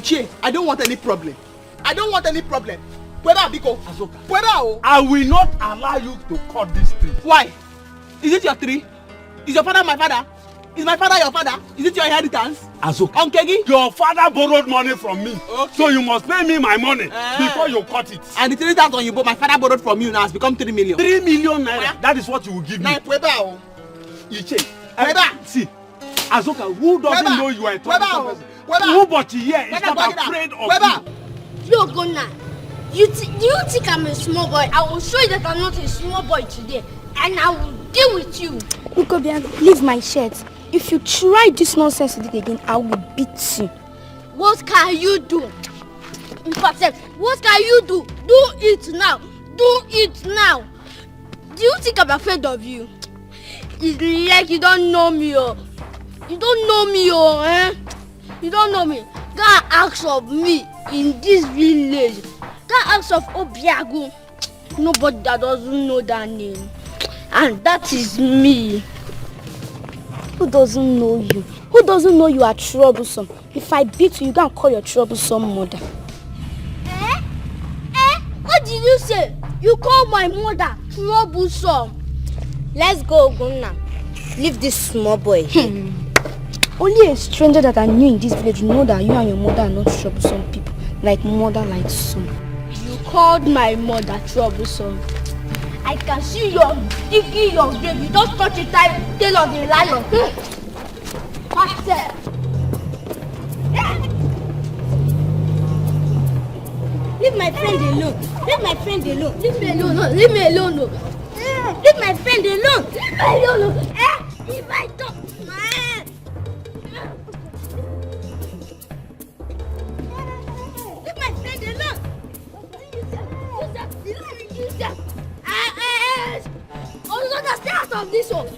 Ichie, I don't want any problem. I don't want any problem. Pueda, Biko. Azoka. Pueda. I will not allow you to cut this tree. Why? Is it your tree? Is your father my father? Is my father your father? Is it your inheritance? Azoka. Onkegi? Your father borrowed money from me. Okay. So you must pay me my money before you cut it. And the 3,000 you bought, my father borrowed from you now has become 3 million. 3 million naira. That is what you will give me. Pueda. Ichie. Pueda. See, Azoka, who doesn't know you are a troublesome person? Nobody here is not afraid of you. Yo, Gona, do you think I'm a small boy? I will show you that I'm not a small boy today. And I will deal with you. Ukobia, leave my shirt. If you try this nonsense again, I will beat you. What can you do? In fact, what can you do? Do it now. Do it now. Do you think I'm afraid of you? It's like you don't know me, oh. You don't know me, oh, eh? You don't know me. Go and ask of me in this village. Go and ask of Obiagu. Nobody that doesn't know that name. And that is me. Who doesn't know you? Who doesn't know you are troublesome? If I beat you, you can call your troublesome mother. Eh? What did you say? You call my mother troublesome? Let's go, Guna. Leave this small boy. Only a stranger that I knew in this village know that you and your mother are not troublesome people. Like mother, like son. You called my mother troublesome. I can see you digging your grave. You don't touch the tail of the lion. Master. Leave my friend alone. Leave my friend alone. Leave me alone. No. Leave me alone. No. Leave my friend alone. Leave me alone. No. If I don't. Leave my friend alone. Oh, no, stay out of this one.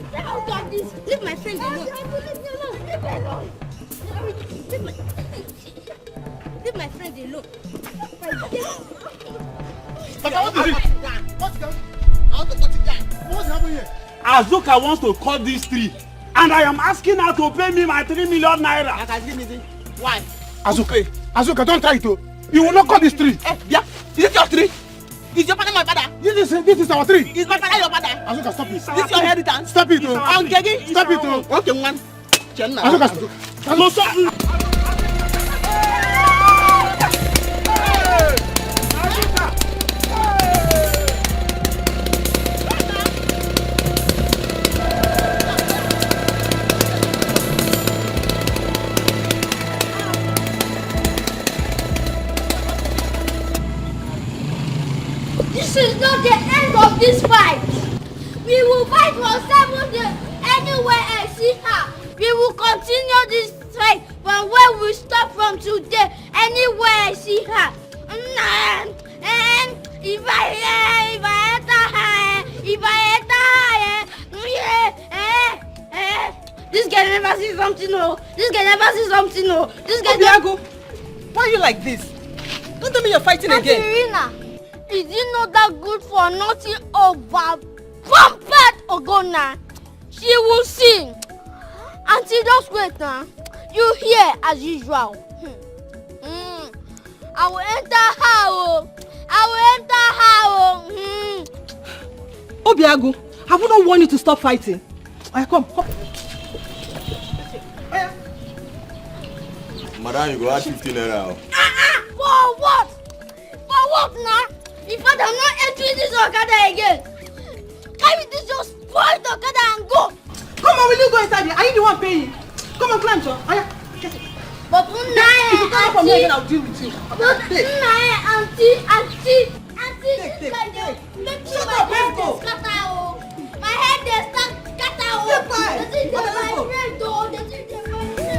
Stay out of this. Leave my friend alone. Leave me alone. Leave my friend alone. What's going on? I want to cut it down. What's happening here? Azoka wants to cut this tree. And I am asking her to pay me my 3 million naira. Why? Azoka, don't try to. You will not cut this tree. Yeah. Is it your tree? Is your father my father? This is our tree. Is my father your father? Azoka, stop it. Is this your inheritance? Stop it. Onkegi? Stop it. Okay, man. Azoka, stop. This is not the end of this fight. We will fight for 7 days. Anywhere I see her, we will continue this fight from where we stop from today. Anywhere I see her. And if I this guy never see something, no. This guy never see something, no. This guy Obiago, why are you like this? Don't tell me you're fighting again. Irina, is it not that good for nothing over pumped Ogona? She will sing. Auntie, just wait now. You hear as usual. I will enter her. I will enter her. Obiago, have we not warned you to stop fighting? Come. Madam, you go add 15 naira. For what? For what now? In fact, I'm not entering this Okada again. Carry this your spoiled Okada and go. Come on, will you go inside here? Are you the one paying? Come on, climb, John. Get it. But If you come from here, then I'll deal with you. Auntie, Take. make Shut sure up, my head let's go. is scatter. My head is scatter. Get back. This is Let's my go. friend, though. This is my friend.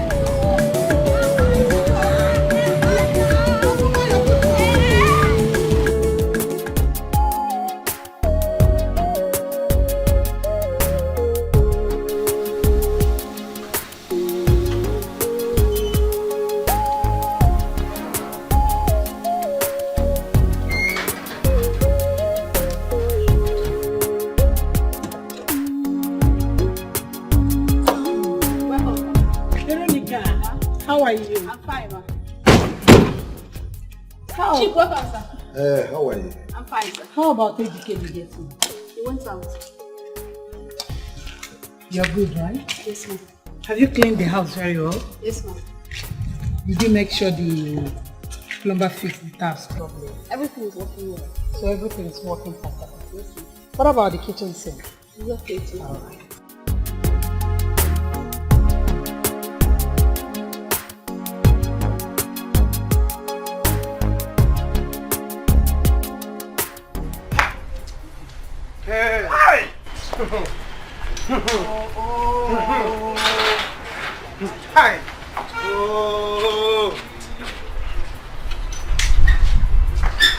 How are you? I'm fine, ma. Chief, welcome, sir. How are you? I'm fine, sir. How about Edochie mediation? He went out. You're good, right? Yes, ma'am. Have you cleaned the house very well? Yes, ma'am. Did you make sure the plumber fixed the taps properly? Everything is working well. So everything is working perfectly. Yes, ma'am. What about the kitchen sink? It's okay too. All right. Hey! Hi! Oh!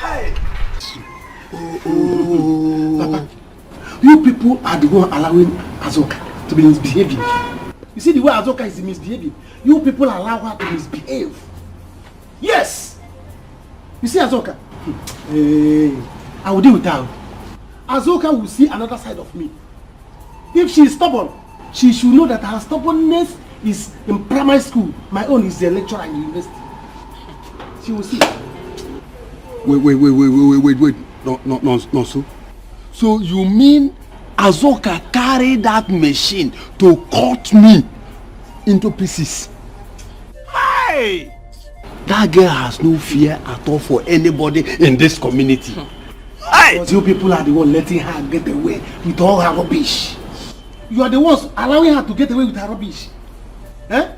Hi! Papa, you people are the one allowing Azoka to be misbehaving. You see the way Azoka is misbehaving? You people allow her to misbehave. Yes! You see Azoka? Hey, I will deal with her. Azoka will see another side of me. If she is stubborn, she should know that her stubbornness is in primary school. My own is a lecturer in university. She will see. Wait. No, so you mean Azoka carried that machine to cut me into pieces? Hey! That girl has no fear at all for anybody in this community. Hey! But you people are the one letting her get away with all her rubbish. You are the ones allowing her to get away with her rubbish. Eh?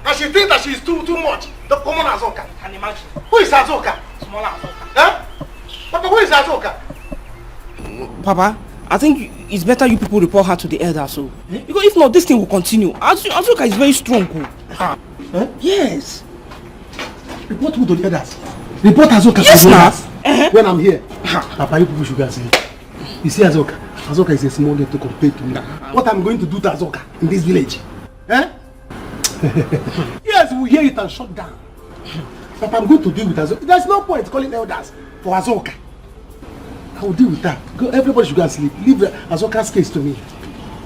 And she thinks that she is too much. The common Azoka. Can you imagine? Who is Azoka? Small Azoka. Eh? Papa, who is Azoka? Papa, I think it's better you people report her to the elders. So, because if not, this thing will continue. Azoka is very strong. Yes. Report who to the others? Report Azoka yes, to the ma'am. others. When I'm here. Papa, you people should go see. You see Azoka? Azoka is a small girl to compare to me. What I'm going to do to Azoka in this village? Eh? Yes, we hear it and shut down. Papa, I'm going to deal with Azoka. There's no point calling elders for Azoka. I will deal with that. Go, everybody should go and sleep. Leave Azoka's case to me.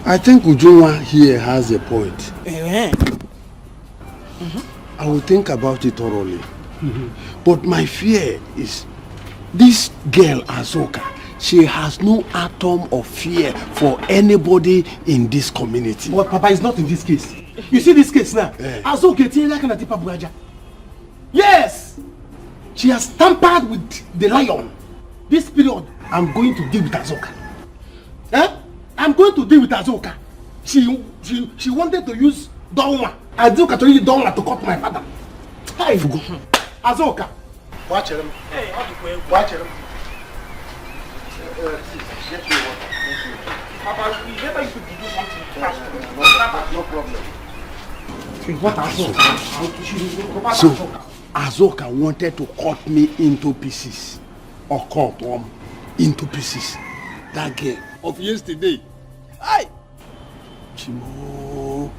I think Ujunwa here has a point. I will think about it thoroughly. But my fear is this girl Azoka, she has no atom of fear for anybody in this community. But Papa is not in this case. You see this case now? Azoka is yes! She has tampered with the lion. This period, I'm going to deal with Azoka. I'm going to deal with Azoka. She wanted to use Donwa. Azoka to use Donwa to cut my father. Hey, Azoka. Watch him. Hey, watch him. Papa, we better you to do something fast. No problem. What Azoka? So, Azoka wanted to cut me into pieces. Or cut into pieces. That girl of yesterday. Aye. Chimo.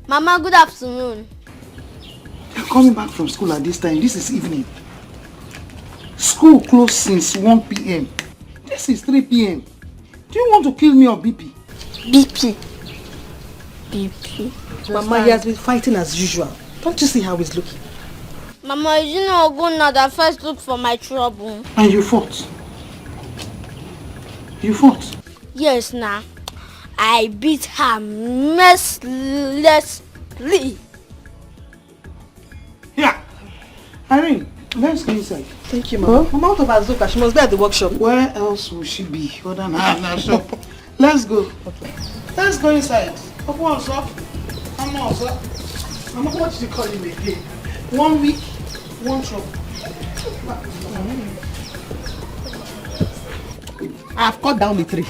Mama, good afternoon. You're coming back from school at this time. This is evening. School closed since 1 p.m. This is 3 p.m. Do you want to kill me or BP? BP. Mama, he has been fighting as usual. Don't you see how he's looking? Mama, you know Oguna that first looked for my trouble. And you fought? You fought? Yes, nah. I beat her mercilessly. Yeah. Irene, let's go inside. Thank you, Mama. Mama, what about Azoka? She must be at the workshop. Where else will she be other than her shop? Let's go. Okay. Let's go inside. Mama, what did you call him again? 1 week, 1 trouble. I have cut down the tree.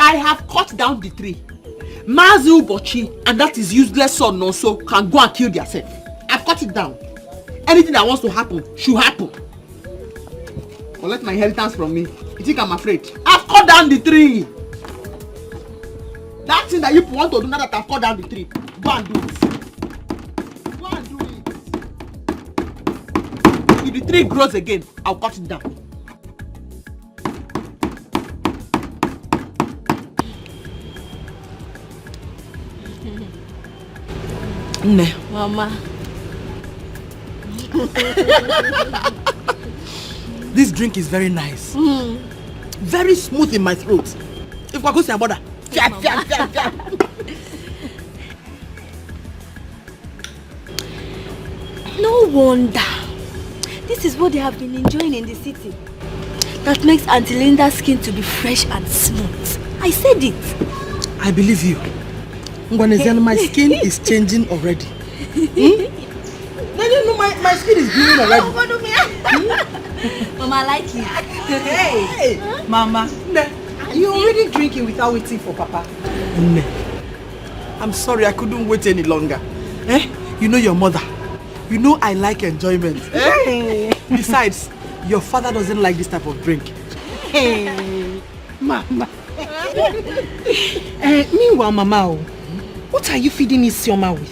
I have cut down the tree. Mazi Ubochi and that is useless son also can go and kill themselves. I've cut it down. Anything that wants to happen should happen. Collect my inheritance from me. You think I'm afraid? I've cut down the tree. That thing that you want to do now that I've cut down the tree, go and do it. Go and do it. If the tree grows again, I'll cut it down. Ne. Mama. This drink is very nice. Very smooth in my throat. If I go see my mother, No wonder. This is what they have been enjoying in the city. That makes Auntie Linda's skin to be fresh and smooth. I said it. I believe you. My skin is changing already. Then you know my skin is glowing already. Mama, I like it. Hey, Mama, you already drinking without waiting for Papa. I'm sorry, I couldn't wait any longer. You know your mother. You know I like enjoyment. Besides, your father doesn't like this type of drink. Mama. Meanwhile, Mama, what are you feeding Isioma with?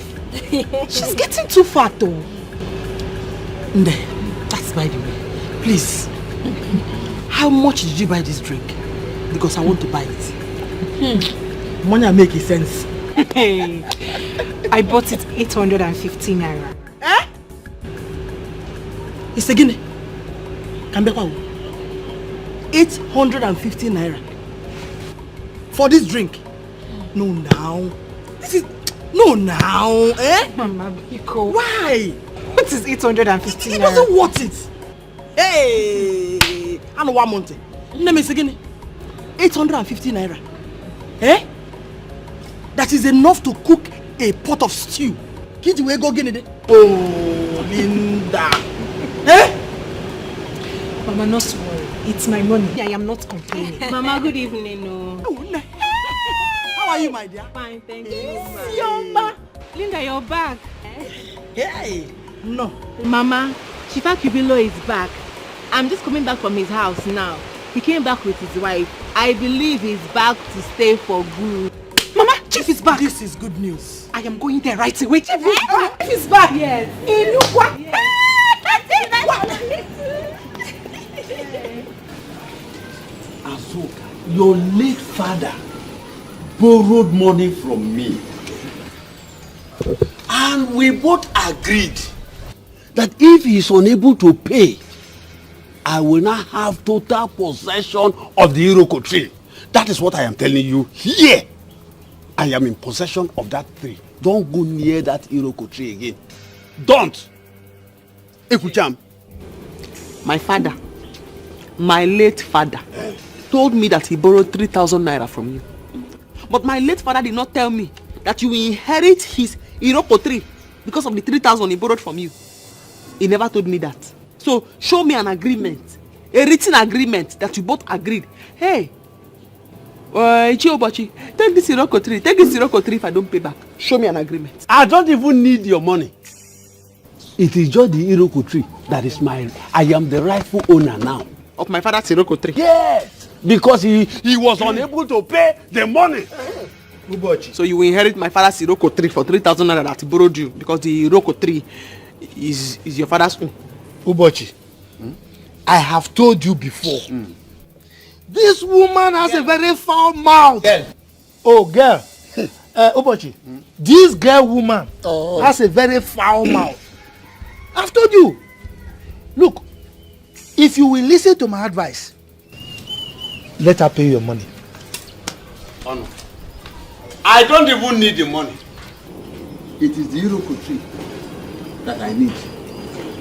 She's getting too fat though. That's by the way. Please, how much did you buy this drink? Because I want to buy it. Money make sense. I bought it 850 naira. It's again. 850 naira. For this drink? No now. Mama Biko. Why? What is 850 naira? It doesn't worth it. Hey, I know one month. Let me say again. 850 naira. That is enough to cook a pot of stew. Kid, we go get it. Oh, Linda. Mama, not to worry. It's my money. I am not complaining. Mama, good evening. How are you, my dear? Fine, thank you. Yoma. Linda, you're back. Hey. No. Mama, Chifa Kibilo is back. I'm just coming back from his house now. He came back with his wife. I believe he's back to stay for good. Mama, Chief is back. This is good news. I am going there right away. Chief is back. Chief is back. Yes. Azoka, your late father borrowed money from me. And we both agreed that if he is unable to pay, I will not have total possession of the Iroko tree. That is what I am telling you here. I am in possession of that tree. Don't go near that Iroko tree again. Don't. Ekucham. My father, my late father, told me that he borrowed 3,000 naira from you. But my late father did not tell me that you inherit his Iroko tree because of the 3,000 he borrowed from you. He never told me that. So show me an agreement, a written agreement that you both agreed. Hey, Edochie, take this Iroko tree. Take this Iroko tree if I don't pay back. Show me an agreement. I don't even need your money. It is just the Iroko tree that is mine. I am the rightful owner now. Of my father's Iroko tree? Yes, because he was unable to pay the money. So you will inherit my father's Iroko tree for 3,000 naira that he borrowed you because the Iroko tree is your father's own. Ubochi, I have told you before. This woman has a very foul mouth. Girl. Oh, girl. Ubochi, this girl woman has a very foul mouth. I've told you. Look, if you will listen to my advice, let her pay your money. Oh no. I don't even need the money. It is the Iroko tree that I need.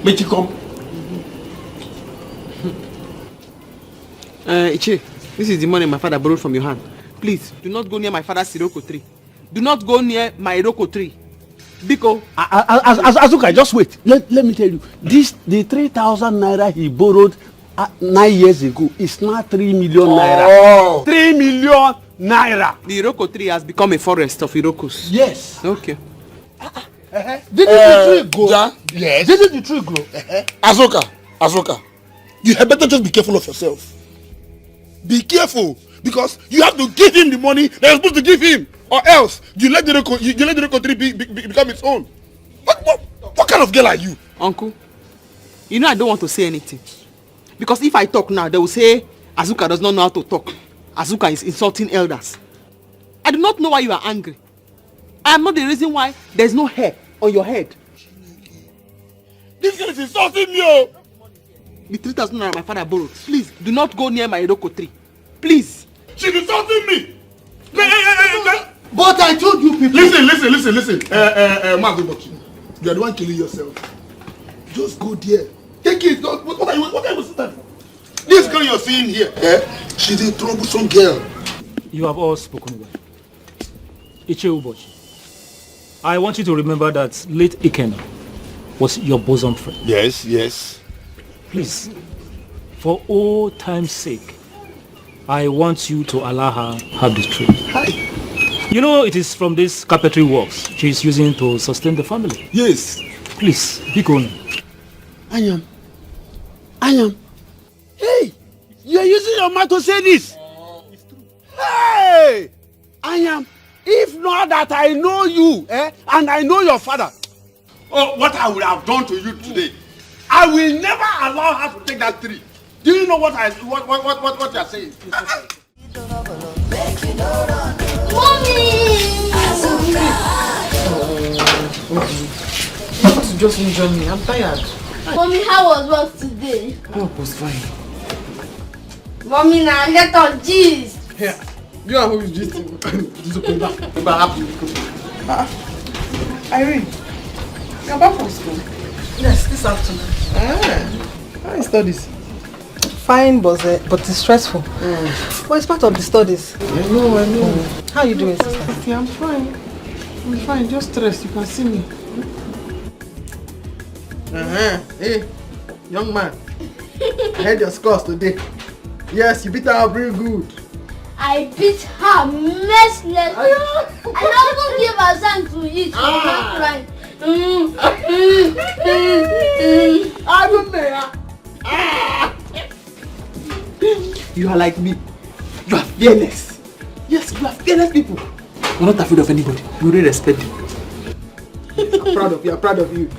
Make you come. Iche, this is the money my father borrowed from your hand. Please, do not go near my father's Iroko tree. Do not go near my Iroko tree. Biko. Azuka, just wait. Let me tell you. The 3,000 naira he borrowed 9 years ago is now 3 million naira. 3 million naira. The Iroko tree has become a forest of Irokos. Yes. Okay. Didn't the tree grow? Ja? Yes. Didn't the tree grow? Azoka, you had better just be careful of yourself. Be careful. Because you have to give him the money that you're supposed to give him. Or else, you let the record become its own. What kind of girl are you? Uncle, you know I don't want to say anything. Because if I talk now, they will say Azuka does not know how to talk. Azuka is insulting elders. I do not know why you are angry. I am not the reason why there's no hair on your head. This girl is insulting me, oh! The 3,000 naira my father borrowed. Please, do not go near my Edoko tree. Please. She's insulting me! But I told you people... Listen. Mazubochi, you are the one killing yourself. Just go there. Take it. What are you saying? This girl you're seeing here, she's a troublesome girl. You have all spoken well. Ubochi, I want you to remember that late Ikena was your bosom friend. Yes. Please, for old time's sake, I want you to allow her have the truth. Hi. You know it is from this carpentry works she's using to sustain the family. Yes. Please, be going. I am. Hey! You are using your mouth to say this. It's true. Hey! I am. If not that I know you, and I know your father. Oh, what I would have done to you today. I will never allow her to take that tree. Do you know what you are saying? Mommy! Just enjoy me. I'm tired. Mommy, how was work today? Work was fine. Mommy, now let us gist. Here. You are who is gisting. Just come back. Irene, you're back from school? Yes, this afternoon. How is studies? Fine, but it's stressful. But it's part of the studies. I know. How are you doing, sister? Yeah, I'm fine. Just stressed. You can see me. Hey, young man. I heard your scores today. Yes, you beat her up real good. I beat her mercilessly. I don't even give her time to eat. I don't know. You are like me. You are fearless. Yes, you are fearless people. You're not afraid of anybody. You really respect them. I'm proud of you.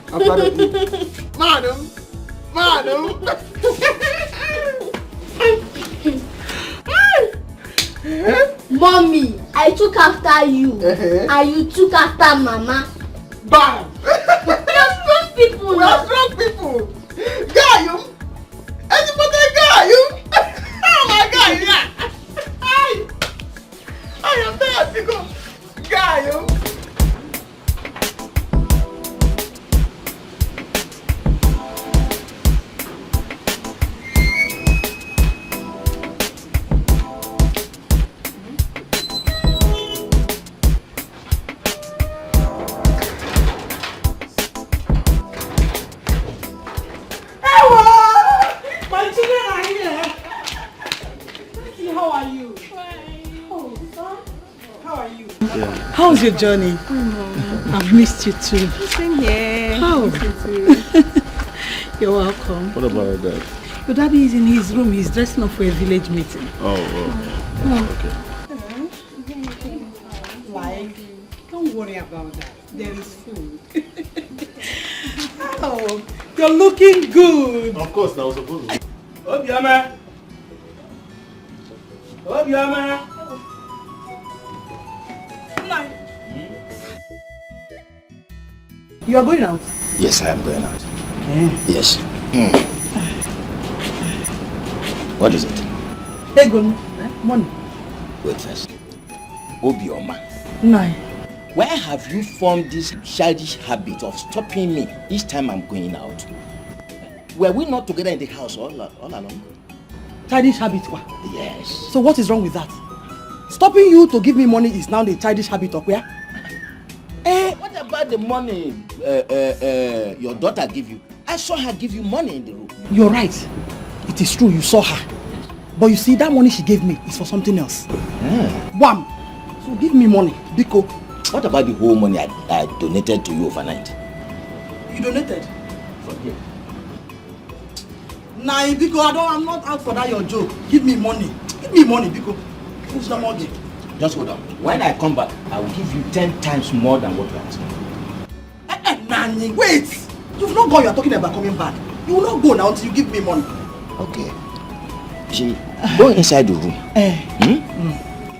Madam. Mommy, I took after you. And you took after Mama. Bam! We are strong people. Gayum! Anybody Gayum? Oh my God, yeah! I am there to go. Gayum! How's your journey? I've missed you too. Same here. How? You're welcome. What about your dad? Your daddy is in his room. He's dressing up for a village meeting. Okay. Like, don't worry about that. There is food. Oh, you're looking good. Of course, that was supposed to be. Obiama. You are going out? Yes, I am going out. Yes. What is it? Hey, good. Money. Wait first. Obioma. Nine. Where have you formed this childish habit of stopping me each time I'm going out? Were we not together in the house all along? Childish habit? Yes. So what is wrong with that? Stopping you to give me money is now the childish habit of where? What about the money your daughter give you? I saw her give you money in the room. You're right. It is true, you saw her. But you see, that money she gave me is for something else. Wham! So give me money, Biko. What about the whole money I donated to you overnight? You donated? Forget. Nah, Biko, I'm not out for that your joke. Give me money. Give me money, Biko. Who's the money? Just hold on. When I come back, I will give you 10 times more than what you are asking. Nani, wait! You've not gone, you're talking about coming back. You will not go now until you give me money. Okay. See, go inside the room.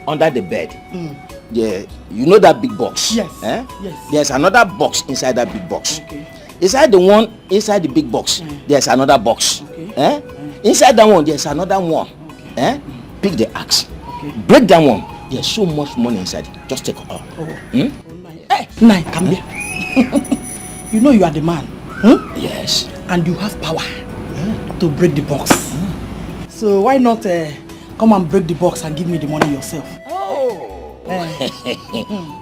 Under the bed. Yeah, you know that big box? Yes. Yes. There's another box inside that big box. Okay. Inside the big box, there's another box. Okay. Inside that one, there's another one. Okay. Pick the axe. Okay. Break that one. There's so much money inside. Just take it out. Hey, Nai, come here. You know you are the man. Yes. And you have power to break the box. So why not come and break the box and give me the money yourself?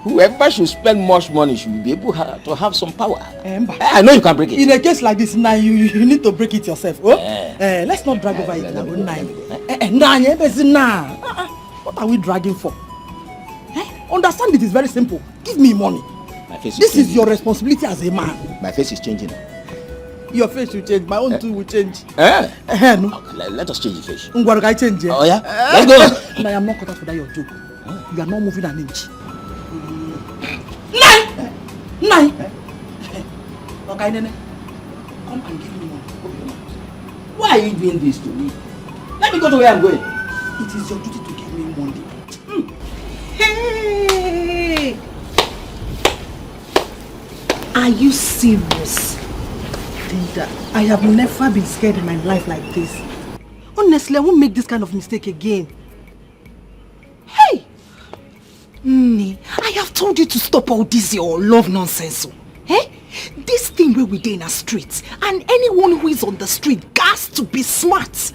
Whoever should spend much money should be able to have some power. I know you can break it. In a case like this, now you need to break it yourself. Let's not drag over it now. What are we dragging for? Understand it is very simple. Give me money. This is your responsibility as a man. My face is changing. Your face will change. My own too will change. No. Let us change the face. Oh yeah? Let's go. No, I am not cut out for that your joke. You are not moving an inch. Nine. Okay, Nene. Come and give me money. Why are you doing this to me? Let me go to where I'm going. It is your duty to give me money. Hey! Are you serious? Linda, I have never been scared in my life like this. Honestly, I won't make this kind of mistake again. Hey! I have told you to stop all this your love nonsense. This thing where we dey in a street, and anyone who is on the street has to be smart.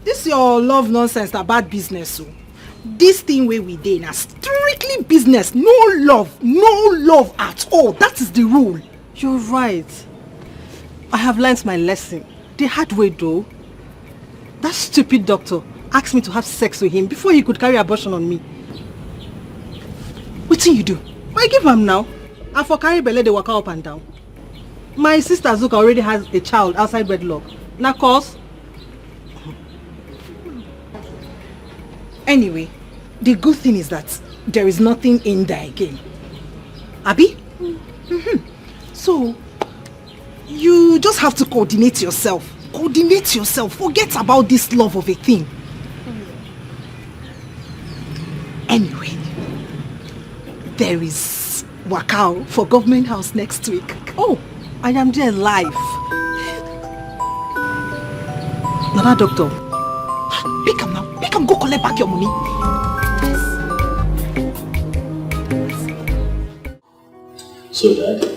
This your love nonsense na bad business. This thing where we dey na strictly business, no love at all. That is the rule. You're right. I have learnt my lesson. The hard way though. That stupid doctor asked me to have sex with him before he could carry abortion on me. What do you do? I give him now. And for carry belle they walk up and down. My sister Zuka already has a child outside wedlock. Now cause. Anyway, the good thing is that there is nothing in there again. Abi? So, you just have to coordinate yourself. Forget about this love of a thing. Anyway, there is Wakao for government house next week. Oh, I am there live. Nana doctor, pick him now. Pick him, go collect back your money. So Dad,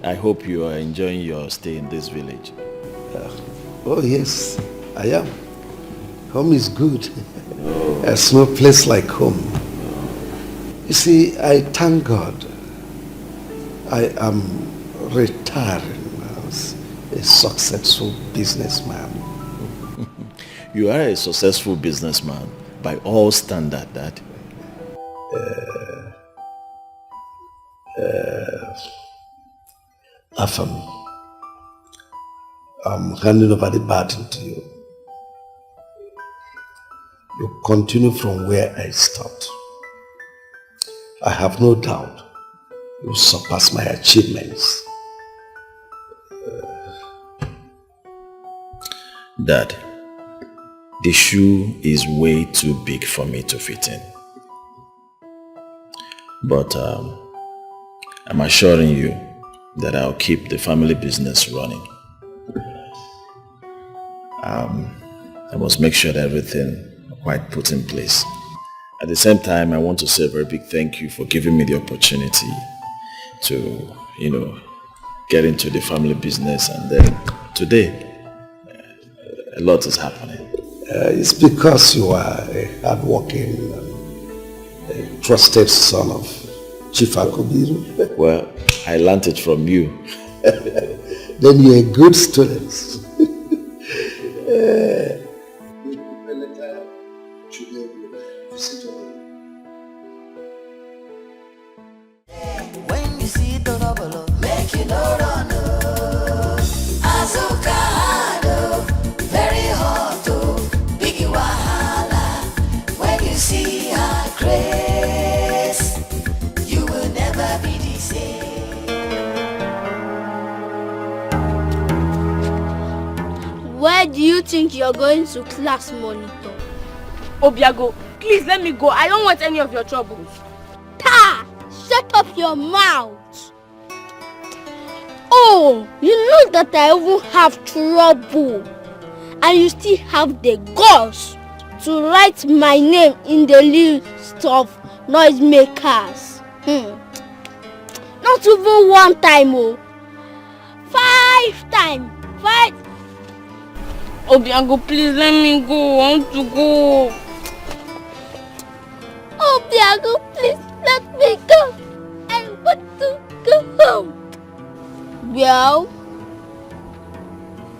I hope you are enjoying your stay in this village. Oh yes, I am. Home is good. There's no place like home. You see, I thank God I am retiring as a successful businessman. You are a successful businessman by all standards, Dad. Afam, I'm handing over the baton to you. You continue from where I stopped. I have no doubt you surpass my achievements. Dad, the shoe is way too big for me to fit in. But I'm assuring you that I'll keep the family business running. I must make sure that everything quite put in place. At the same time, I want to say a very big thank you for giving me the opportunity to, get into the family business. And then today, a lot is happening. It's because you are a hardworking, a trusted son of Chief Akobiru. Well, I learned it from you. Then you're a good student. When you see the bubble, make you no run. Azuka, very hot, biggie wahala. Where do you think you're going to class monitor? Obiago, please let me go. I don't want any of your troubles. Ta! Shut up your mouth. Oh, you know that I even have trouble. And you still have the guts to write my name in the list of noisemakers. Not even one time, oh. 5 times. 5. Obiago, please let me go. I want to go. Obiago, please let me go. I want to go home. Well,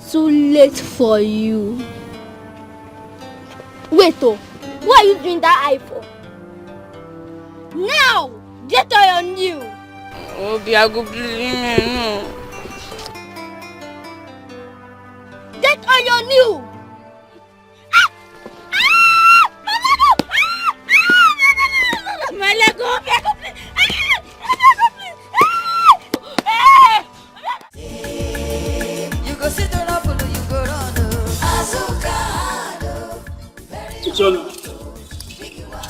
too late for you. Wait, oh, what are you doing that eye for? Now, get on your knee. Obiago, please, no. Get on your knee. My leg, Obiago, please. You go sit down, you go run. John,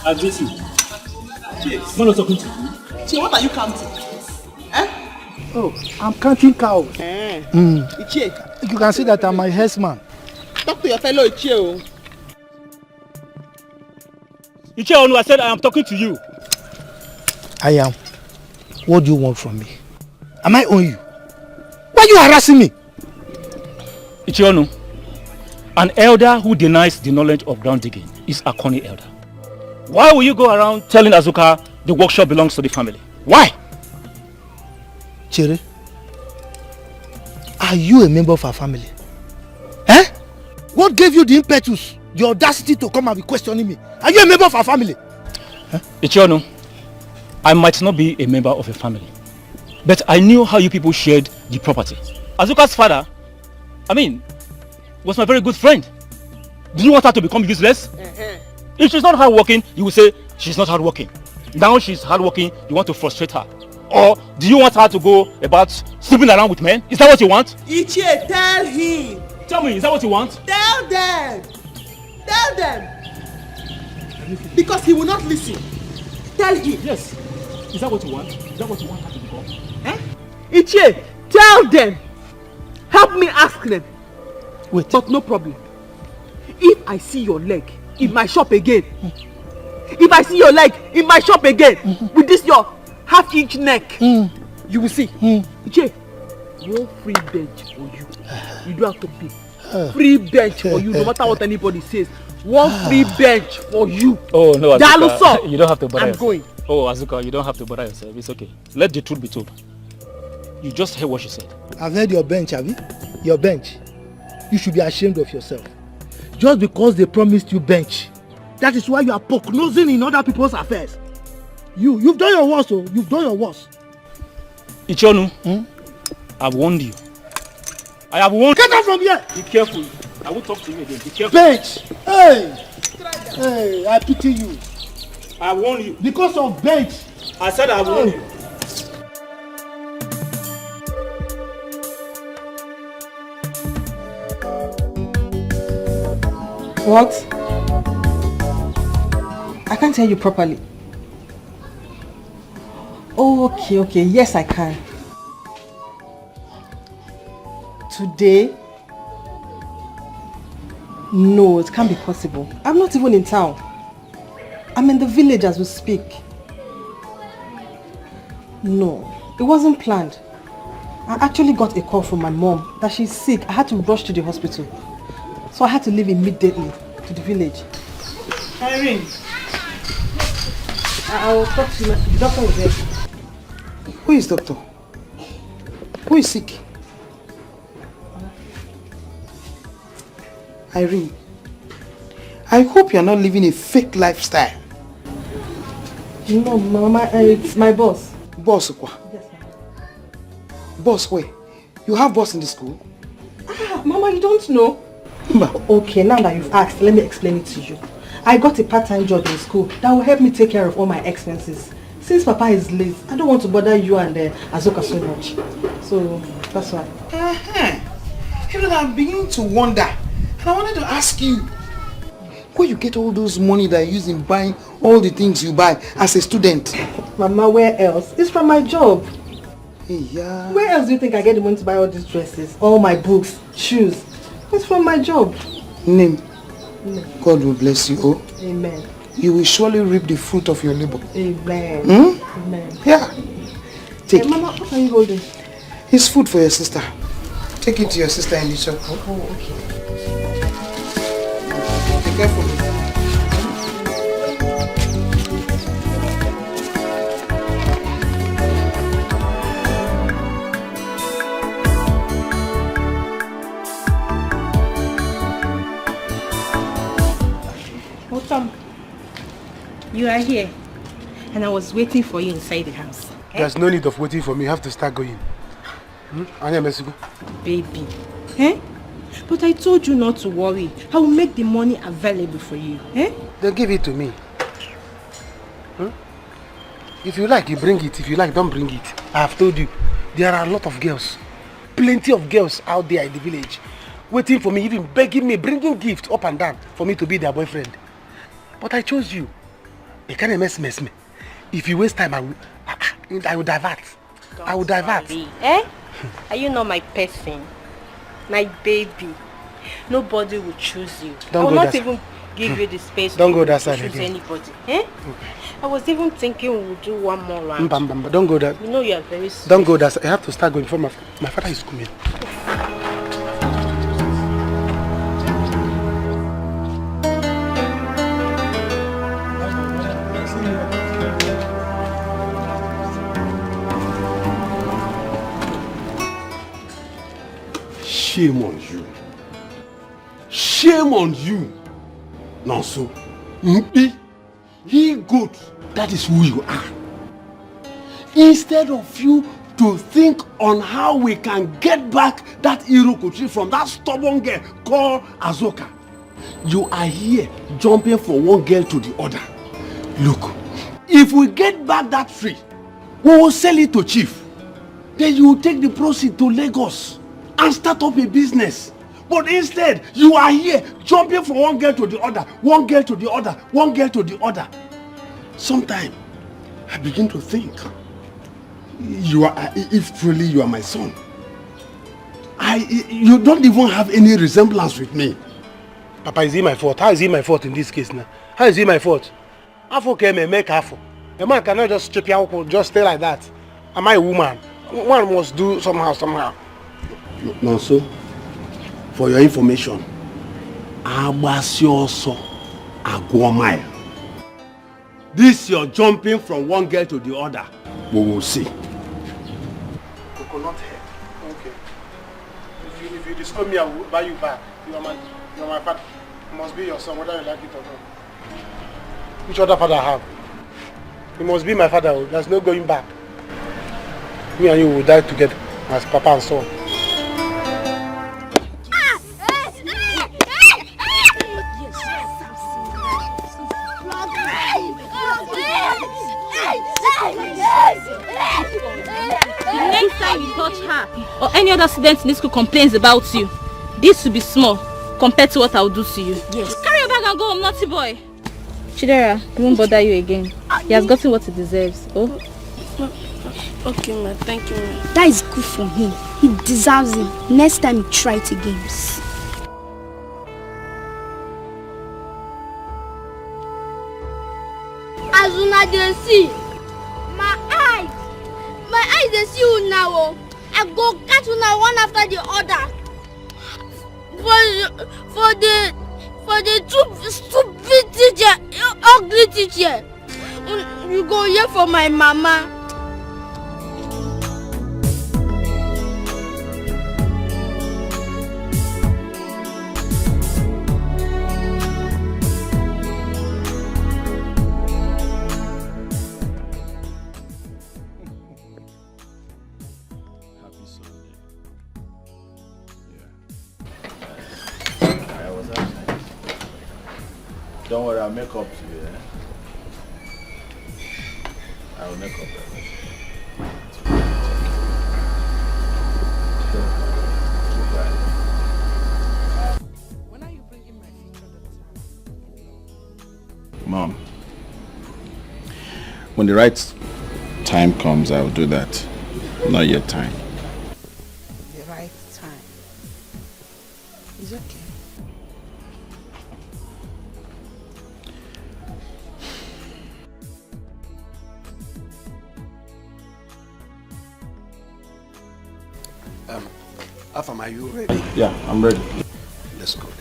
I miss you. Cheers. I'm not talking to you. Che, what are you counting? Eh? Oh, I'm counting cows. Ichie. You can see that I'm my herdsman. Talk to your fellow Ichie. Ichie Onu, I said I am talking to you. I am. What do you want from me? Am I on you? Why are you harassing me? Ichie Onu, an elder who denies the knowledge of ground digging is a corny elder. Why will you go around telling Azuka the workshop belongs to the family? Why? Chere, are you a member of our family? Eh? What gave you the impetus, the audacity to come and be questioning me? Are you a member of our family? Huh? Ichie Onu, I might not be a member of a family, but I knew how you people shared the property. Azuka's father, was my very good friend. Do you want her to become useless? If she's not hardworking, you will say she's not hardworking. Now she's hardworking, you want to frustrate her. Or do you want her to go about sleeping around with men? Is that what you want? Ichie, tell him. Tell me, is that what you want? Tell them. Tell them. Because he will not listen. Tell him. Yes. Is that what you want? Is that what you want her to become? Eh? Ichie, tell them. Help me ask them. Wait. But no problem. If I see your leg in my shop again, if I see your leg in my shop again, with this your half-inch neck, you will see. Ichie, one free bench for you. You don't have to pay. Free bench for you, no matter what anybody says. One free bench for you. Oh no, Azuka, you don't have to bother I'm yourself. going. Oh Azuka, you don't have to bother yourself. It's okay. Let the truth be told. You just heard what she said. I've heard your bench, have you? Your bench. You should be ashamed of yourself. Just because they promised you bench. That is why you are poke-nosing in other people's affairs. You've done your worst, oh. You've done your worst. Ichie Onu, I've warned you. I have warned you. Get out from here! Be careful. I won't talk to you again. Be careful. Bench! Hey! Hey, I pity you. I warn you. Because of bench. I said I warn you. What? I can't hear you properly. Oh, okay. Yes, I can. Today? No, it can't be possible. I'm not even in town. I'm in the village as we speak. No, it wasn't planned. I actually got a call from my mom that she's sick. I had to rush to the hospital. So I had to leave immediately to the village. Irene, I will talk to you. The doctor is there. Who is doctor? Who is sick? Irene, I hope you are not living a fake lifestyle. No, Mama, it's my boss. Boss, what? Yes, ma'am. Boss, where? You have boss in the school? Mama, you don't know? Okay, now that you've asked, let me explain it to you. I got a part-time job in school that will help me take care of all my expenses. Since Papa is late, I don't want to bother you and Azuka so much. So, that's why. You know, I'm beginning to wonder I wanted to ask you, where you get all those money that you use in buying all the things you buy as a student? Mama, where else? It's from my job. Hey, yeah. Where else do you think I get the money to buy all these dresses, all my books, shoes? It's from my job. Name. God will bless you, oh. Amen. You will surely reap the fruit of your labor. Amen. Hmm? Amen. Yeah. Take hey, Mama, what are you holding? It's food for your sister. Take it to your sister in the shop. Oh, okay. Be careful. Tom, you are here, and I was waiting for you inside the house. Okay? There's no need of waiting for me. You have to start going. Baby, eh? But I told you not to worry. I will make the money available for you. Eh? Then give it to me. If you like, you bring it. If you like, don't bring it. I have told you, there are a lot of girls. Plenty of girls out there in the village waiting for me, even begging me, bringing gifts up and down for me to be their boyfriend. But I chose you. You can't mess me. If you waste time, I will divert. I will divert. Eh? Are you not my person? My baby? Nobody will choose you. I will not even give you the space don't to go that side choose again. anybody. Eh? I was even thinking we would do one more round. Don't go that. You know you are very sweet. Don't go that side. I have to start going before my father is coming. Shame on you. Shame on you. Nonso. He good. That is who you are. Instead of you to think on how we can get back that Edochie from that stubborn girl called Azoka, you are here jumping from one girl to the other. Look, if we get back that tree, we will sell it to chief. Then you will take the proceeds to Lagos and start up a business. But instead, you are here jumping from one girl to the other, one girl to the other, one girl to the other. Sometimes I begin to think, if truly you are my son, you don't even have any resemblance with me. Papa, is it my fault? How is it my fault in this case now? How is it my fault? Afo came and make Afo. A man cannot just chip out, just stay like that. Am I a woman? One must do somehow. No, so for your information, Abasioso Agwomai. This you're jumping from one girl to the other. We will see. Coconut head. Okay. If you disturb me, I will buy you back. You are my father. You must be your son, whether you like it or not. Which other father I have? You must be my father. There's no going back. Me and you will die together as papa and son. The next time you touch her or any other student in this school complains about you, this will be small compared to what I will do to you. Yes. Carry your bag and go home, naughty boy. Chidera, he won't bother you again. He has gotten what he deserves. Oh. Okay, ma. Thank you, ma. That is good for him. He deserves it. Next time he try it again. As una dey see, my eyes dey see you now. Oh. I go catch una one after the other. For the stupid teacher, ugly teacher. You go here for my mama. Don't worry, I'll make up to you, eh? I will make up everything. When are you When the right time comes, I'll do that. Not your time. The right time. It's okay. Afam, are you ready? Yeah, I'm ready. Let's go then.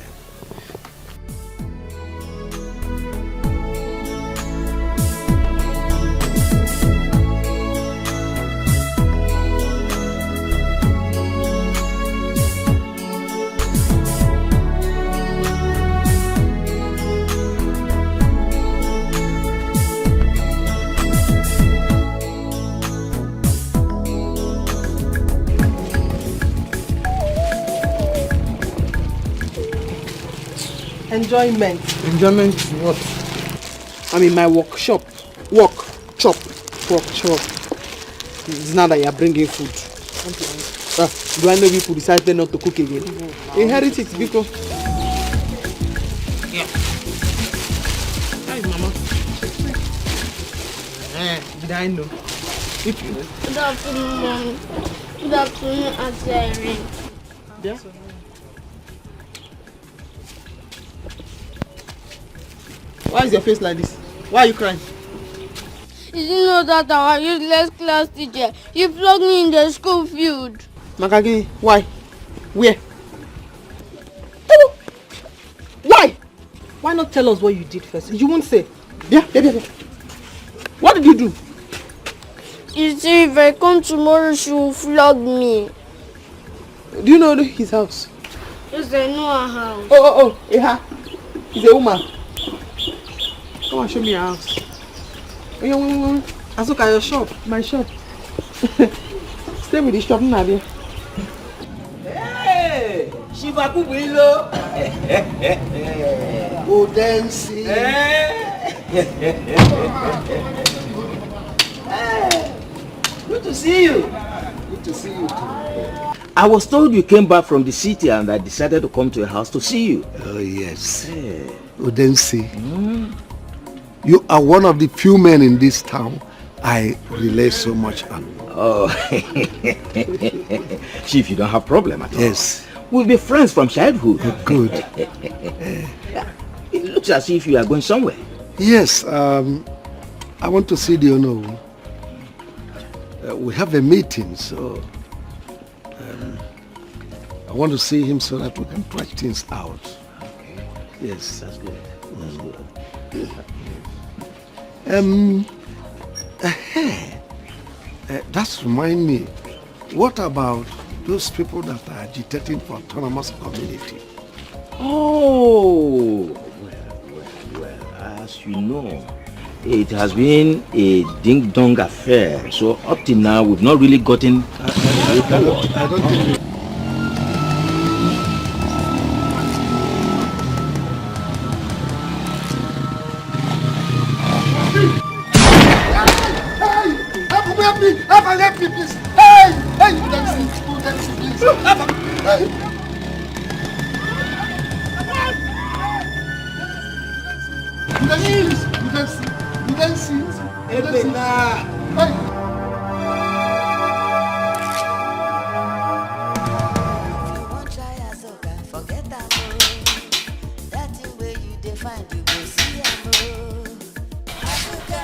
Enjoyment. Enjoyment what? I'm in my workshop. Work, chop. It's now that you're bringing food. Do I know people decided not to cook again? Inherit it, because. Yeah. Hi, Mama. Did I know? If you know. Good afternoon, Mom. Good afternoon, Auntie Irene. Yeah? Why is your face like this? Why are you crying? Did you know that our useless class teacher, he flogged me in the school field? Makagi, why? Where? Why? Why not tell us what you did first? You won't say. Yeah. What did you do? You see, if I come tomorrow, she will flog me. Do you know his house? Yes, I know her house. Oh, yeah. He's a woman. Come on, show me your house. Azuka, your shop. My shop. Stay with the shop, Nadia. Hey, Shiva Kubilo. Go dancing. Good to see you. Good to see you too. I was told you came back from the city and I decided to come to your house to see you. Oh, yes. Hey. Odensi, you are one of the few men in this town I rely so much on. Oh, Chief, you don't have problem at all. Yes. We'll be friends from childhood. Good. It looks as if you are going somewhere. Yes, I want to see the owner. We have a meeting, so I want to see him so that we can try things out. Okay. Yes. That's good. That's good. That's remind me. What about those people that are agitating for autonomous community? Oh, well, as you know, it has been a ding-dong affair. So up till now, we've not really gotten... I don't think... Help me, please. Hey, you don't see, please. Hey. You don't see. Hey.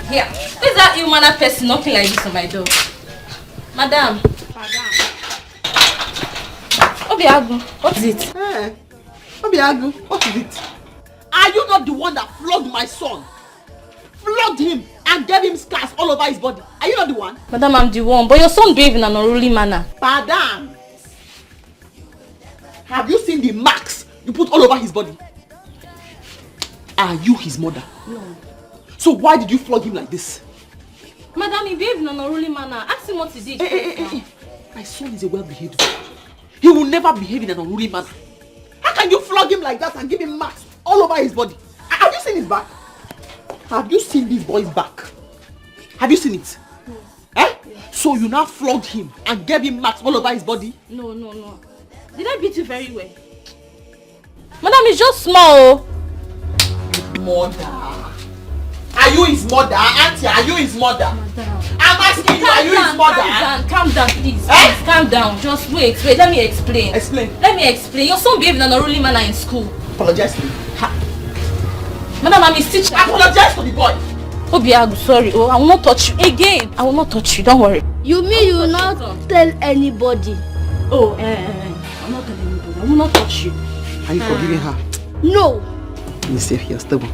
Here, who's that ill-mannered person knocking like this on my door? Madam. Obiagu, what is it? Hey, Obiagu, what is it? Are you not the one that flogged my son? Flogged him and gave him scars all over his body. Are you not the one? Madam, I'm the one, but your son behaved in an unruly manner. Madam, have you seen the marks you put all over his body? Are you his mother? No. So why did you flog him like this? Madam, he behaved in an unruly manner. Ask him what he did. Hey. My son is a well-behaved boy. He will never behave in an unruly manner. How can you flog him like that and give him marks all over his body? Have you seen his back? Have you seen this boy's back? Have you seen it? No. Eh? Yeah. So you now flogged him and gave him marks all over his body? No. Did I beat you very well? Madam, it's just small. Mother. Are you his mother? Auntie, are you his mother? I'm asking you, are you his mother? Calm down, please. Please, calm down. Just wait. Let me explain. Let me explain. Your son behaved in an unruly manner in school. Apologize to me. Madam, I'm his teacher. Apologize to the boy. Obiagu, sorry. Oh, I will not touch you again. I will not touch you. Don't worry. You mean you will not tell anybody? Oh, I'm not telling anybody. I will not touch you. Are you forgiving her? No. Be safe here, stubborn.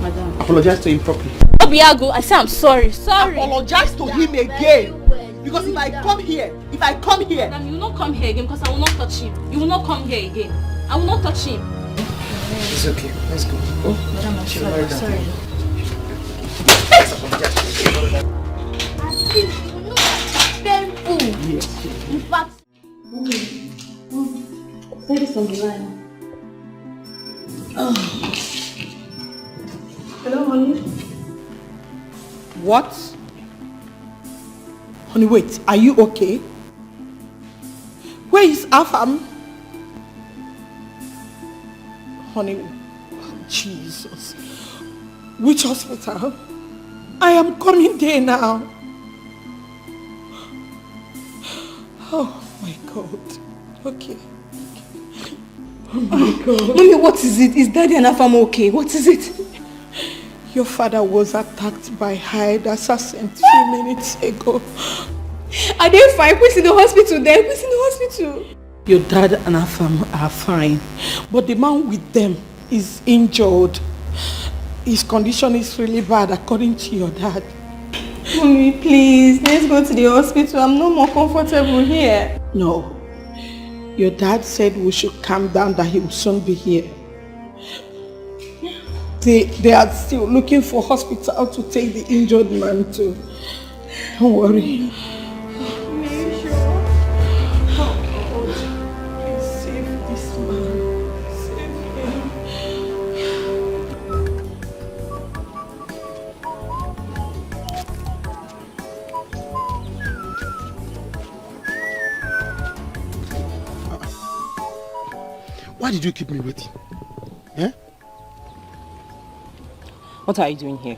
Madam. Apologize to him properly. Obiagu, I say I'm sorry. Sorry. Apologize to him again. Because if I come here. Madam, you will not come here again because I will not touch him. You will not come here again. I will not touch him. It's okay. Let's go. Oh, madam, I'm sorry. Sorry. Yes. In fact, Ladies on the line. Oh. Hello, honey. What? Honey, wait. Are you okay? Where is Afam? Honey, Jesus. Which hospital? I am coming there now. Oh my God. Okay. Oh my God. Mommy, what is it? Is Daddy and Afam okay? What is it? Your father was attacked by hired assassins a few minutes ago. Are they fine? Who's in the hospital then? Who's in the hospital? Your dad and Afam are fine, but the man with them is injured. His condition is really bad according to your dad. Mommy, please, let's go to the hospital. I'm no more comfortable here. No. Your dad said we should calm down, that he will soon be here. They are still looking for hospital to take the injured man to. Don't worry. Why did you keep me waiting? Eh? What are you doing here?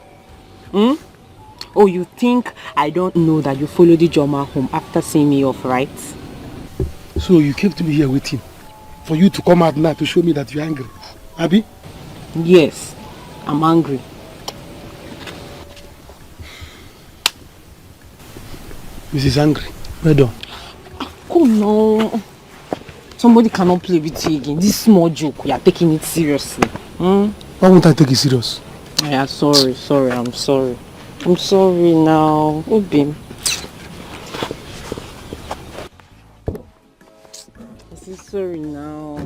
Oh, you think I don't know that you followed the Joma home after seeing me off, right? So you kept me here waiting for you to come out now to show me that you're angry, Abby? Yes, I'm angry. Mrs. Angry, well done. Oh no. Somebody cannot play with you again. This small joke, you are taking it seriously. Why won't I take it serious? Yeah, sorry, I'm sorry. I'm sorry now. Obi. I say sorry now.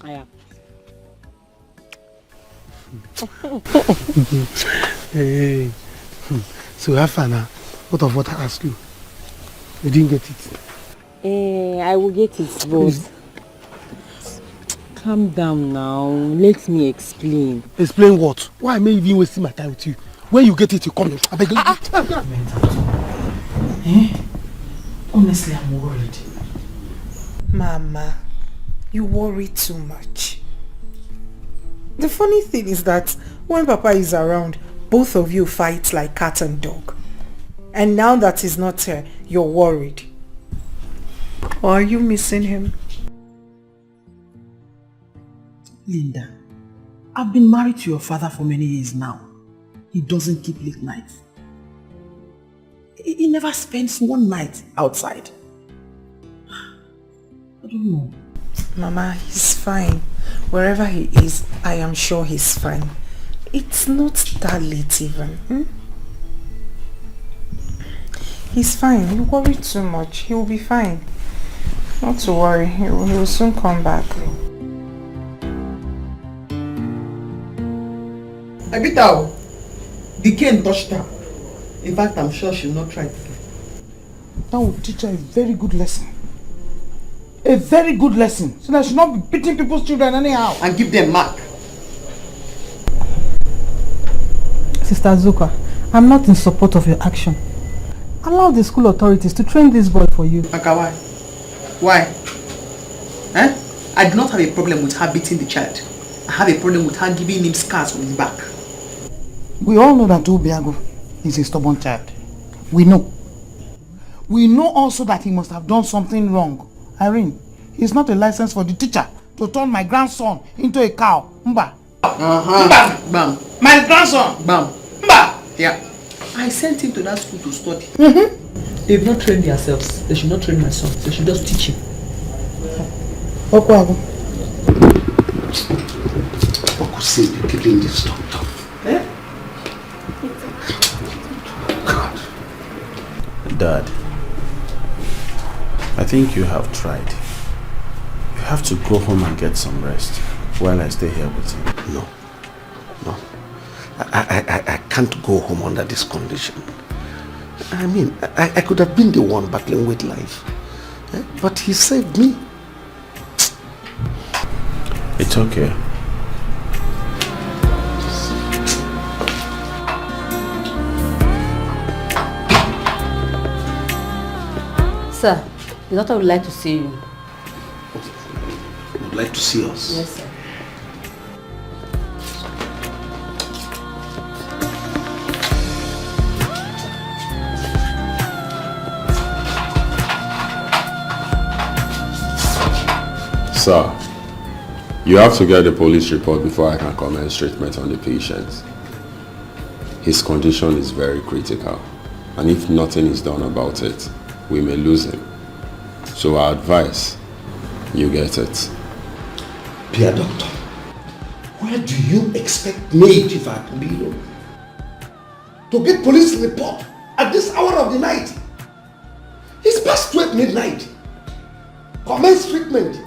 Yeah. Hey. So have fun now. What of what I asked you? You didn't get it. I will get it, but calm down now. Let me explain. Explain what? Why am I even wasting my time with you? When you get it, you come here. I beg you. Honestly, I'm worried. Mama, you worry too much. The funny thing is that when Papa is around, both of you fight like cat and dog. And now that he's not here, you're worried. Or are you missing him? Linda, I've been married to your father for many years now. He doesn't keep late nights. He never spends one night outside. I don't know. Mama, he's fine. Wherever he is, I am sure he's fine. It's not that late even. He's fine. You worry too much. He will be fine. Not to worry. He will soon come back. Abitao, the cane touched her. In fact, I'm sure she'll not try to. That will teach her a very good lesson. A very good lesson. So that she'll not be beating people's children anyhow. And give them mark. Sister Zuka, I'm not in support of your action. Allow the school authorities to train this boy for you. Aka, why? Why? I do not have a problem with her beating the child. I have a problem with her giving him scars on his back. We all know that Obiago is a stubborn child. We know. We know also that he must have done something wrong. Irene, it's not a license for the teacher to turn my grandson into a cow. Mba. Mba. Bam. My grandson. Bam. Mba. Yeah. I sent him to that school to study. They've not trained themselves. They should not train my son. They should just teach him. Okwago. What could say be killing this doctor? Eh? God. Dad, I think you have tried. You have to go home and get some rest while I stay here with you. No. No. I can't go home under this condition. I mean, I could have been the one battling with life. But he saved me. It's okay. Sir, the doctor would like to see you. Would like to see us? Yes, sir. Sir, you have to get the police report before I can commence treatment on the patient. His condition is very critical, and if nothing is done about it, we may lose him. So I advise you get it. Dear doctor, where do you expect me, Chief Akubilo, to get police report at this hour of the night? It's past 12 midnight. Commence treatment.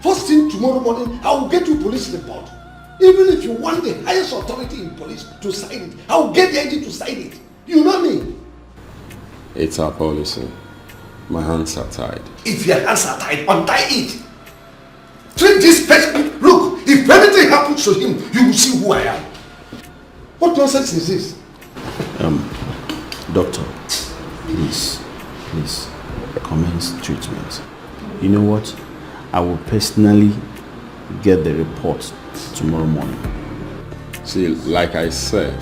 First thing tomorrow morning, I will get you police report. Even if you want the highest authority in police to sign it, I will get the agent to sign it. You know me? It's our policy. My hands are tied. If your hands are tied, untie it. Treat this person. Look, if anything happens to him, you will see who I am. What nonsense is this? Doctor, please, commence treatment. You know what? I will personally get the report tomorrow morning. See, like I said...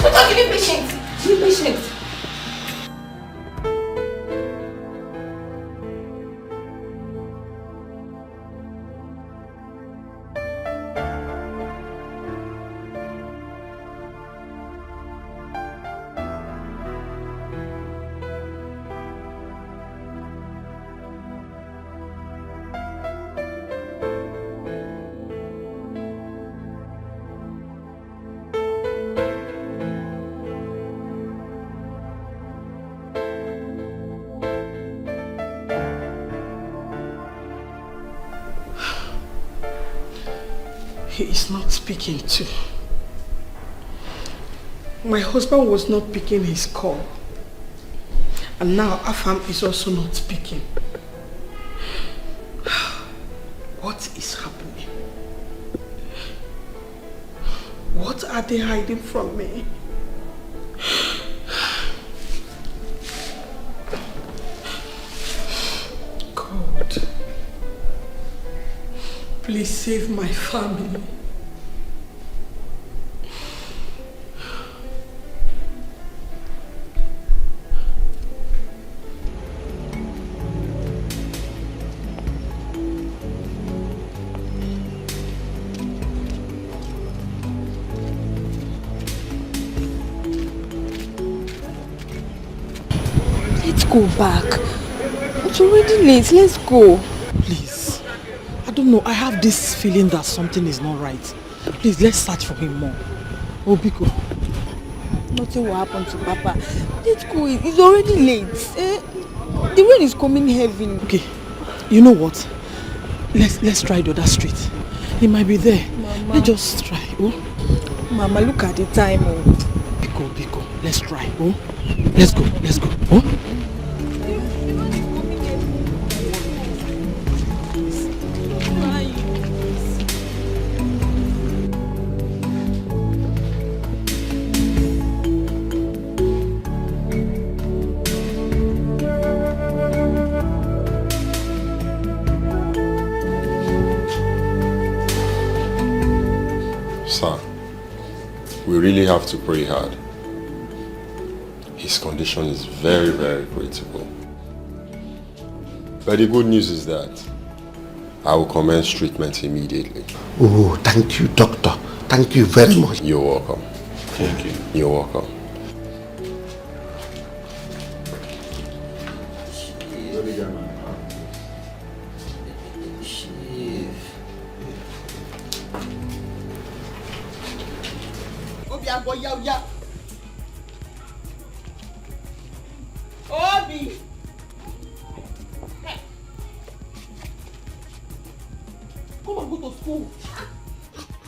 Doctor, give me patience. Give me patience. He is not speaking too. My husband was not picking his call. And now Afam is also not speaking. What is happening? What are they hiding from me? God, please save my family. Let's go back. It's already late. Let's go. Please. I don't know. I have this feeling that something is not right. Please, let's search for him more. Oh, Biko. Nothing will happen to Papa. Let's go. It's already late. The rain is coming heavy. Okay. You know what? Let's try the other street. He might be there. Mama. Let's just try. Oh? Mama, look at the time. Oh. Biko. Let's try. Oh? Let's go. Oh? Sir, We really have to pray hard. His condition is very, very critical. But the good news is that I will commence treatment immediately. Oh, thank you, doctor. Thank you very much. You're welcome. Thank you. You're welcome. Obi! Come on, go to school.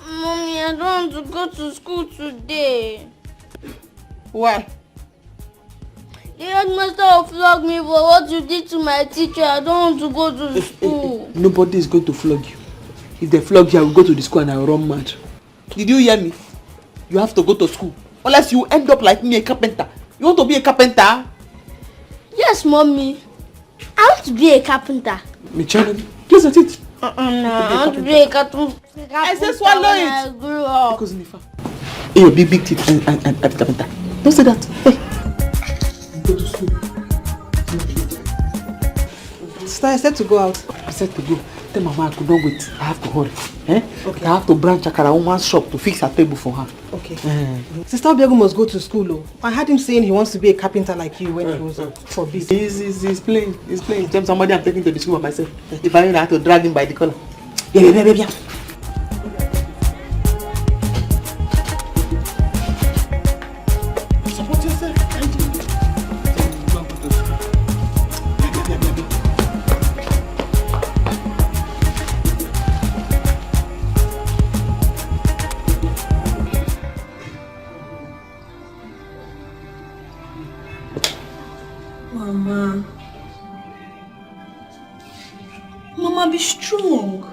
Mommy, I don't want to go to school today. Why? The headmaster will flog me for what you did to my teacher. I don't want to go to school. Nobody is going to flog you. If they flog you, I will go to the school and I will run mad. Did you hear me? You have to go to school. Unless you end up like me, a carpenter. You want to be a carpenter? Yes, Mommy. I want to be a carpenter. Me children, please let it. No, I want to be a carpenter. I say swallow it. I grew up. Because Nifa. Hey, your big teeth and carpenter. Don't say that. Hey. Go to school. Sister, I said to go out. I said to go. Tell Mama I could not wait. I have to hurry. Okay. I have to branch Akara woman's shop to fix her table for her. Okay. Sister Obiago must go to school. Oh. I heard him saying he wants to be a carpenter like you when he was for business. He's playing. He's playing. Tell somebody I'm taking to the school by myself. If I have to drag him by the collar. Yeah. Support yourself. Mama, be strong.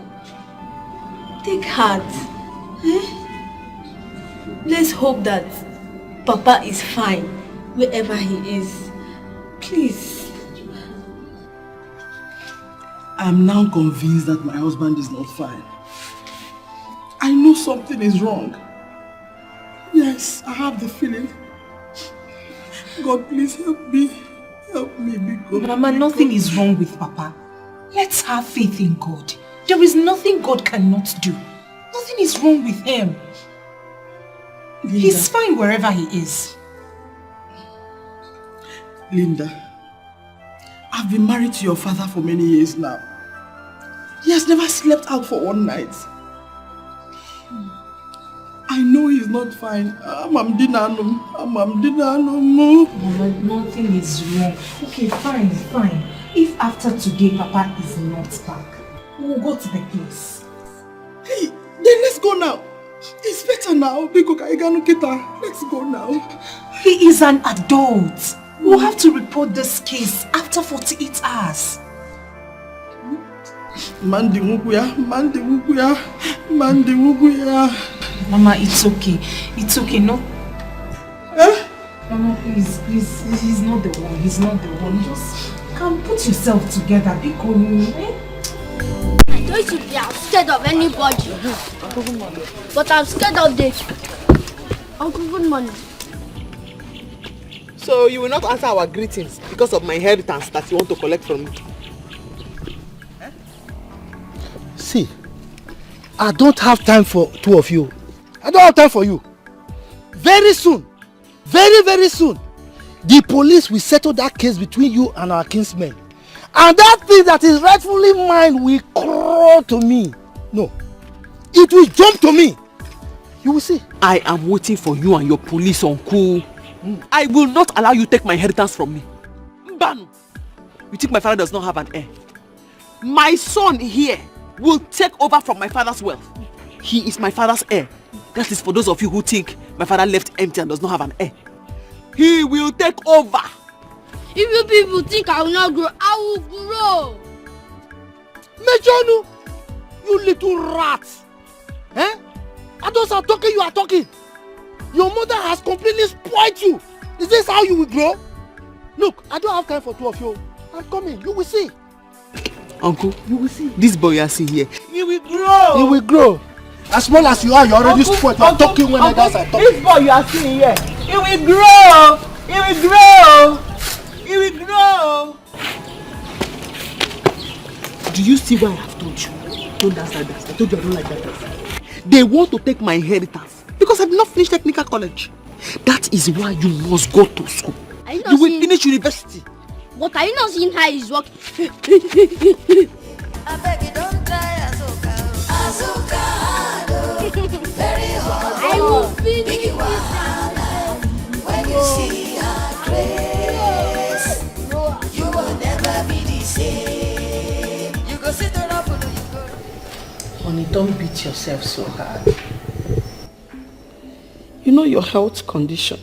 Take heart. Let's hope that Papa is fine wherever he is. Please. I'm now convinced that my husband is not fine. I know something is wrong. Yes, I have the feeling. God, please help me. Help me because... Mama, nothing is wrong with Papa. Let's have faith in God. There is nothing God cannot do. Nothing is wrong with him. Linda. He's fine wherever he is. Linda, I've been married to your father for many years now. He has never slept out for one night. I know he's not fine. Mama, nothing is wrong. Okay, fine. If after today Papa is not back, we'll go to the place. Hey, then let's go now. It's better now. Let's go now. He is an adult. We'll have to report this case after 48 hours. Mama, it's okay. It's okay. No. Mama, please. He's not the one. Just come put yourself together. Be cool. I don't should be scared of anybody. But I'm scared of this. Uncle, good morning. So you will not answer our greetings because of my inheritance that you want to collect from me? See, I don't have time for two of you. I don't have time for you. Very soon, very soon, the police will settle that case between you and our kinsmen. And that thing that is rightfully mine will crawl to me. No, it will jump to me. You will see. I am waiting for you and your police, uncle. I will not allow you to take my inheritance from me. Mbanu, you think my father does not have an heir? My son here will take over from my father's wealth. He is my father's heir. That is for those of you who think my father left empty and does not have an heir. He will take over. If you people think I will not grow, I will grow. Mejonu, you little rat. Adults are talking, you are talking. Your mother has completely spoiled you. Is this how you will grow? Look, I don't have time for two of you. I'm coming, you will see. Uncle, you will see. This boy you see here, he will grow. He will grow. As small as you are, you're already spoiled. You're talking when others are talking. This boy you are seeing here, he will grow. He will grow. He will grow. Do you see why I have told you? Don't dance like that. I told you I don't like that dance. They want to take my inheritance because I did not finish technical college. That is why you must go to school. You will finish university. But are you not seeing how he's working? I beg you, don't try Azuka. Azuka, very hard. I will finish this. When you see her grace, you will never be the same. You go sit on up, you go. Honey, don't beat yourself so hard. You know your health condition.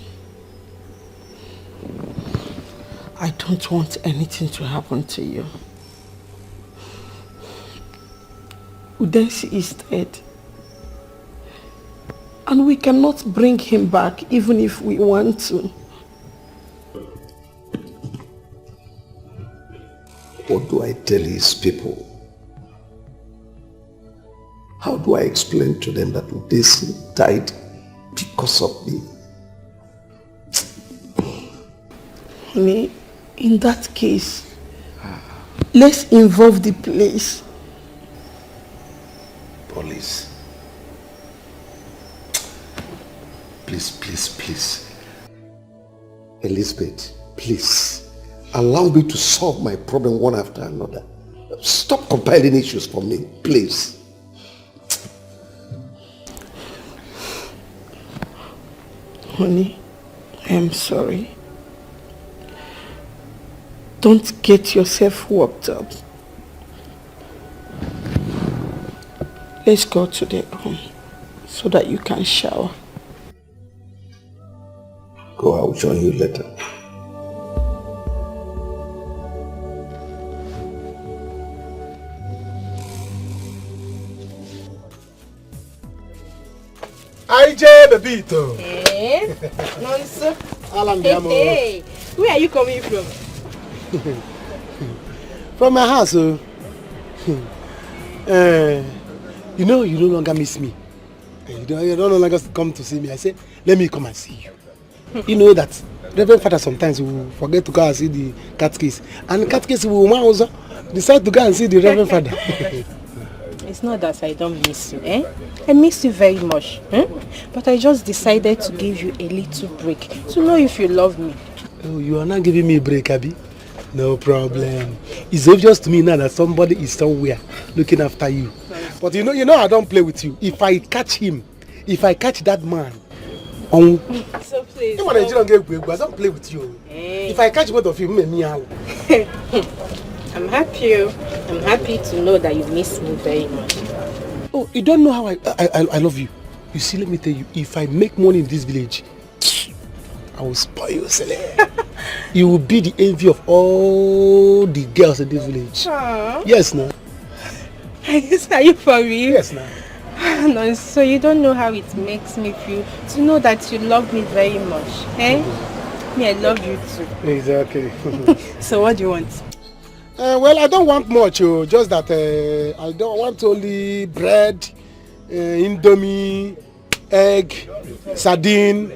I don't want anything to happen to you. Udensi is dead. And we cannot bring him back even if we want to. What do I tell his people? How do I explain to them that Udensi died because of me? Honey, in that case, let's involve the police. Police. Please. Elizabeth, please. Allow me to solve my problem one after another. Stop compiling issues for me, please. Honey, I am sorry. Don't get yourself worked up. Let's go to the room so that you can shower. Go, I will join you later. IJ Bebito. Hey, Nonso. Alan Hey, where are you coming from? From my house. You know you no longer miss me. You don't no longer come to see me. I say, let me come and see you. You know that Reverend Father sometimes will forget to go and see the catechist. And the catechist will also decide to go and see the Reverend Father. It's not that I don't miss you, eh? I miss you very much, but I just decided to give you a little break to know if you love me. Oh, you are not giving me a break, Abby? No problem. It's obvious to me now that somebody is somewhere looking after you. Nice. But you know I don't play with you. If I catch that man, so please. I don't play with you. Hey. If I catch both of you, me out. I'm happy to know that you miss me very much. Oh, you don't know how I love you. You see, let me tell you, if I make money in this village, I will spoil you, Sele. You will be the envy of all the girls in this village. Aww. Yes, no. Are you for real? Yes, no. No, so you don't know how it makes me feel to know that you love me very much, eh? Me, I love you too. Exactly. So what do you want? Well, I don't want much, just that I don't want only bread, indomie, egg, sardine,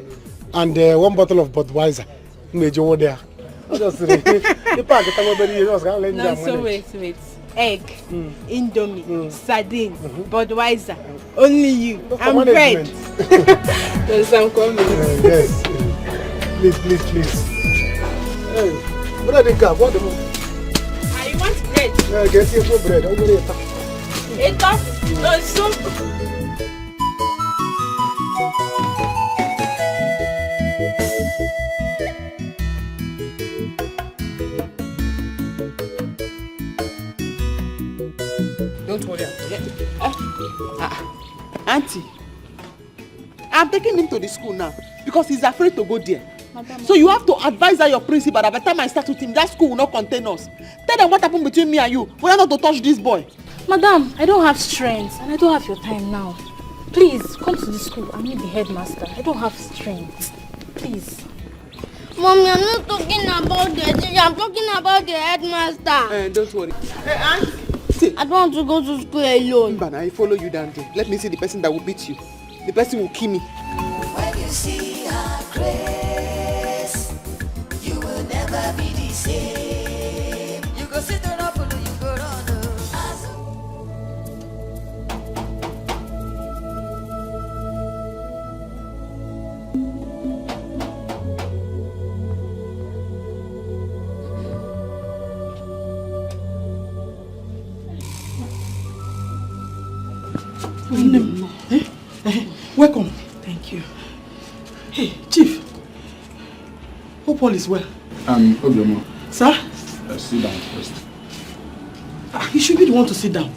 and one bottle of Budweiser. There. No, so wait. Egg, indomie, sardine, Budweiser, only you, and bread. Yes, I'm coming. Yes. Please. Hey, what are they got? What the I want bread. Yeah, get your bread. I'll go Etiko, no soup. Don't worry. Auntie, I'm taking him to the school now because he's afraid to go there. Madam. So you have to advise that your principal that by the time I start with him, that school will not contain us. Tell them what happened between me and you. We are not to touch this boy. Madam, I don't have strength and I don't have your time now. Please, come to the school. I need the headmaster. I don't have strength. Please. Mommy, I'm not talking about the teacher. I'm talking about the headmaster. Don't worry. Hey, Auntie. See, I don't want to go to school alone. But I follow you down there. Let me see the person that will beat you. The person will kill me. When you see her grace, you will never be the same. You go sit on up, you go run. Welcome. Thank you. Hey, Chief. Hope all is well. Obioma. Sir? Sit down first. You should be the one to sit down.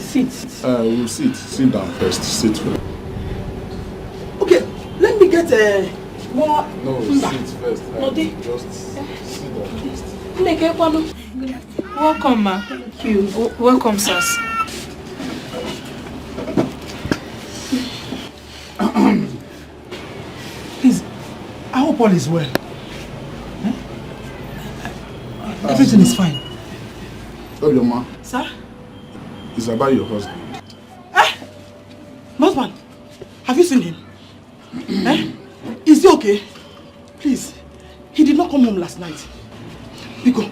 Sit. We'll sit. Sit down first. Sit first. Okay, let me get more. No, sit first. Just sit down first. Welcome, ma. Thank you. Welcome, sirs. Please, I hope all is well. Everything is fine. Obioma. Sir? It's about your husband. My husband? Have you seen him? Is he okay? Please. He did not come home last night. Biko,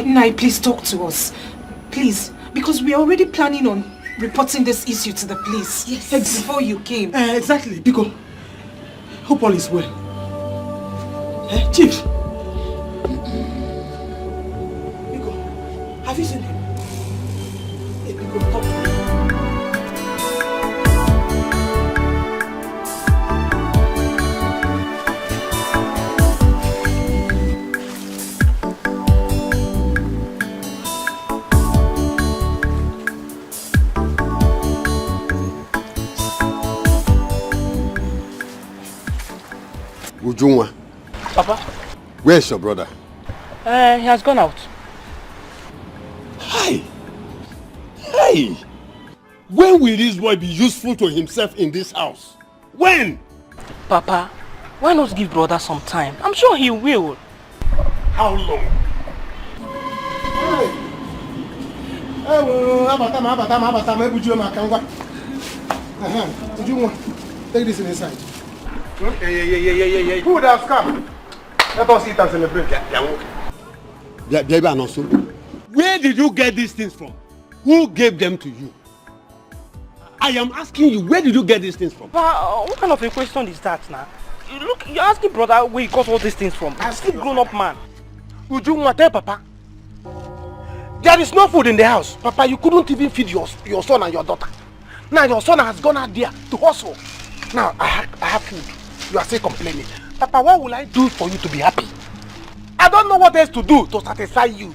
Nai, please talk to us. Please. Because we are already planning on reporting this issue to the police. Yes. Before you came. Exactly. Biko. Hope all is well. Chief. Biko, have you seen him? Biko, talk to me. Ujunwa. Papa? Where's your brother? He has gone out. Hey! When will this boy be useful to himself in this house? When? Papa, why not give brother some time? I'm sure he will. How long? Take this inside. Who would have come? Let us eat and celebrate. Where did you get these things from? Who gave them to you? I am asking you, where did you get these things from? Papa, what kind of a question is that now? Look, you're asking brother where he got all these things from. I'm still grown up man. Would you want to tell Papa? There is no food in the house. Papa, you couldn't even feed your son and your daughter. Now your son has gone out there to hustle. Now I have food. You are still complaining. Papa, what will I do for you to be happy? I don't know what else to do to satisfy you.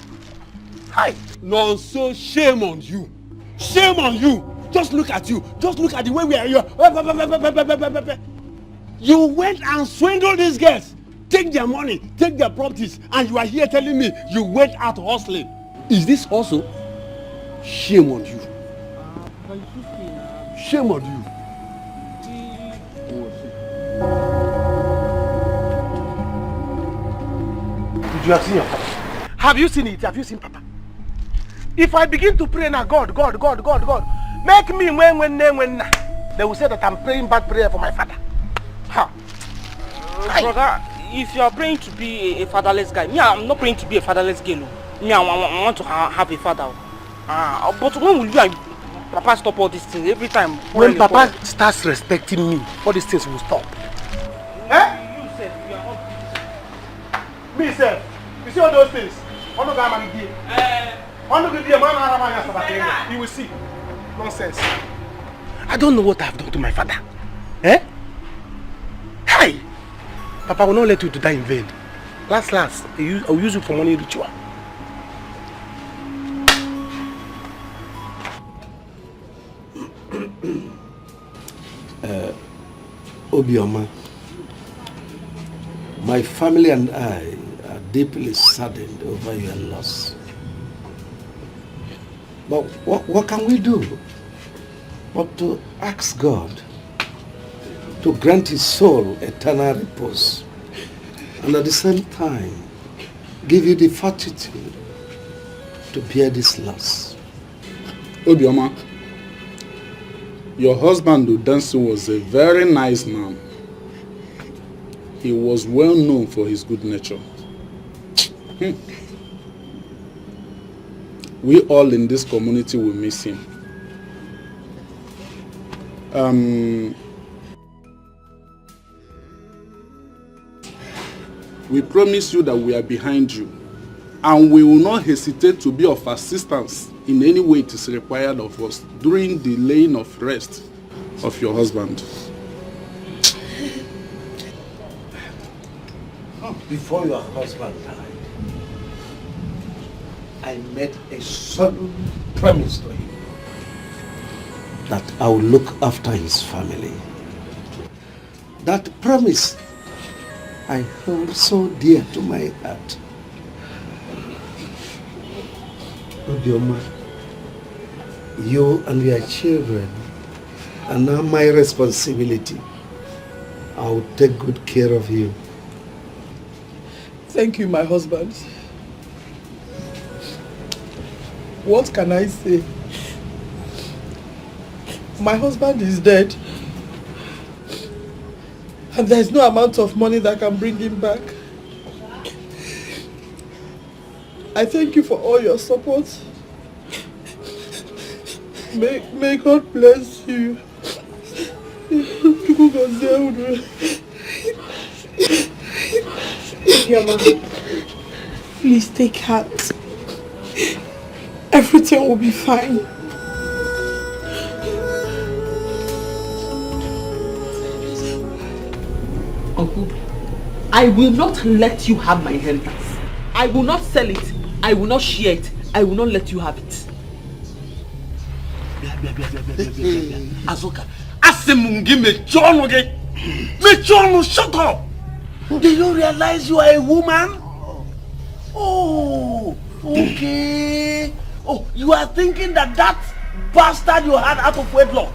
Hi. No, so shame on you. Shame on you. Just look at you. Just look at the way we are here. You went and swindled these girls. Take their money, take their properties, and you are here telling me you went out hustling. Is this hustle? Shame on you. Shame on you. Did you have seen your Papa? Have you seen it? Have you seen Papa? If I begin to pray now, God, make me when, they will say that I'm praying bad prayer for my father. Brother, if you are praying to be a fatherless guy, me, I'm not praying to be a fatherless girl. Me, I want to have a father. But when will you and Papa stop all these things every time? When Papa starts respecting me, all these things will stop. You said you are not. Me, sir. You see all those things? He will see. Nonsense. I don't know what I have done to my father. Hey! Papa will not let you to die in vain. Last, I will use you for money ritual. Obioma, my family and I are deeply saddened over your loss. But what can we do but to ask God to grant his soul eternal repose and at the same time give you the fortitude to bear this loss. Obioma, your husband Udensi was a very nice man. He was well known for his good nature. We all in this community will miss him. We promise you that we are behind you, and we will not hesitate to be of assistance in any way it is required of us during the laying of rest of your husband. Before your husband died, I made a solemn promise to him that I will look after his family. That promise I hold so dear to my heart. Obioma, you and your children are now my responsibility. I will take good care of you. Thank you, my husband. What can I say? My husband is dead. And there's no amount of money that can bring him back. I thank you for all your support. May God bless you. Please take heart. Everything will be fine. Uncle, I will not let you have my inheritance. I will not sell it. I will not share it. I will not let you have it. Azoka, Asemungi Mechono again. Mechono, shut up! Do you realize you are a woman? Oh, okay. Oh, you are thinking that bastard you had out of wedlock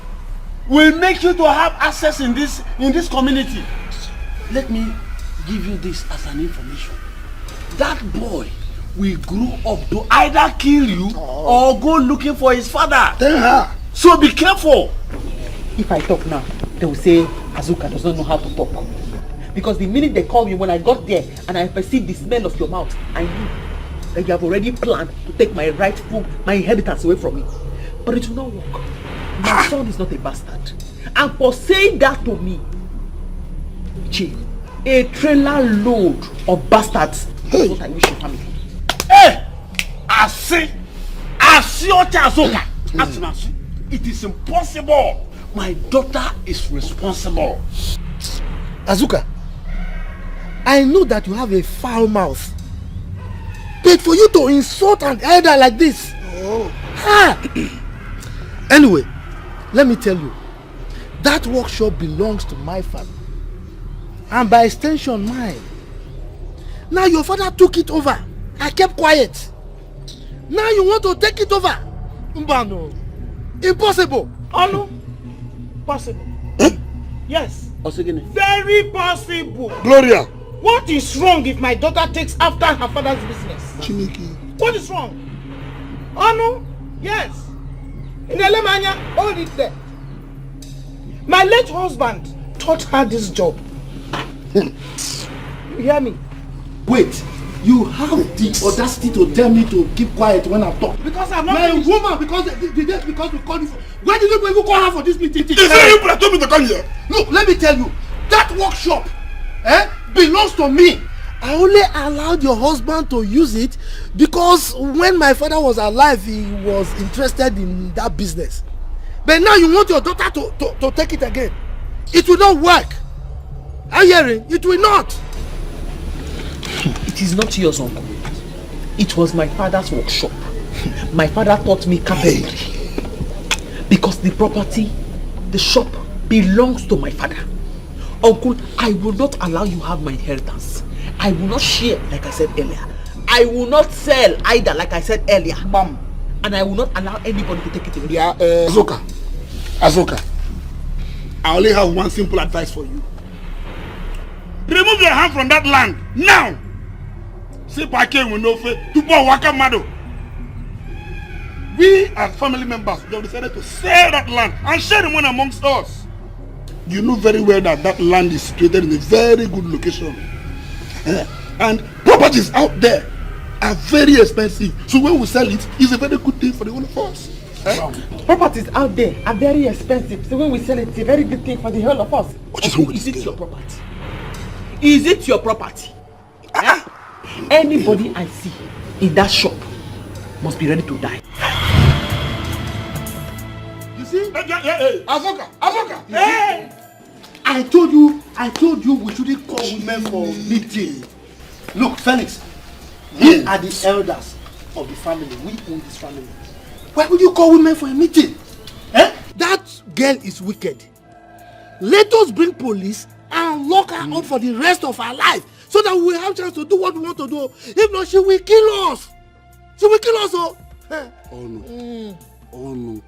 will make you to have access in this community. Let me give you this as an information. That boy will grow up to either kill you or go looking for his father. So be careful. If I talk now, they will say Azuka does not know how to talk. Because the minute they called me, when I got there and I perceived the smell of your mouth, I knew that you have already planned to take my inheritance away from me. But it will not work. My son is not a bastard. And for saying that to me, a trailer load of bastards is what I wish your family. Hey! It is impossible. My daughter is responsible. Azuka, I know that you have a foul mouth. But for you to insult an elder like this. Anyway, let me tell you, that workshop belongs to my family. And by extension, mine. Now your father took it over. I kept quiet. Now you want to take it over? Mbano. Impossible. Oh no. Possible. Yes. Very possible. Gloria. What is wrong if my daughter takes after her father's business? Chiniki. What is wrong? Oh no. Yes. In Alemania, hold it there. My late husband taught her this job. You hear me? Wait. You have the audacity to tell me to keep quiet when I'm talking. Because I'm not my woman, because we called you for. Why did you even call her for this meeting? Is it you that told me to come here? Look, let me tell you, that workshop belongs to me. I only allowed your husband to use it because when my father was alive, he was interested in that business. But now you want your daughter to take it again. It will not work. Are you hearing? It will not. It is not yours, uncle. It was my father's workshop. My father taught me carpentry. Because the property, the shop, belongs to my father. Uncle, I will not allow you have my inheritance. I will not share, like I said earlier. I will not sell either, like I said earlier. Mom. And I will not allow anybody to take it away. Yeah, Azoka. I only have one simple advice for you. Remove your hand from that land now. See, I came with no faith to waka mado. We as family members, we have decided to sell that land and share the money amongst us. You know very well that that land is situated in a very good location. And properties out there are very expensive. So when we sell it, it's a very good thing for the whole of us. Wow. Properties out there are very expensive. So when we sell it, it's a very good thing for the whole of us. What is wrong with Is it your property? Is it your property? Anybody I see in that shop must be ready to die. You see? Azoka! Hey! I told you we shouldn't call women for meeting. Look, Felix, we are the elders of the family. We own this family. Why would you call women for a meeting? That girl is wicked. Let us bring police and lock her up for the rest of her life so that we will have a chance to do what we want to do. If not, she will kill us. She will kill us. Oh no.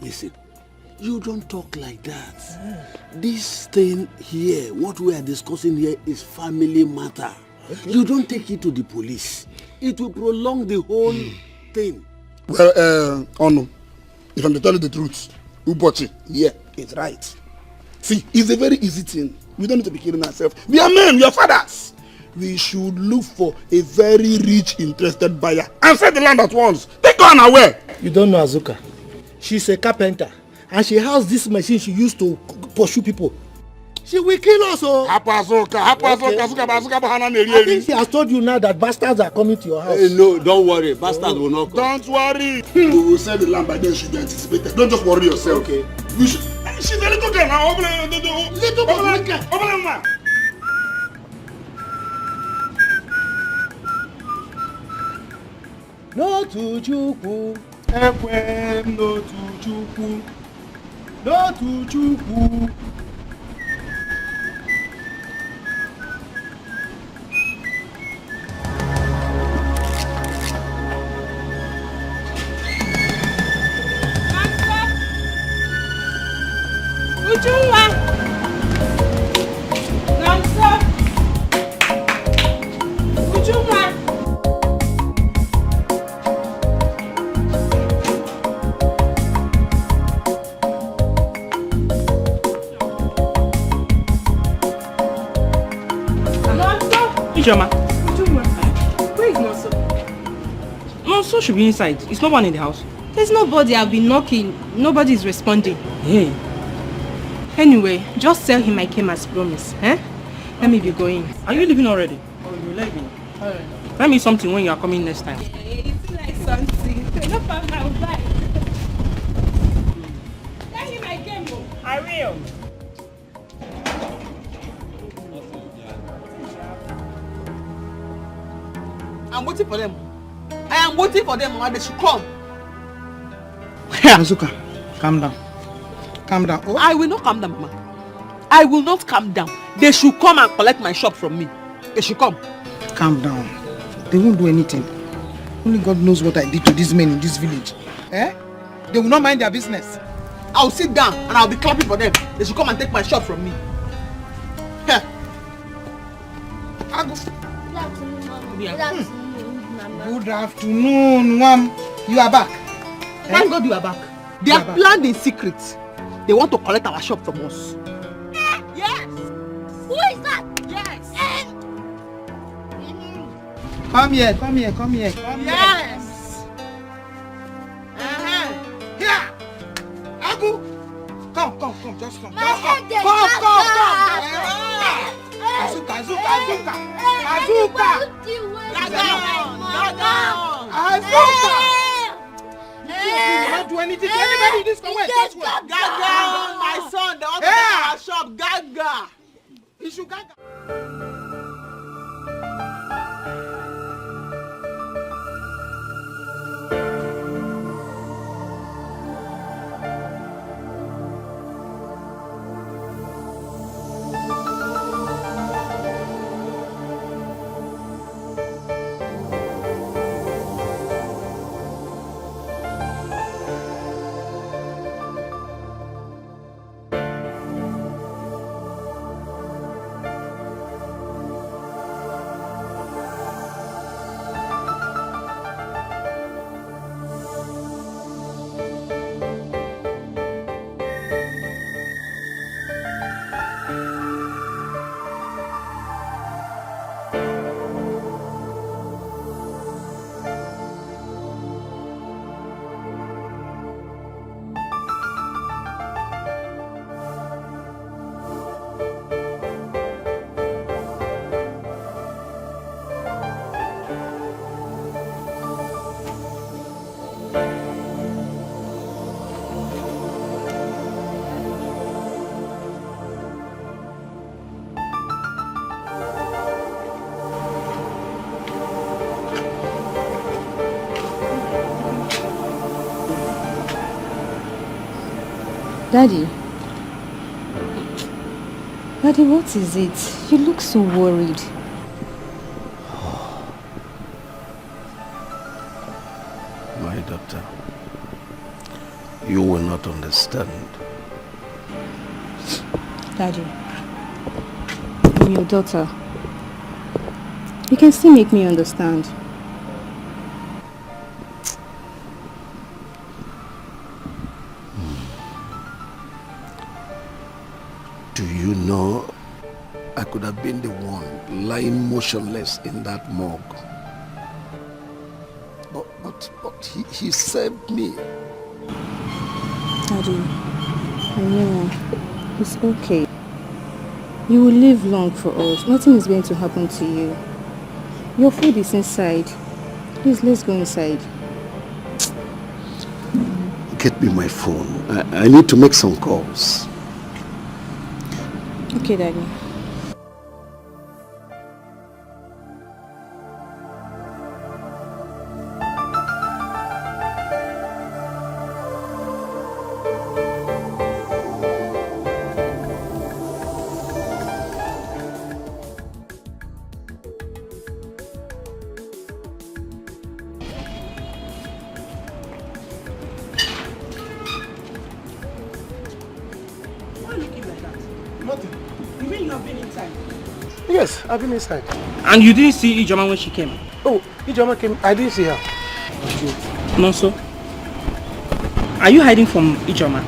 Listen, you don't talk like that. This thing here, what we are discussing here is family matter. Okay. You don't take it to the police. It will prolong the whole thing. Well, Onno, if I'm to tell you the truth, Ubochi, yeah, it's right. See, it's a very easy thing. We don't need to be killing ourselves. We are men, we are fathers. We should look for a very rich, interested buyer and sell the land at once. Take her away. You don't know Azuka. She's a carpenter and she has this machine she used to pursue people. She will kill us. I think she has told you now that bastards are coming to your house. Hey, no, don't worry. Bastards will not come. Don't worry. We will sell the land by then should be anticipated. Don't just worry yourself. Okay. We should. She's a little girl now. Little girl. No to Chukwu. Ekwem no to Chukwu. No to Chukwu. Ijoma. Where is Nonso? Nonso should be inside. It's no one in the house. There's nobody. I've been knocking. Nobody is responding. Hey. Anyway, just tell him I came as promised. Eh? Let me be going. Are you leaving already? Oh, you're leaving. Alright. Tell me something when you are coming next time. It's like something. No problem, I'll buy. Tell him I came. I will. I'm waiting for them. I am waiting for them, Mama. They should come. Azuka, calm down. Calm down. Oh. I will not calm down, Mama. I will not calm down. They should come and collect my shop from me. They should come. Calm down. They won't do anything. Only God knows what I did to these men in this village. Eh? They will not mind their business. I'll sit down and I'll be clapping for them. They should come and take my shop from me. Good afternoon, Mom. You are back. Thank God you are back. They are planned in secret. They want to collect our shop from us. Yes. Who is that? Yes. Come here. Yes. Here. Agu. Come. Just come. My head is Azuka. You not do anything to anybody in this way. Just wait. Gaga, my son, they want to take our shop. Gaga. You should gaga. Daddy, what is it? You look so worried. My daughter, you will not understand. Daddy, I'm your daughter. You can still make me understand. Do you know, I could have been the one lying motionless in that morgue. But he saved me. Daddy, I know. It's okay. You will live long for us. Nothing is going to happen to you. Your food is inside. Please, let's go inside. Get me my phone. I need to make some calls. Okay, Daddy. Yes, I've been inside. And you didn't see Ijoma when she came? Oh, Ijoma came. I didn't see her. No, sir. Are you hiding from Ijoma?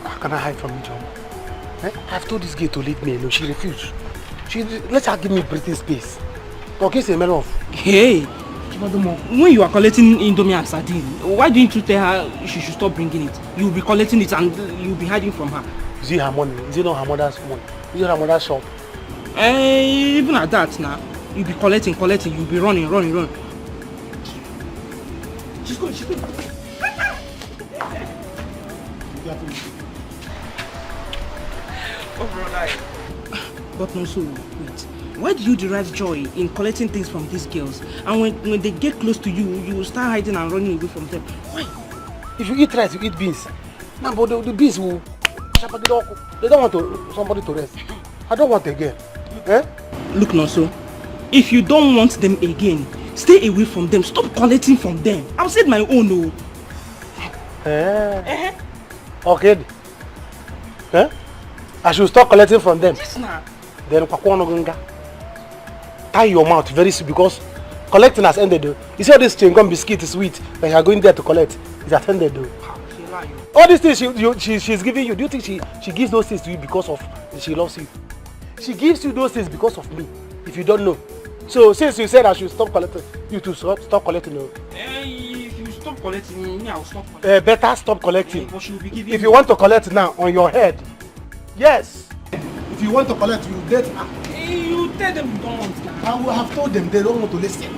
How can I hide from Ijoma? I've told this girl to leave me alone. She refused. Let her give me breathing space. Okay, it's a matter of... Hey! When you are collecting Indomie and sardine, why didn't you tell her she should stop bringing it? You'll be collecting it and you'll be hiding from her. Is it her money? Is it not her mother's money? Is it her mother's shop? Even at that now, you'll be collecting, you'll be running. She's going. Oh, brother. But no, so wait. Why do you derive joy in collecting things from these girls? And when they get close to you, you will start hiding and running away from them. Why? If you eat rice, you eat beans. No, but the beans will... They don't want somebody to rest. I don't want again. Look, Nonso. If you don't want them again, stay away from them. Stop collecting from them. I've said my own. Okay. I should stop collecting from them. Yes, nah. Then tie your mouth very soon because collecting has ended though. You see all this chewing-gum biscuit is sweet and you are going there to collect. It's at ended though. All these things she's giving you, do you think she gives those things to you because of she loves you? She gives you those things because of me, if you don't know. So since you said I should stop collecting, you too stop collecting. If you stop collecting, me I'll stop collecting. Better stop collecting. If you want to collect now on your head, yes. If you want to collect, you get. You tell them you don't want that. I will have told them they don't want to listen.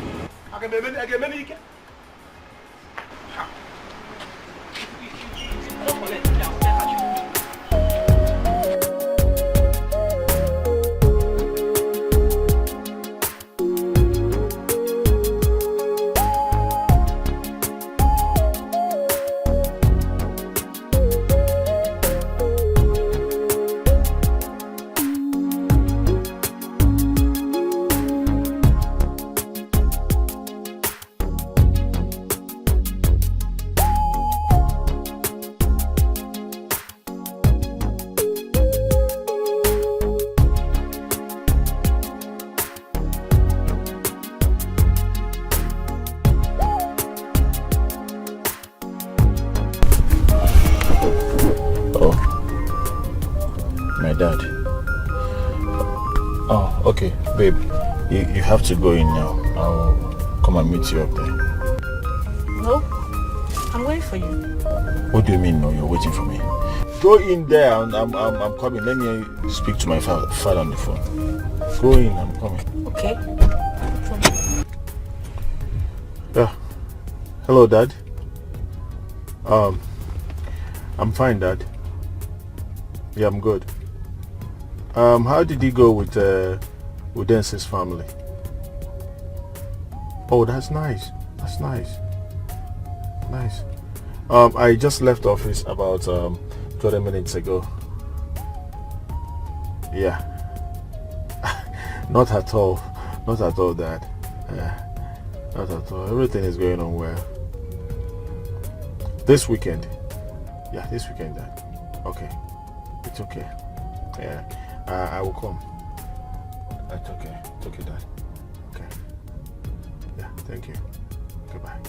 Okay, babe, you have to go in now. I'll come and meet you up there. No, I'm waiting for you. What do you mean, no? You're waiting for me? Go in there, and I'm coming. Let me speak to my father on the phone. Go in, I'm coming. Okay. Yeah. Hello, Dad. I'm fine, Dad. Yeah, I'm good. How did he go with Dence's family? Oh, that's nice. That's nice. Nice. I just left office about 20 minutes ago. Yeah. Not at all, Dad. Not at all. Everything is going on well. This weekend. Yeah, this weekend, Dad. Okay. It's okay. Yeah. I will come. That's okay. It's okay, Dad. Okay. Yeah, thank you. Goodbye.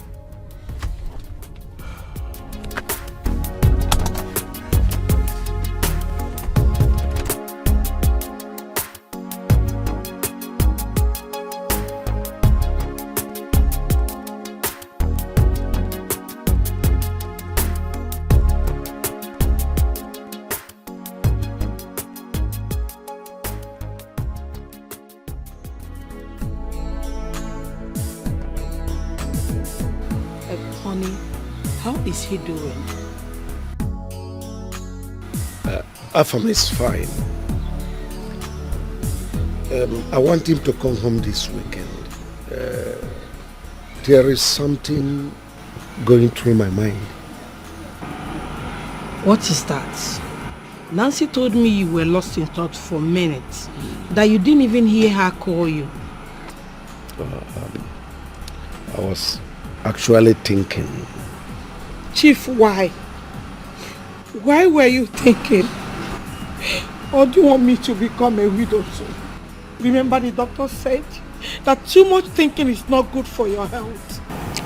Onny, how is he doing? Afam is fine. I want him to come home this weekend. There is something going through my mind. What is that? Nancy told me you were lost in thought for minutes, that you didn't even hear her call you. I was actually thinking. Chief, why? Why were you thinking? Or do you want me to become a widow too? Remember the doctor said that too much thinking is not good for your health.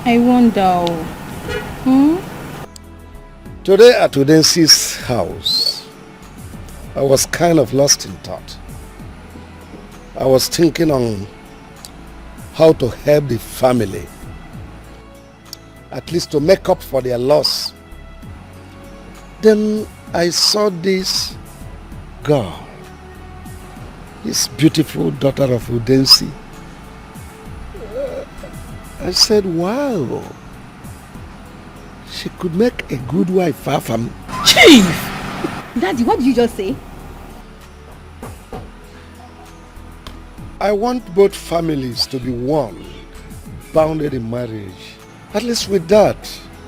I wonder. Today at Udensi's house, I was kind of lost in thought. I was thinking on how to help the family, at least to make up for their loss. Then I saw this girl, this beautiful daughter of Udensi. I said, wow, she could make a good wife far from... Chief! Daddy, what did you just say? I want both families to be one, bounded in marriage. At least with that,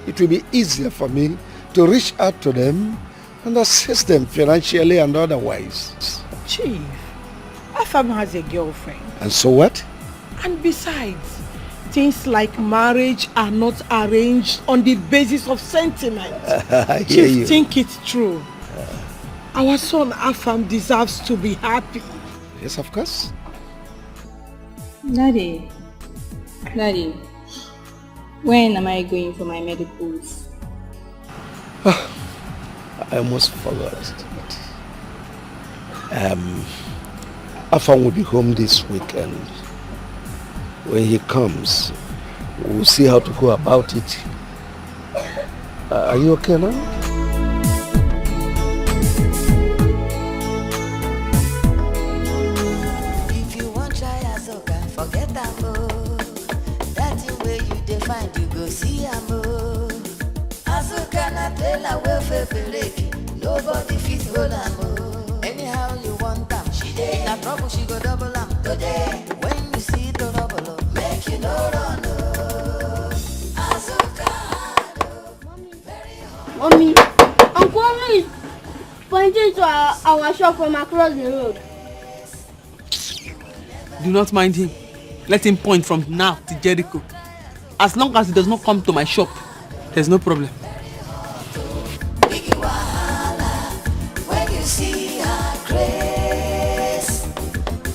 it will be easier for me to reach out to them and assist them financially and otherwise. Chief, Afam has a girlfriend. And so what? And besides, things like marriage are not arranged on the basis of sentiment. I hear Chief, you. think it through. Our son Afam deserves to be happy. Yes, of course. Daddy, when am I going for my medicals? I almost forgot. Afam will be home this weekend. When he comes, we'll see how to go about it. Are you okay now? If you want try Azoka, forget that move. That's the way you define you go see a move. Azoka na tell well for break. Nobody fit hold a move. Anyhow you want them, she dey. Na trouble she go double am today. When you see the double, make you no run. Azoka, Mommy, Uncle Onny is pointing to our shop from across the road. Do not mind him. Let him point from now to Jericho. As long as he does not come to my shop, there's no problem. when you see her grace,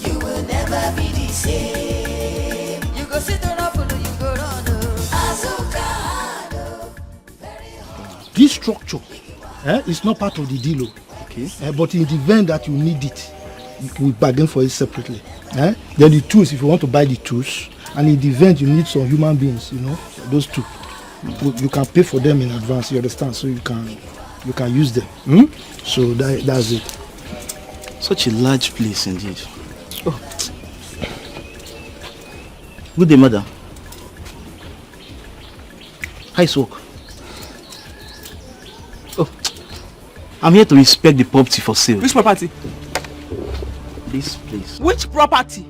you will never be the same. You go sit on up, you go run. Azoka. This structure is not part of the deal. Okay. But in the event that you need it, we bargain for it separately. Then the tools, if you want to buy the tools, and in the event you need some human beings, those two, you can pay for them in advance. You understand? So you can use them. So that's it. Such a large place indeed. Oh. Good day, madam. How is work? Oh, I'm here to inspect the property for sale. Which property? This place. Which property?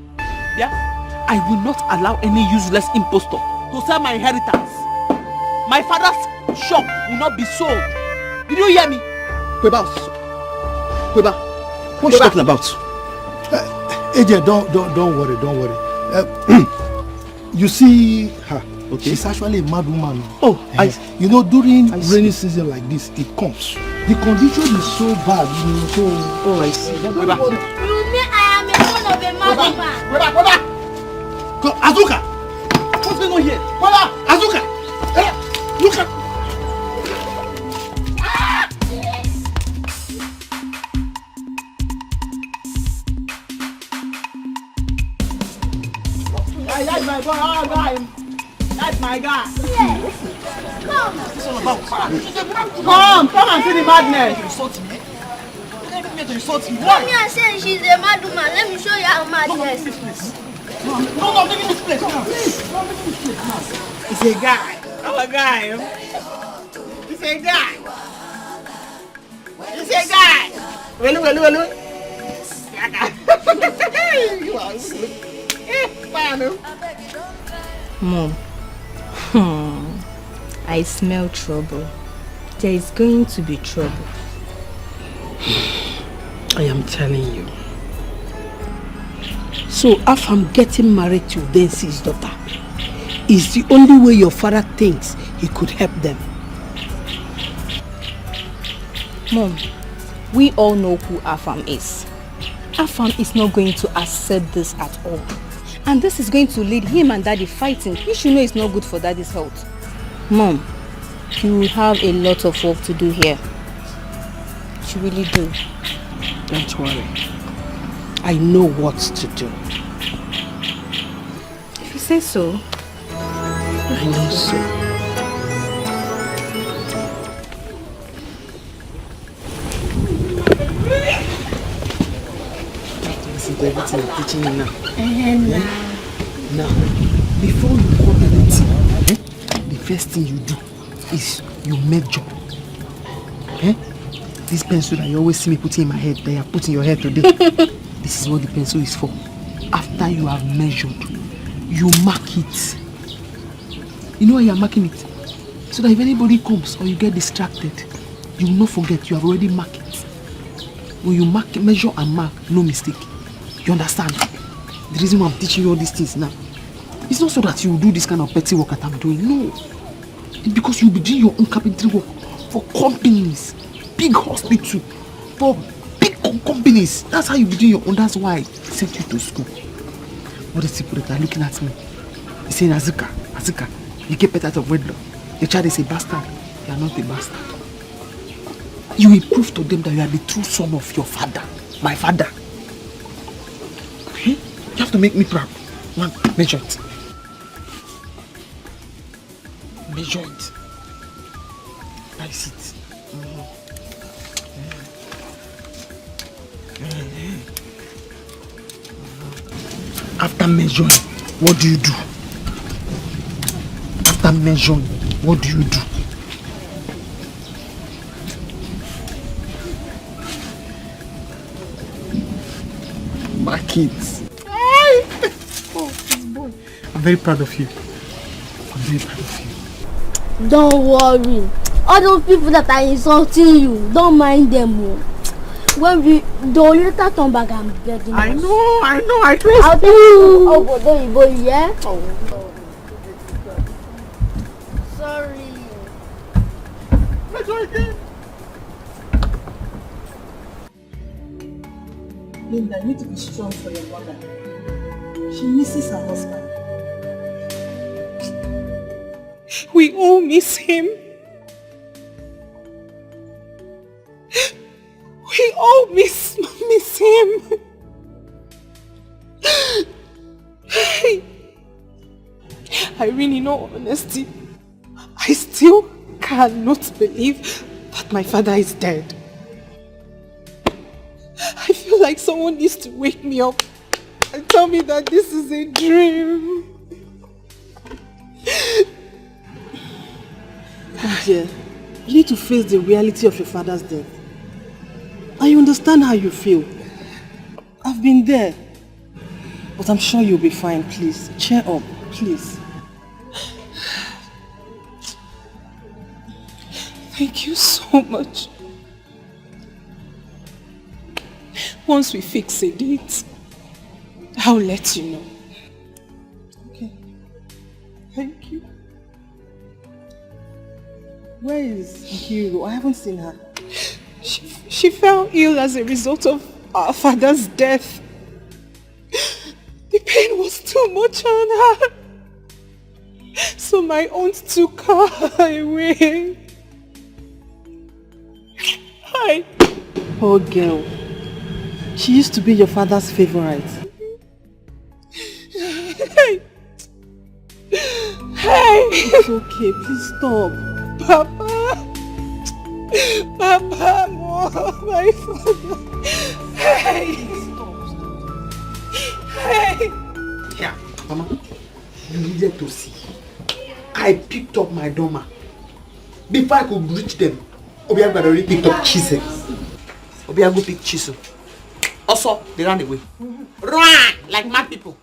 Yeah? I will not allow any useless impostor to sell my inheritance. My father's shop will not be sold. Did you hear me? Kweba, what are you talking about? AJ, don't worry. You see her. Okay. She's actually a mad woman. Oh, you know, during rainy season like this, it comes. The condition is so bad, you know. So, oh, I see. You mean I am a son of a mad woman? Go, Azuka! What's going on here? Azuka! Look at... That's my boy. Oh, guy. That's my guy. Yes. Come. It's all about Come and see the madness. You insult me. Let me to insult me. Come here and say she's a mad woman. Let me show you how madness. No, give me this place. Please. No, give me this place. It's a guy. I'm a guy. It's a guy. It's a guy. Well. Mom, I smell trouble. There is going to be trouble. I am telling you. So, if I'm getting married to Densi's daughter, is the only way your father thinks he could help them. Mom, we all know who Afam is. Afam is not going to accept this at all. And this is going to lead him and Daddy fighting. You should know it's not good for Daddy's health. Mom, you will have a lot of work to do here. You really do. Don't worry. I know what to do. If you say so. I know so. Everything I'm teaching you now. Now, before you call anything, the first thing you do is you measure. This pencil that you always see me putting in my head, that you are putting in your head today, this is what the pencil is for. After you have measured, you mark it. You know why you are marking it? So that if anybody comes or you get distracted, you will not forget you have already marked it. When you mark, measure and mark, no mistake. You understand? The reason why I'm teaching you all these things now, it's not so that you will do this kind of petty work that I'm doing. No. It's because you'll be doing your own carpentry work for companies, big hospital, for big companies. That's how you'll be doing your own. That's why I sent you to school. All these people that are looking at me, they're saying, Azuka, you get better out of wedlock. Your child is a bastard. You are not a bastard. You will prove to them that you are the true son of your father, my father. You have to make me proud. One, measure it. Measure it. Price it. After measuring, what do you do? After measuring, what do you do? My kids. I'm very proud of you. I'm very proud of you. Don't worry. All those people that are insulting you, don't mind them. When they'll later come back and beg them. I know, I trust I'll you. Oh, but don't you go, yeah? Oh. Sorry. Let's go again. Linda, you need to be strong for your mother. She misses her husband. We all miss him. We all miss him. Irene, in all honesty, I still cannot believe that my father is dead. I feel like someone needs to wake me up and tell me that this is a dream. Oh dear, you need to face the reality of your father's death. I understand how you feel. I've been there. But I'm sure you'll be fine, please. Cheer up, please. Thank you so much. Once we fix a date, I'll let you know. Okay. Thank you. Where is Hero? I haven't seen her. She fell ill as a result of our father's death. The pain was too much on her. So my aunt took her away. Hi. Poor girl. She used to be your father's favorite. Hey. Hey. It's okay. Please stop. Papa. Papa, Mom, my father. Hey. Stop. Hey. Yeah, Mama. You needed to see. I picked up my doormat. Before I could reach them, Obiago had already picked up Chizzy. Obiago picked Chizzy. Also, they ran away. Run! Like mad people.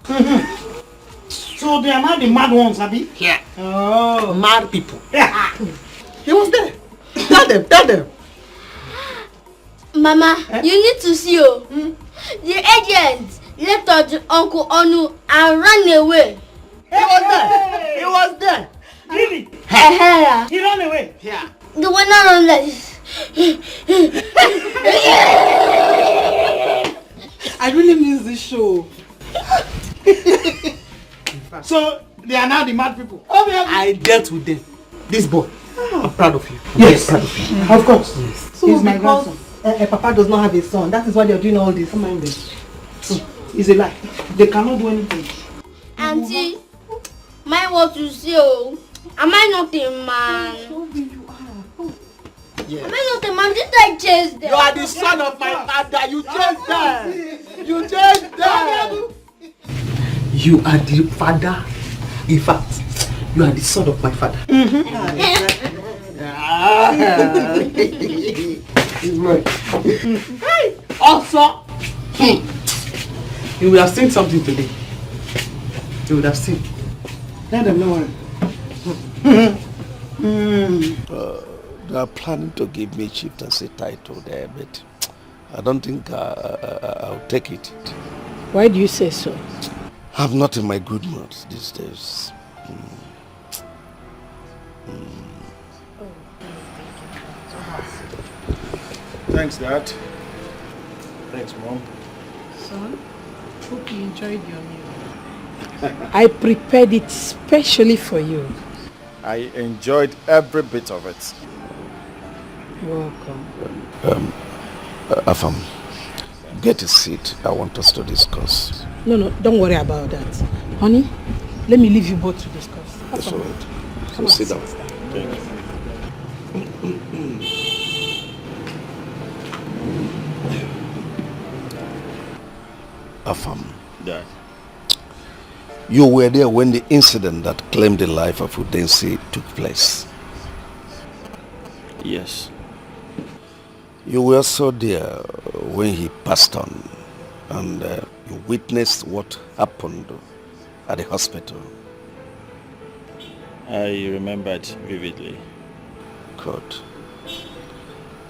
So they are not the mad ones, Abby? Yeah. Oh. Mad people. Yeah. He was there. Tell them. Mama, you need to see you. The agent left us Uncle Onny and ran away. He was there. Really? He ran away. Yeah. The one that runs like this. I really miss this show. So they are now the mad people. I dealt with them. This boy. I'm proud of you. Yes. Proud of you. Of course. Yes. So He's my because grandson. Papa does not have a son, that is why they are doing all this. Come on, it's a lie. They cannot do anything. Auntie, my what you say, oh. Am I not a man? Yes. Am I not a man? Did I chase them? You are the son of my father. You chased them. You chased them. You are the father. In fact, you are the son of my father. Also, you would have seen something today. You would have seen. Let them know. They are planning to give me chieftaincy title there, but I don't think I'll take it. Why do you say so? I'm not in my good mood these days. Thanks, Dad. Thanks, Mom. Son, hope you enjoyed your meal. I prepared it specially for you. I enjoyed every bit of it. You're welcome. Afam, get a seat. I want us to discuss. No, don't worry about that. Honey, let me leave you both to discuss. That's all right. Come on, sit down. Thank you. Afam. Dad. You were there when the incident that claimed the life of Udensi took place. Yes. You were also there when he passed on, and you witnessed what happened at the hospital. I remembered vividly. Good.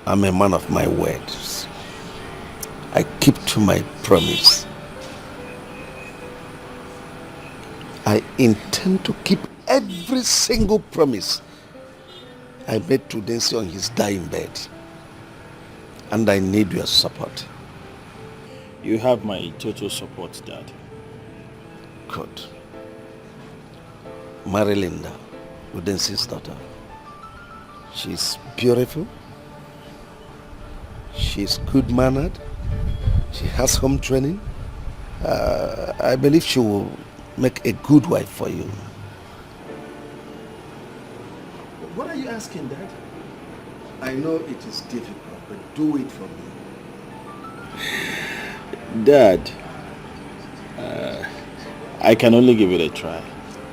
I'm a man of my words. I keep to my promise. I intend to keep every single promise I made to Udensi on his dying bed. And I need your support. You have my total support, Dad. Good. Marry Linda, Udensi's daughter. She's beautiful. She's good-mannered. She has home training. I believe she will make a good wife for you. What are you asking, Dad? I know it is difficult, but do it for me. Dad, I can only give it a try.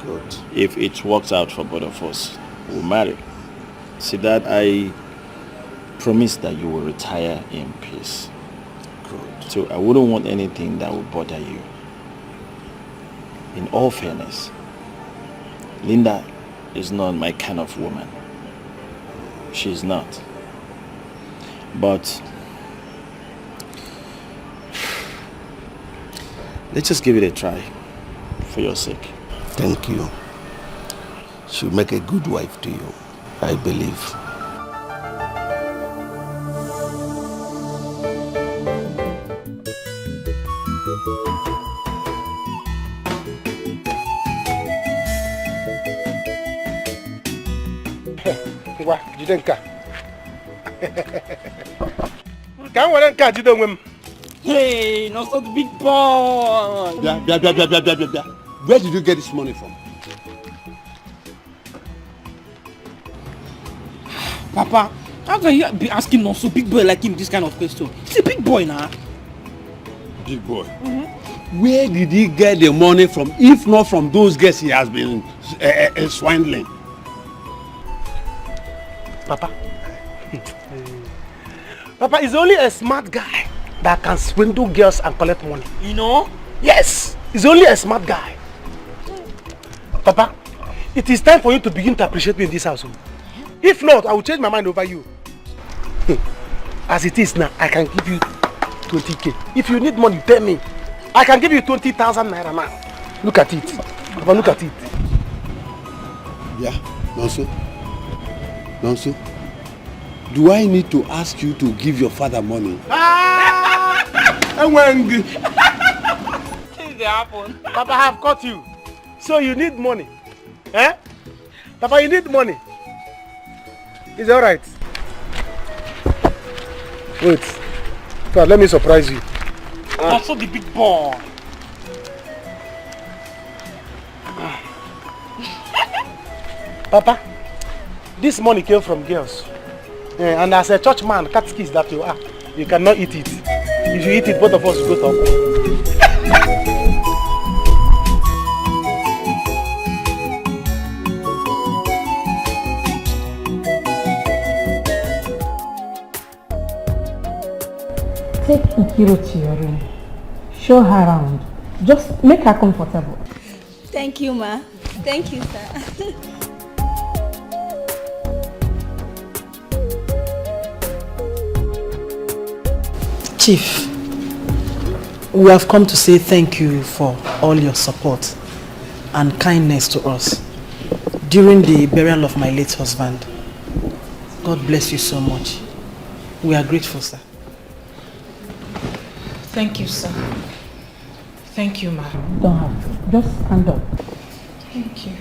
Good. If it works out for both of us, we'll marry. See, Dad, I promise that you will retire in peace. Good. So I wouldn't want anything that would bother you. In all fairness, Linda is not my kind of woman. she's not. But let's just give it a try for your sake. Thank you. She'll make a good wife to you, I believe. Ngwa, jide nka. Ka m were nka jide onwe m. Hey, not so big boy. Bia. Where did you get this money from? Papa, how can you be asking not so big boy like him this kind of question? He's a big boy now. Big boy. Where did he get the money from, if not from those girls he has been swindling? Papa. Papa is only a smart guy that can swindle girls and collect money. You know? Yes, he's only a smart guy. Papa, it is time for you to begin to appreciate me in this house. If not, I will change my mind over you. As it is now, I can give you 20k. If you need money, tell me. I can give you 20,000 naira now. Look at it. Papa, look at it. Yeah, Nonso. Do I need to ask you to give your father money? Papa, I have caught you. So you need money. Eh? Papa, you need money. Is it alright? Wait. God, let me surprise you. Also the big boy. Papa, this money came from girls. And as a church man, catechist that you are, you cannot eat it. If you eat it, both of us will go to Take Nkiro to your room. Show her around. Just make her comfortable. Thank you, ma. Thank you, sir. Chief, we have come to say thank you for all your support and kindness to us during the burial of my late husband. God bless you so much. We are grateful, sir. Thank you, sir. Thank you, ma. Don't have to. Just stand up. Thank you.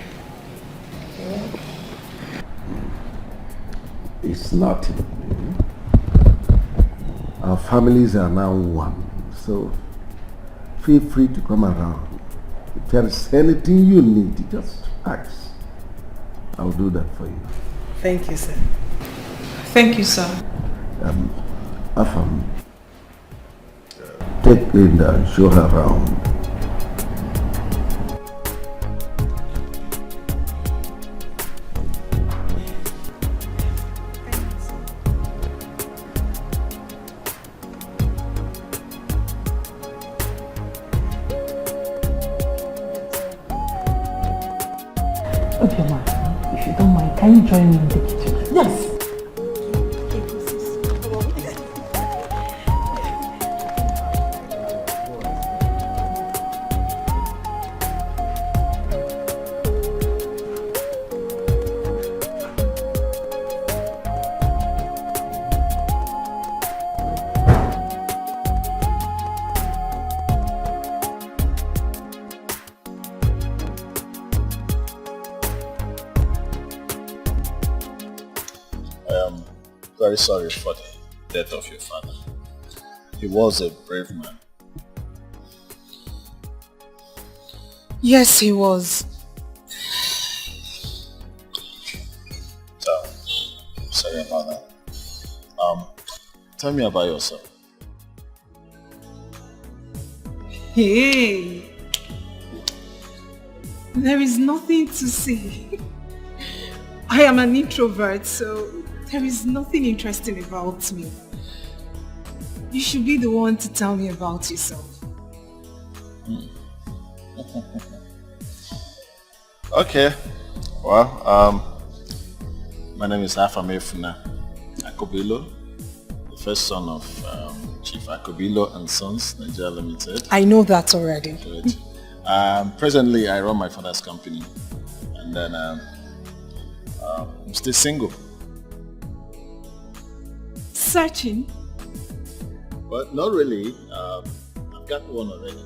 It's nothing. Our families are now one, so feel free to come around. If there is anything you need, just ask. I'll do that for you. Thank you, sir. Thank you, sir. Afam, take Linda and show her around. Okay, ma. If you don't mind, can you join me in the kitchen? Yes. Very sorry for the death of your father. He was a brave man. Yes, he was. Sorry about that. Tell me about yourself. Hey, there is nothing to say. I am an introvert, so there is nothing interesting about me. You should be the one to tell me about yourself. Okay. Well, My name is Afamefuna Akobilo, the first son of Chief Akobilo and Sons, Nigeria Limited. I know that already. Good. Presently, I run my father's company, and then I'm still single. Searching? But not really. I've got one already.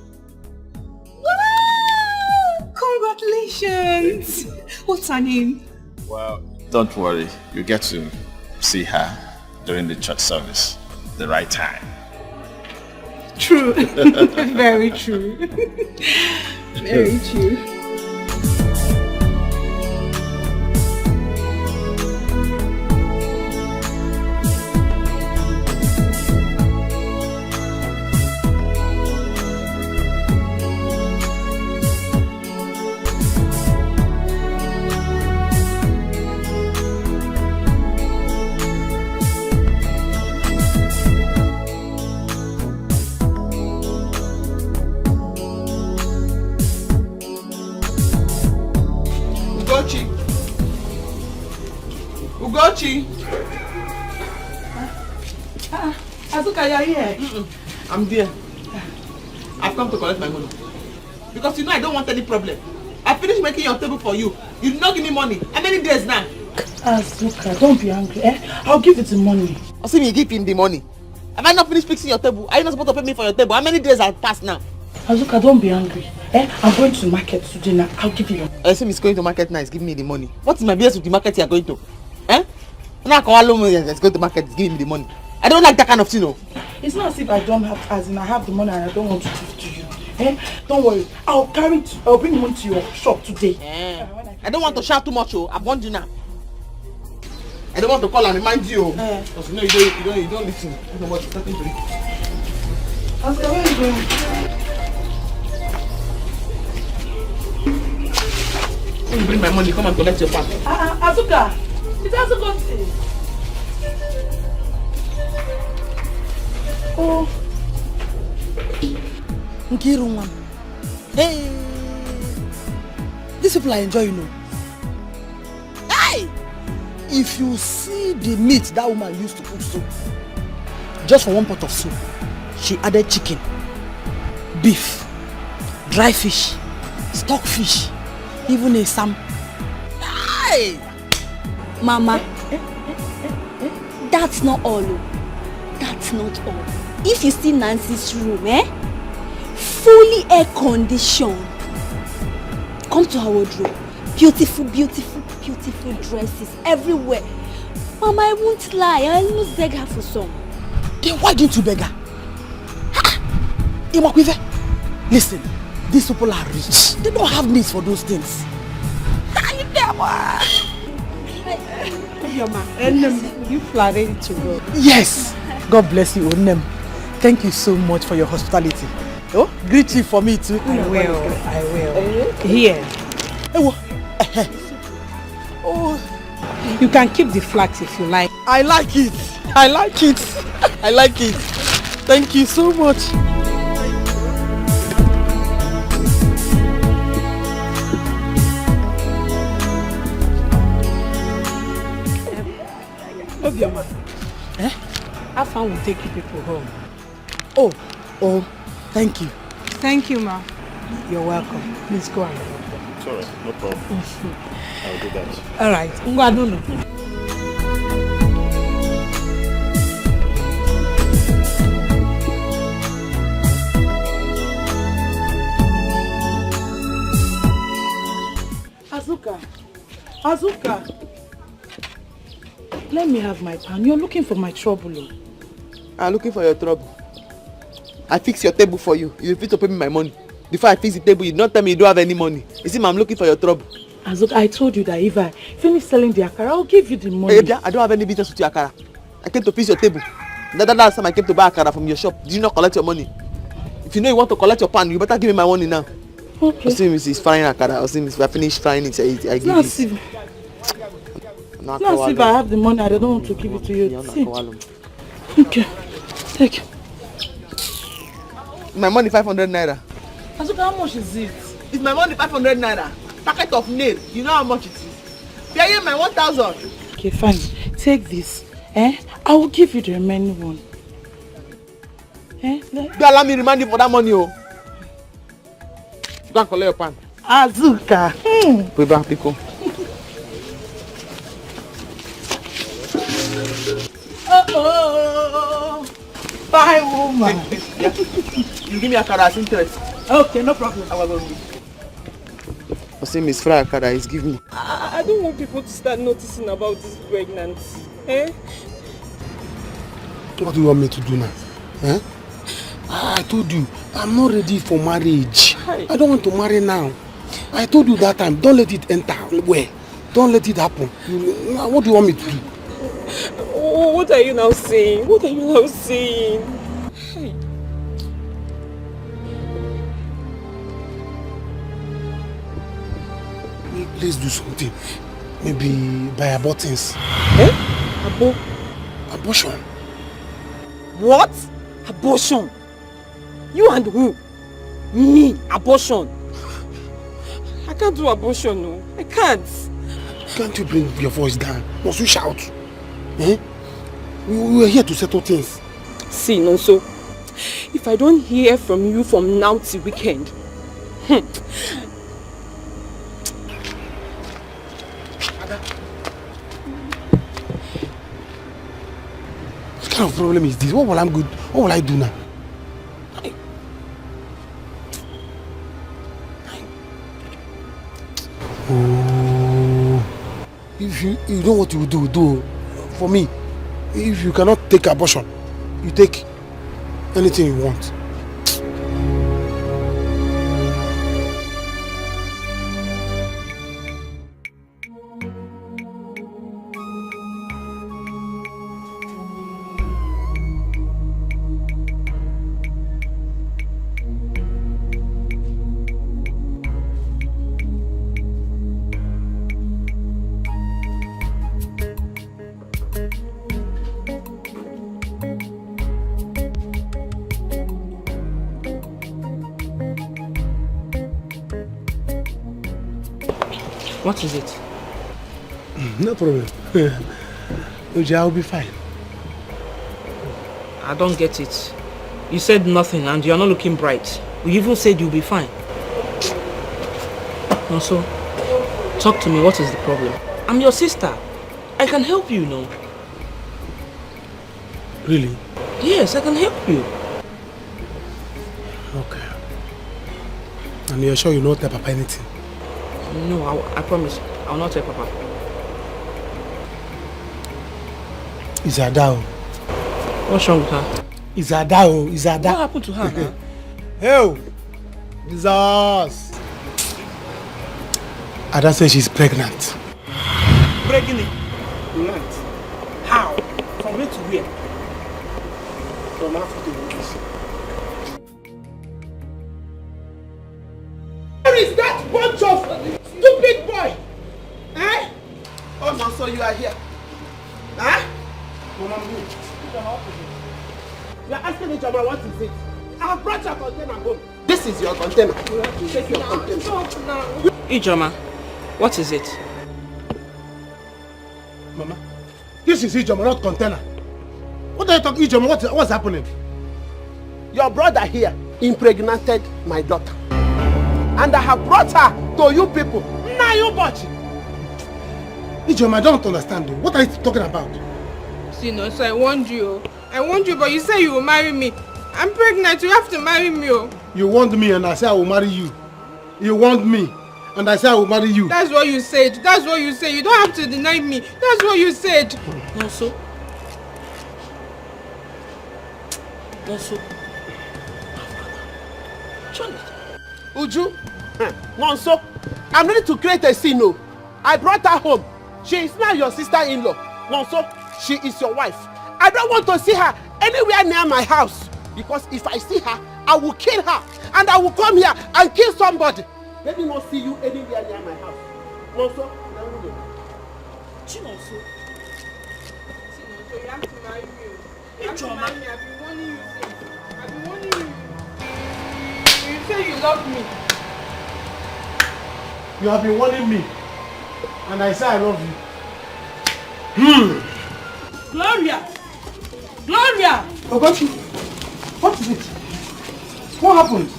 Congratulations! What's her name? Well, don't worry. You get to see her during the church service, the right time. True. Very true. Very true. Ugochi. Azuka, you're here. I'm there. I've come to collect my money. Because you know I don't want any problem. I finished making your table for you. You did not give me money. How many days now? Azuka, don't be angry. I'll give you the money. I see me give him the money. Have I not finished fixing your table? Are you not supposed to pay me for your table? How many days have passed now? Azuka, don't be angry. I'm going to the market today now. I'll give you your money. I see me going to market now. Is giving me the money. What is my business with the market you are going to? Now let's go to market. Is giving me the money. I don't like that kind of thing, no. It's not as if I don't have, as in I have the money and I don't want to give to you. Don't worry. I'll bring the money to your shop today. I don't want to shout too much, oh. I've warned you now. I don't want to call and remind you, because you know you don't listen. You know what? It's nothing to do. Oscar, where are you going? When you bring my money, come and collect your part. Azuka, it hasn't got it. Oh. Nkirunwa. Hey. These people are enjoying, you know. Hey! If you see the meat that woman used to cook soup, just for one pot of soup, she added chicken, beef, dry fish, stockfish, even a sam. Hey! Mama, that's not all. That's not all. If you see Nancy's room, fully air conditioned. Come to her wardrobe. Beautiful, beautiful, beautiful dresses everywhere. Mama, I won't lie. I almost beg her for some. Then why didn't you beg her? Listen, these people are rich. They don't have needs for those things. You fly ready to go. Yes. God bless you, Onem. Thank you so much for your hospitality. Oh, greet you for me too. I will. Here. Oh. You can keep the flags if you like. I like it. I like it. I like it. Thank you so much. Obioma. How far will take you people home? Oh, thank you. Thank you, ma. You're welcome. Please go ahead. It's alright, no problem. I'll do that. Alright. Ngwadunu. Azuka. Let me have my pan. You're looking for my trouble. I'm looking for your trouble. I fix your table for you. You refuse to pay me my money. Before I fix the table, you don't tell me you don't have any money. You see, I'm looking for your trouble. Azuka, I told you that if I finish selling the akara, I'll give you the money. Hey, I don't have any business with your akara. I came to fix your table. That's time I came to buy akara from your shop. Did you not collect your money? If you know you want to collect your pan, you better give me my money now. Okay. Osim is frying akara. Osim is finished frying it. I give you. It's not as if I have the money. I don't want to give it to you. See. Okay. Take. My money 500 naira. Azuka, how much is it? It's my money 500 naira. Packet of nail. You know how much it is. Pay my 1,000. Okay, fine. Take this. I will give you the remaining one. Don't allow me remind you for that money, oh. Go and collect your pan. Azuka. Put it back, Pico. Oh, fine woman. Yeah. You give me a card as interest. Okay, no problem. I will go. I say Miss Fra Akada is giving me. I don't want people to start noticing about this pregnancy. What do you want me to do now? I told you, I'm not ready for marriage. I don't want to marry now. I told you that time, don't let it enter. Where? Don't let it happen. What do you want me to do? What are you now saying? What are you now saying? Let's do something. Maybe buy abortions. Abortion. What? Abortion? You and who? Me? Abortion? I can't do abortion, no. I can't. Can't you bring your voice down? Must you shout? We are here to settle things. See, Nonso, if I don't hear from you from now till weekend, What kind of problem is this? What will I do now? Oh, if you know what you do for me. If you cannot take abortion, you take anything you want. what is it? No problem. Oji, I'll be fine. I don't get it. You said nothing and you're not looking bright. You even said you'll be fine. Also, talk to me. What is the problem? I'm your sister. I can help you, no? Really? Yes, I can help you. Okay. And you're sure you don't tell Papa anything? No, I promise. I will not tell Papa. It's Ada. What's wrong with her? It's Ada. It's Ada. What happened to her now? Hey, Jesus. Ada says she's pregnant. Pregnant? How? From where to where? From Africa to Greece. Where is that bunch of stupid boy? Oh no, so you are here. You are asking each other what is it? I have brought your container home. This is your container. You have to take your container. Ijoma, what is it? Mama, this is Ijoma, not container. What are you talking, Ijoma? What's happening? Your brother here impregnated my daughter. And I have brought her to you people. Now you watch. Ijoma, I don't understand you. What are you talking about? See, no, so I warned you, but you say you will marry me. I'm pregnant, you have to marry me. You want me and I say I will marry you. You want me and I say I will marry you. That's what you said. That's what you said. You don't have to deny me. That's what you said. Also. Uju, Nonso, I'm ready to create a scene. No, I brought her home. She is now your sister-in-law. Nonso, she is your wife. I don't want to see her anywhere near my house. Because if I see her, I will kill her. And I will come here and kill somebody. Let me not see you anywhere near my house. Nonso, Chinonso, you have to marry me. You have to marry me. I've been warning you since. I've been warning you. You say you love me. You have been warning me. And I say I love you. Gloria! Gloria! Okojie, what is it? What happened?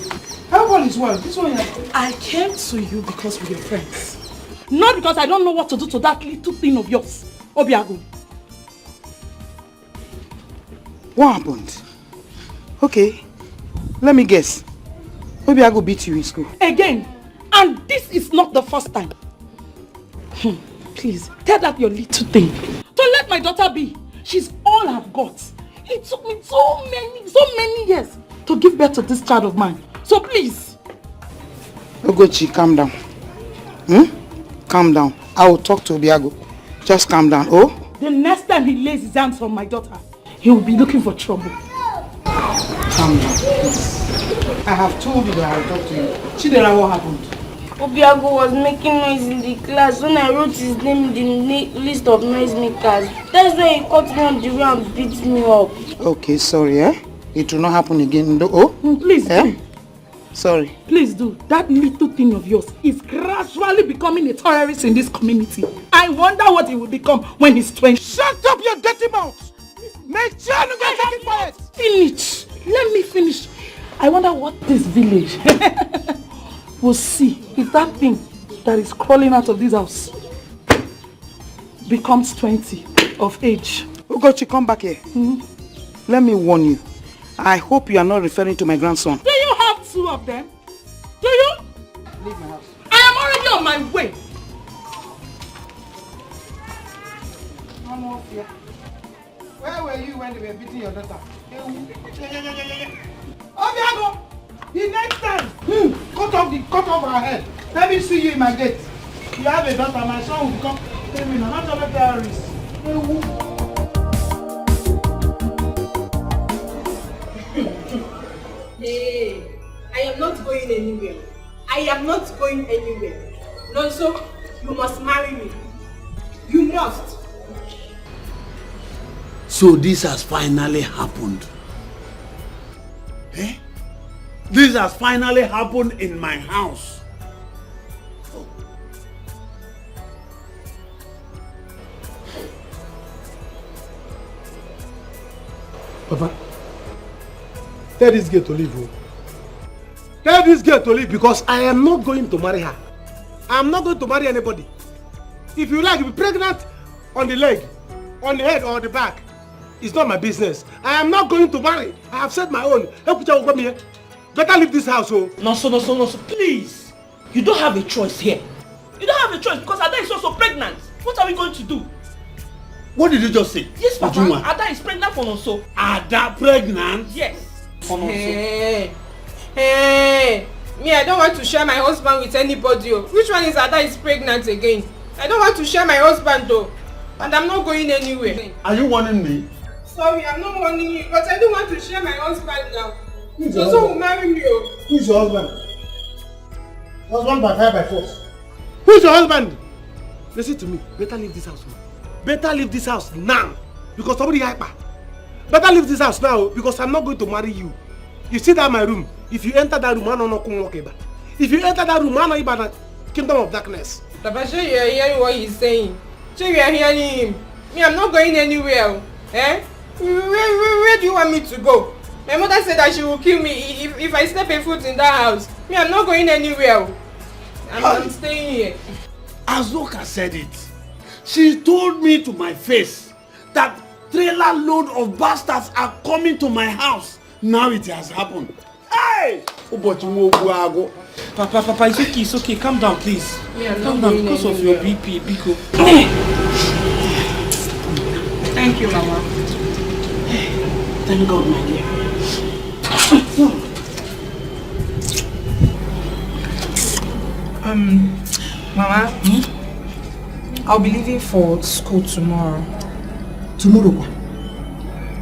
Everyone is well. This one here. I came to you because we're your friends. Not because I don't know what to do to that little thing of yours, Obiago. What happened? Okay, let me guess. Obiago beat you in school. Again, and this is not the first time. Please, tell that your little thing. Don't let my daughter be. She's all I've got. It took me so many years to give birth to this child of mine. So please. Ogochi, calm down. Calm down. I will talk to Obiago. Just calm down, oh? The next time he lays his hands on my daughter, he will be looking for trouble. Calm down, please. I have told you that I will talk to you. Chidera, what happened? Obiago was making noise in the class when I wrote his name in the list of noisemakers. That's why he caught me on the way and beat me up. Okay, sorry, eh? It will not happen again. Oh? Please do. Sorry. Please do. That little thing of yours is gradually becoming a terrorist in this community. I wonder what he will become when he's 20. Shut up your dirty mouth! Make sure you get taken quiet! Finish. Let me finish. I wonder what this village will see if that thing that is crawling out of this house becomes 20 of age. Ogochi, come back here. Let me warn you. I hope you are not referring to my grandson. Do you have two of them? Do you? Leave my house. I am already on my way. Where were you when they were beating your daughter? Obiago! The next time, cut off her head. Let me see you in my gate. You have a daughter, my son will become criminal, not a terrorist. Hey, I am not going anywhere. I am not going anywhere. No, so you must marry me. You must. So this has finally happened. Eh? This has finally happened in my house. Oh. Papa, tell this girl to leave. Tell this girl to leave because I am not going to marry her. I am not going to marry anybody. If you like, be pregnant on the leg, on the head or the back, it's not my business. I am not going to marry. I have said my own. Better leave this house, oh. No, please. You don't have a choice here. You don't have a choice because Ada is also pregnant. What are we going to do? What did you just say? Yes, Papa. Ada is pregnant for Nonso. Ada pregnant? Yes. For Nonso. Hey, me, I don't want to share my husband with anybody. Oh. Which one is Ada is pregnant again? I don't want to share my husband though. And I'm not going anywhere. Are you warning me? Sorry, I'm not warning you, but I don't want to share my husband now. So will marry me. Oh. Who's your husband? Husband by fire by force. Who's your husband? Listen to me. Better leave this house now. Better leave this house now. Because somebody hyper. Better leave this house now because I'm not going to marry you. You see that my room. If you enter that room, I don't know. If you enter that room, I know about the kingdom of darkness. Papa, sure you are hearing what he's saying. Sure you are hearing him. Me, I'm not going anywhere. Eh? Where do you want me to go? My mother said that she will kill me if I step a foot in that house. Me, I'm not going anywhere. I'm staying here. Azoka said it. She told me to my face that trailer load of bastards are coming to my house. Now it has happened. Hey! Papa, it's okay. Calm down, please. Yeah, calm down because of your BP, Biko. Thank you, Mama. Thank God, my dear. Mama, I'll be leaving for school tomorrow. Tomorrow?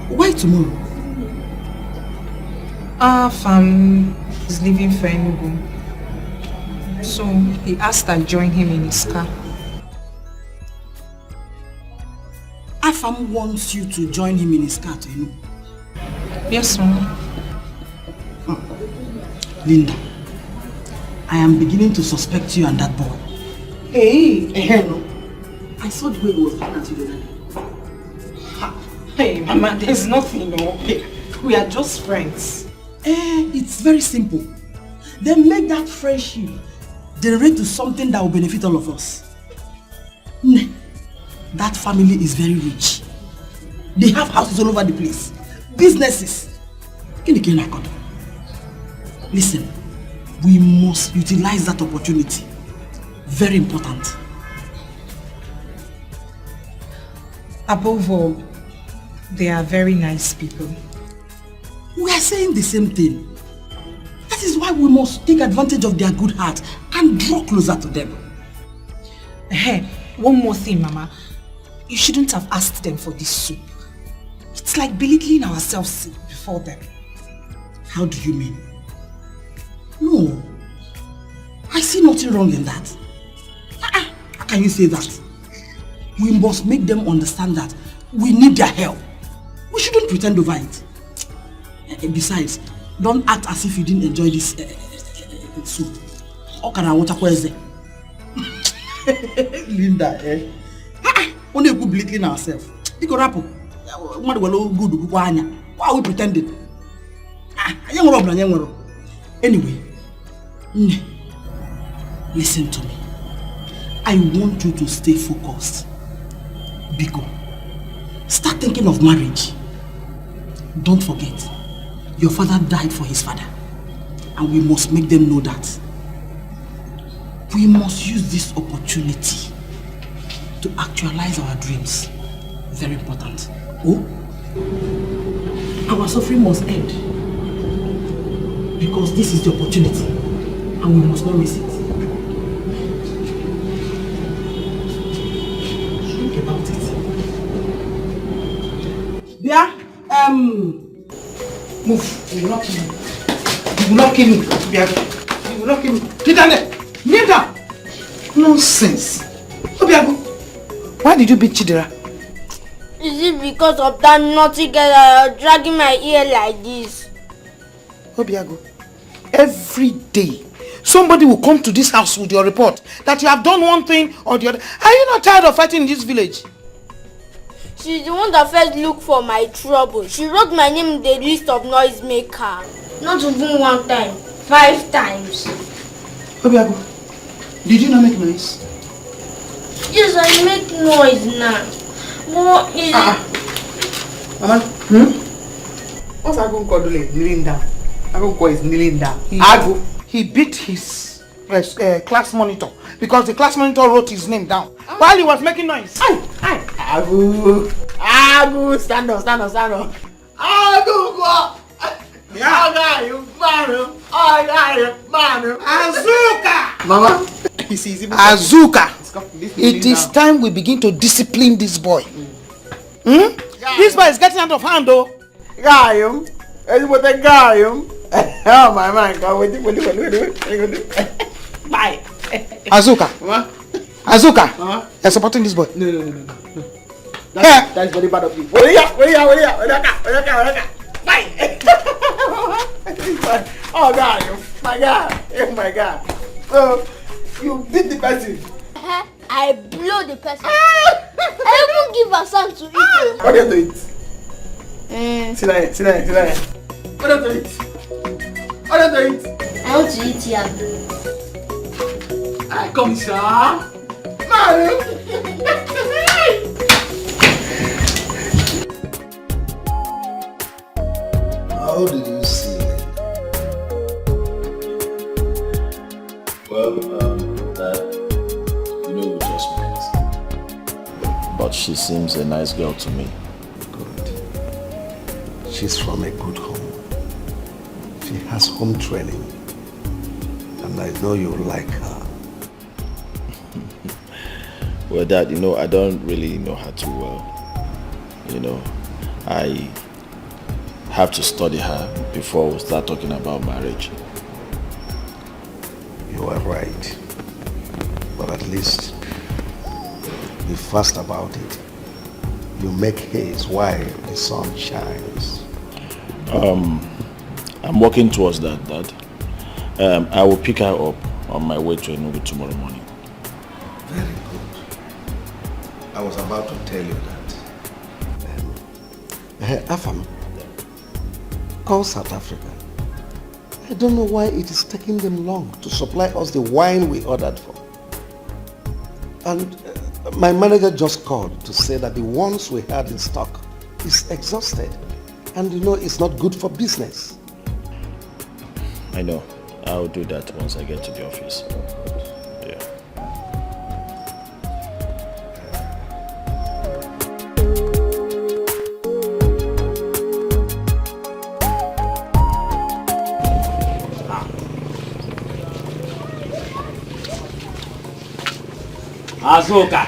Why tomorrow? Fam is leaving for Enugu. So he asked I join him in his car. Afam wants you to join him in his car to Enugu? Yes, Mama. Linda, I am beginning to suspect you and that boy. Hey, no. I saw the way he was looking at you the other day. Hey, Mama, there's nothing, no. We are just friends. It's very simple. Then make that friendship generate to something that will benefit all of us. That family is very rich. They have houses all over the place. Businesses. Listen, we must utilize that opportunity. Very important. Above all, they are very nice people. We are saying the same thing. That is why we must take advantage of their good heart and draw closer to them. Hey, one more thing, Mama. You shouldn't have asked them for this soup. It's like belittling ourselves before them. How do you mean? No. I see nothing wrong in that. How can you say that? We must make them understand that we need their help. We shouldn't pretend over it. Besides, don't act as if you didn't enjoy this soup. Linda, only good belittling ourselves. Why are we pretending? Anyway, listen to me. I want you to stay focused. Biko, start thinking of marriage. Don't forget, your father died for his father. And we must make them know that. We must use this opportunity to actualize our dreams. Very important. Oh, our suffering must end. Because this is the opportunity. And we must not miss it. Think about it. There, move. You will not kill me. You will not kill me. You will not kill me. Get down there. Kneel down. Nonsense. Obiago, why did you beat Chidera? Is it because of that naughty girl that are dragging my ear like this? Obiago, every day somebody will come to this house with your report that you have done one thing or the other. Are you not tired of fighting in this village? She's the one that first looked for my trouble. She wrote my name in the list of noisemaker. Not even one time, 5 times. Obiago, did you not make noise? Yes, I make noise now. What is Mama, what's Agunko doing? Kneeling down. Agunko is kneeling down. He beat his class monitor because the class monitor wrote his name down while he was making noise. Agu, stand up. Agunko! Azuka! Mama, Azuka! It is time we begin to discipline this boy. This boy is getting out of hand, though. Oh my man, bye. Azuka. Azuka, you're supporting this boy. No. That's very bad of you. Bye. Oh my God. So you beat the person. I blow the person. I even give her some to eat. What do you have to eat? Sit down. What do you have to eat? I want to eat here. Come, sir. How did you see it? Well, Dad, you know we just met. But she seems a nice girl to me. Good. She's from a good home. She has home training. And I know you like her. Well, Dad, you know, I don't really know her too well. You know, I have to study her before we start talking about marriage. You are right. But at least be fast about it. You make haste while the sun shines. I'm working towards that, Dad. I will pick her up on my way to Enugu tomorrow morning. Very good. I was about to tell you that. Afam, call South Africa. I don't know why it is taking them long to supply us the wine we ordered for. And my manager just called to say that the ones we had in stock is exhausted. And you know, it's not good for business. I know. I'll do that once I get to the office. Yeah. Azuka.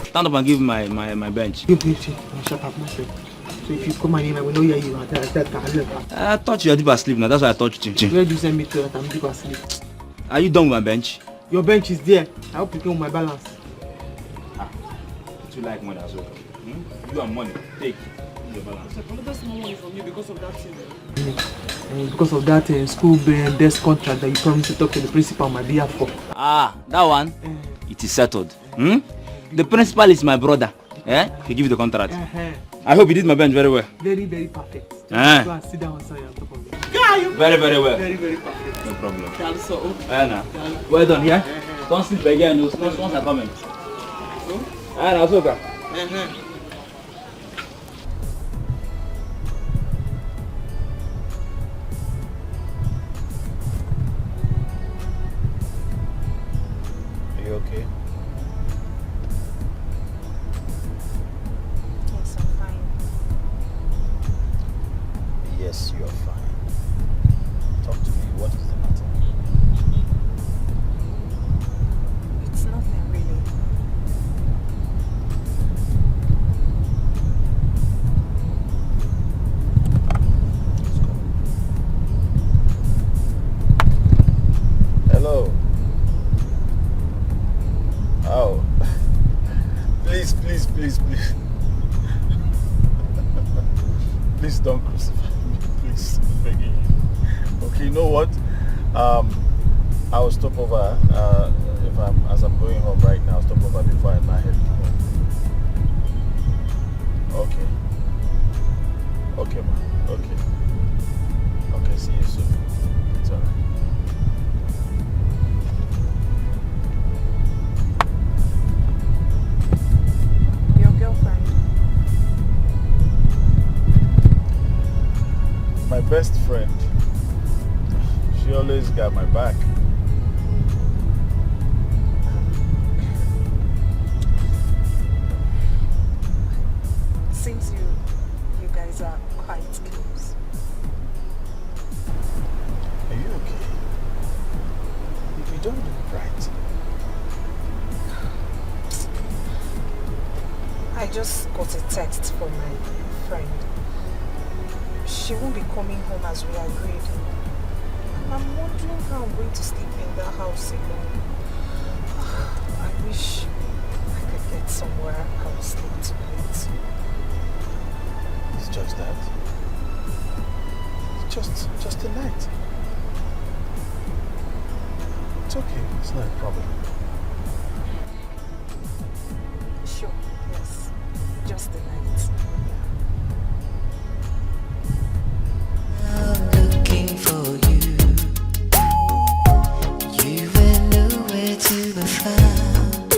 Stand up and give my bench. Shut up, myself. So if you call my name, I will know you are. I thought you were deep asleep now, that's why I touched you. Where do you send me to that I'm deep asleep? Are you done with my bench? Your bench is there. I hope you came with my balance. What you like money as well? You and money. Take your balance. That's no money from you because of that thing. Because of that school desk contract that you promised to talk to the principal on my behalf for. That one? It is settled. The principal is my brother. He give you the contract. I hope you did my bench very well. Very, very perfect. Go and sit down on top of it. Very, very well. Very, very perfect. No problem. Also, Well done, yeah? Don't sleep again, once I come in. Azuka. Are you okay? Yes, I'm fine. Yes, you are fine. Talk to me. What is the matter? It's nothing really. Hello. Oh. Please. Please don't crucify me. Please, I'm begging you. Okay, you know what? I will stop over. As I'm going home right now, I'll stop over before I head home. Okay, ma. Okay, see you soon. It's alright. Your girlfriend? My best friend. She always got my back. Seems you guys are quite close. Are you okay? If you don't look right. I just got a text from my friend. She won't be coming home as we agreed. I'm wondering how I'm going to sleep in that house alone. I wish I could get somewhere I will sleep tonight. It's just that. It's just a night. It's okay. It's not a problem. Sure, yes. Just a night. I'm looking for you. You were nowhere to be found.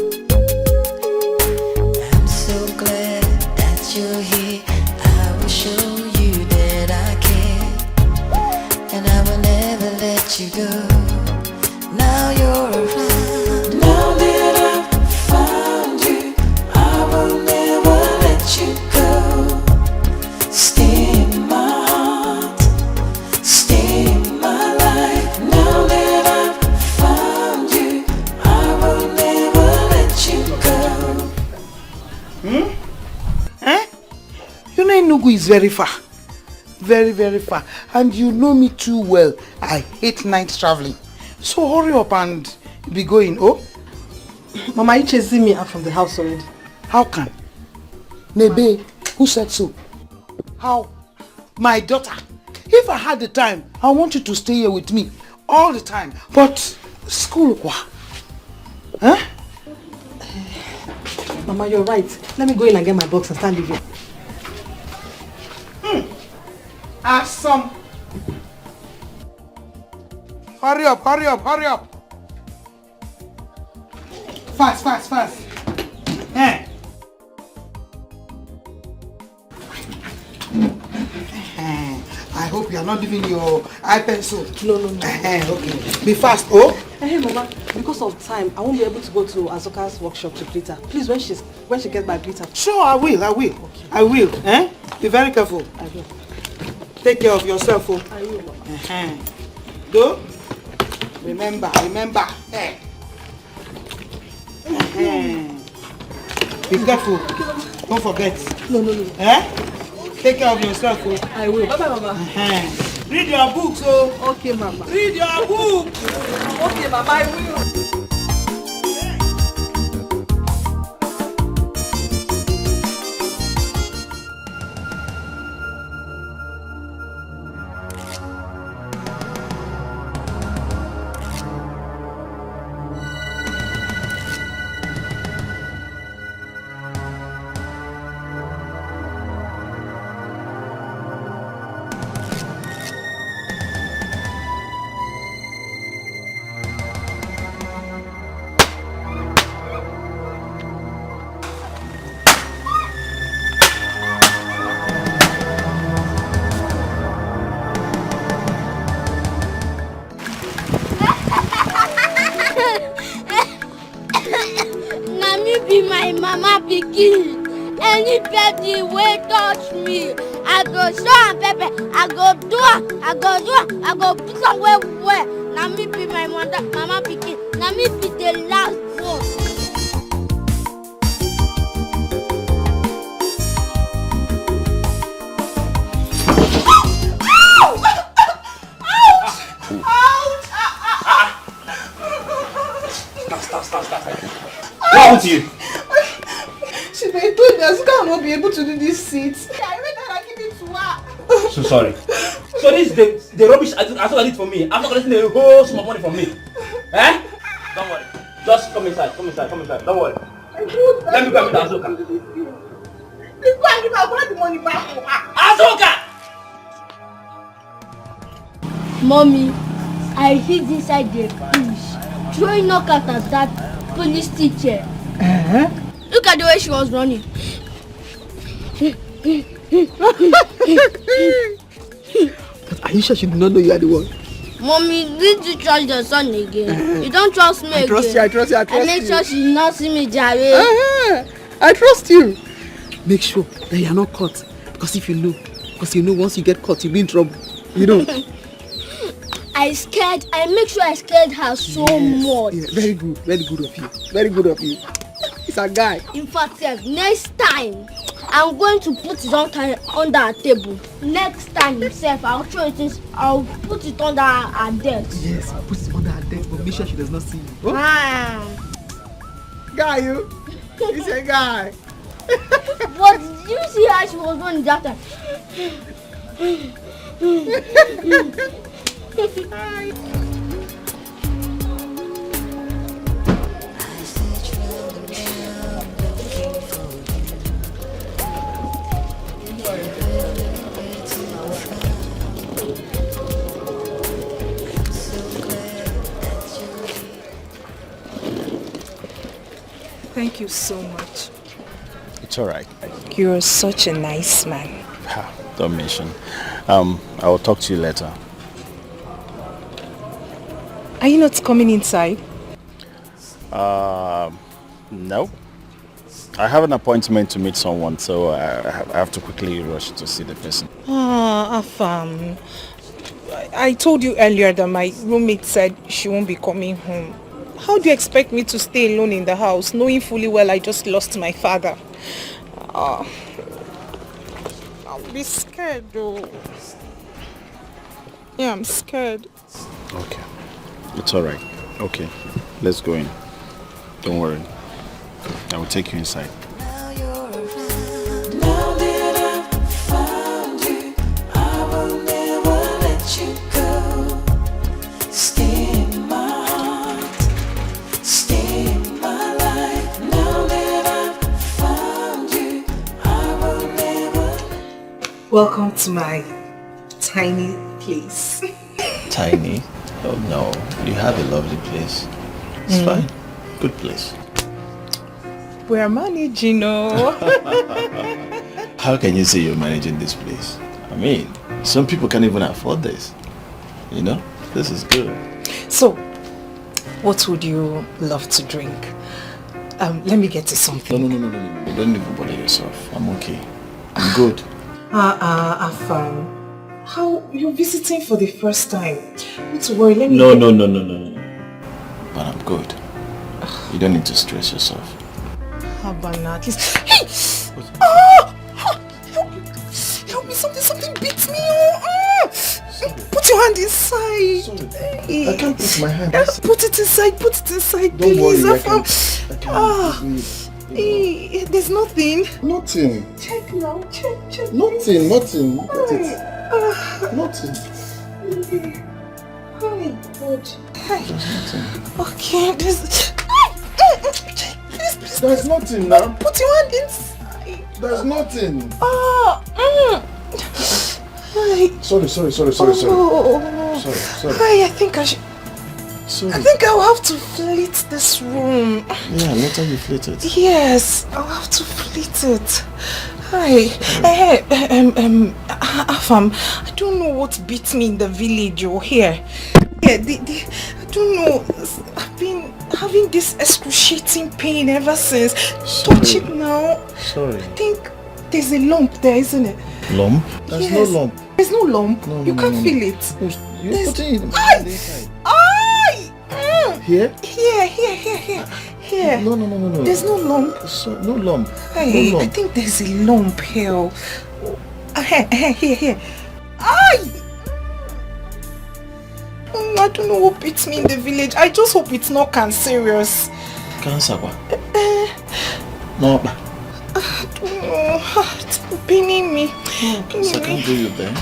I'm so glad that you're here. I will show you that I care, and I will never let you go. Now you're around. Now that I've found you, I will never let you go. Stay in my heart, stay in my life. Now that I've found you, I will never let you go. You know Enugu is very far. Very, very far. And you know me too well. I hate night traveling. So hurry up and be going, oh? Mama, you chasing me out from the house already. How can? Nebe, who said so? How? My daughter. If I had the time, I want you to stay here with me all the time. But school, what? Huh? Mama, you're right. Let me go in and get my box and start leaving. Awesome. Hurry up, hurry up, hurry up. Fast, fast, fast. Eh. I hope you are not leaving your eye pencil. No. Okay. Be fast, oh? Hey, Mama, because of time, I won't be able to go to Azuka's workshop to greet her. Please, when she gets back, greet her. Sure, I will. Okay. I will. Eh? Be very careful. I will. Take care of yourself, oh. I will, Mama. Go. Remember. Eh. Be careful. Don't forget. No. Eh? Take care of yourself, oh. I will. Bye-bye, Mama. Read your books, oh. Okay, Mama. Read your books. Okay, Mama, I will. Anybody wey touch me, I go show am pepper. I go do am. I go put am well. Na me be my mama pikin. Na me be the last one. Stop. What happened to you? She may told me Azuka will not be able to do this seat. I went and I give it to her. So sorry. So this is the rubbish Azuka did for me. I'm not collecting the whole sum of money from me. Eh? Don't worry. Just come inside. Don't worry. Let me go and meet Azuka. Please go and give her. I'll collect the money back for her. Azuka! Mommy, I hid inside the bush, throwing knockout at that police teacher. Look at the way she was running. But are you sure she did not know you are the one? Mommy, did you trust your son again? You don't trust me again. I trust you. I make sure she did not see me, Jerry. I trust you. Make sure that you are not caught. Because if you know, once you get caught, you'll be in trouble. You know. I make sure I scared her so much. Yeah, very good of you. He's a guy. In fact, next time, I'm going to put it under a table. Next time, I'll put it under her desk. Yes, I'll put it under her desk, but make sure she does not see you. Oh? Guy, you? He's a guy. But did you see how she was running that time? Thank you so much. It's alright. You're such a nice man. Don't mention. I will talk to you later. Are you not coming inside? No. I have an appointment to meet someone, so I have to quickly rush to see the person. Afam. I told you earlier that my roommate said she won't be coming home. How do you expect me to stay alone in the house, knowing fully well I just lost my father? I'll be scared though. Yeah, I'm scared. Okay. It's alright. Okay. Let's go in. Don't worry. I will take you inside. Now that I've found you, I will never let you go. Stay in my heart, stay in my life. Now that I've Welcome to my tiny place. Tiny? Oh no, you have a lovely place. It's fine. Good place. We're managing, oh. How can you say you're managing this place? I mean, some people can't even afford this. You know, this is good. So, what would you love to drink? Let me get you something. No. Don't even bother yourself. I'm okay. I'm good. Afam. How you're visiting for the first time? Not to worry, let me No. But I'm good. You don't need to stress yourself. Habana, at least. Hey! Help me, something beats me. Put your hand inside. Sorry. I can't put my hand inside. Put it inside, Don't please. worry, I can't. Hey, there's nothing. Nothing. Check now, check. Nothing. Nothing. Oh my God. There's nothing. Okay, there's nothing now. Put your hand inside. There's nothing. Sorry. Oh. Sorry. I think I should. Sorry. I think I'll have to flit this room. Yeah, later you flit it. Yes, I'll have to flit it. Hi. Afam, I don't know what beat me in the village or here. Yeah, I don't know. I've been having this excruciating pain ever since. Touch it now. Sorry. I think there's a lump there, isn't it? Lump? There's no lump. There's no lump. No, you can't feel it. You're putting it inside. Here? Here. No. There's no lump. No lump. Hey, No I lump. think there's a lump here. Here. I don't know what beats me in the village. I just hope it's not cancerous. Cancer? No. I don't know. It's paining me. Cancer can't do you then.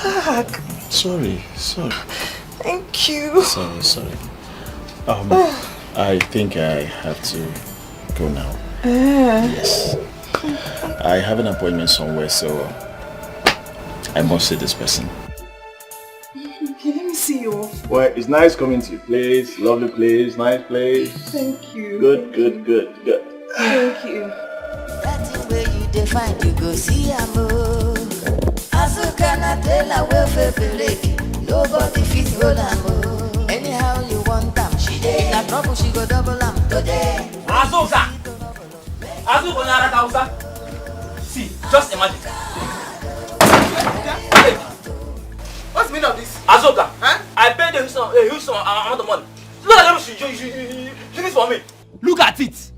My back. Sorry. Thank you. Sorry. I think I have to go now. Yes. I have an appointment somewhere, so I must see this person. Okay, let me see you. Well, it's nice coming to your place. Lovely place, nice place. Thank you. Good. Thank you. That way you define, you go see a move. Azuka na tell well for nobody fit hold am. Anyhow you want them, she dey na trouble, she go double am today. Azuka na Hausa. See, just imagine. Hey, what's the meaning of this? Azuka, I paid a huge amount of money. Look at them, she did this for me. Look at it.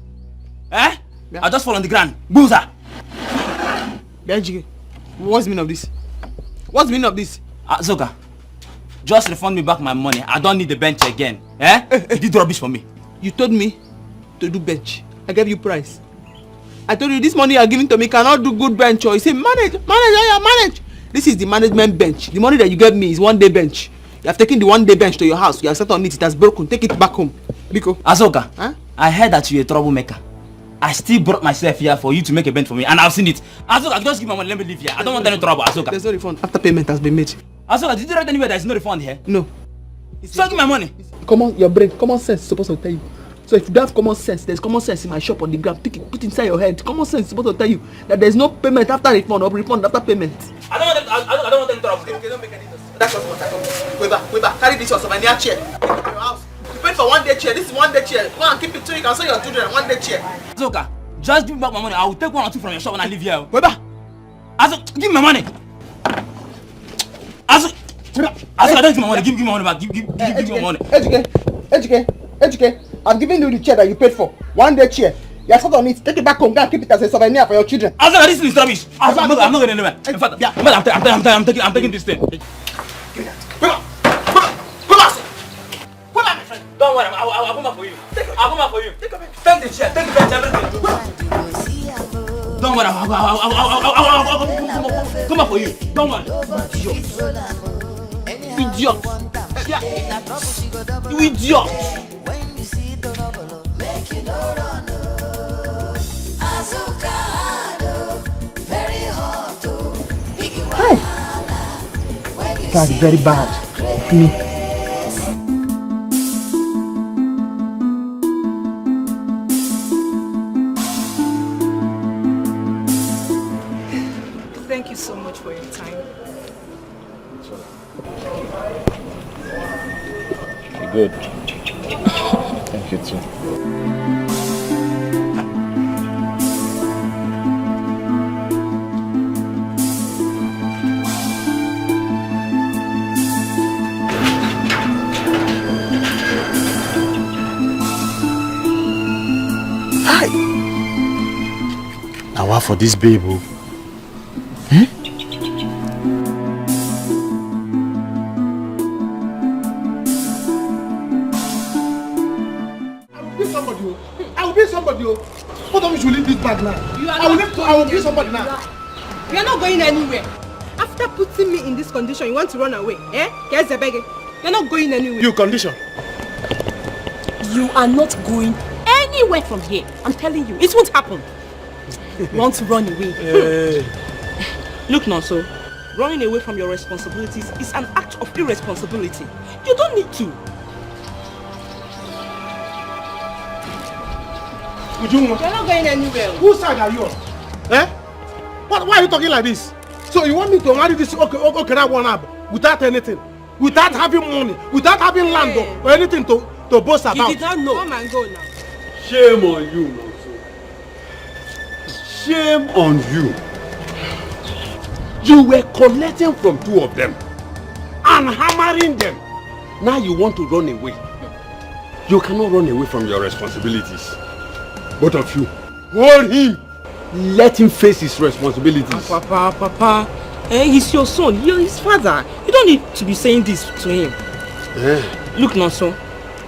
I just fall on the ground. Boozer. Edochie, what's the meaning of this? What's the meaning of this? Azuka, just refund me back my money. I don't need the bench again. You did rubbish for me. You told me to do bench. I gave you price. I told you this money you are giving to me cannot do good bench. Or you say manage. This is the management bench. The money that you gave me is 1 day bench. You have taken the 1 day bench to your house. You have sat on it. It has broken. Take it back home. Biko. Azuka, I heard that you're a troublemaker. I still brought myself here for you to make a bench for me, and I've seen it. Azuka, just give my money. Let me leave here. I don't want any trouble, Azuka. There's no refund after payment has been made. Azuka, did you write anywhere there's no refund here? No. So give my money. Your brain, common sense is supposed to tell you. So if you don't have common sense, there's common sense in my shop on the ground. Take it, put it inside your head. Common sense is supposed to tell you that there's no payment after refund or refund after payment. I don't want any trouble. Okay, don't make any sense. That's what I come. Wait back. Carry this your souvenir chair. Take it to your house. You paid for 1 day chair. This is 1 day chair. Go and keep it so you can sell your children 1 day chair. Azuka, just give me back my money. I will take 1 or 2 from your shop when I leave here. Wait back. Azuka, give me my money. Azuka, don't give me my money. Give me my money back. Give me my money. Edochie. I'm giving you the chair that you paid for. 1 day chair. You are sat on it. Take it back home. Go and keep it as a souvenir for your children. Azuka, this is rubbish. I'm not going anywhere. In fact, I'm taking this thing. Give me that. Come on, my friend. Don't worry. I'll come back for you. I'll come back for you. Take the chair. Take the bench. Everything. Don't worry. I'll come back for you. Don't worry. Idiot. You idiot. fact, very bad. Me. Thank you so much for your time. You're good. Thank you too. Hi. Now what for this baby? I will be somebody. What time you should leave this bag now? I will be somebody now. You are not going anywhere. After putting me in this condition, you want to run away? Eh? Yes, the begging. You're not going anywhere. You condition. You are not going anywhere from here. I'm telling you, it won't happen. You want to run away? Look, Nonso, running away from your responsibilities is an act of irresponsibility. You don't need to. You're not going anywhere. Whose side are you on? Eh? Why are you talking like this? So you want me to marry this okay that one up without anything? Without having money? Without having land or anything to boast about? You did not know. Come and go now. Shame on you, Nonso. Shame on you. You were collecting from two of them and hammering them. Now you want to run away. You cannot run away from your responsibilities. Both of you, hold him. Let him face his responsibilities. Papa, he's your son. You're his father. You don't need to be saying this to him. Look, Nonso,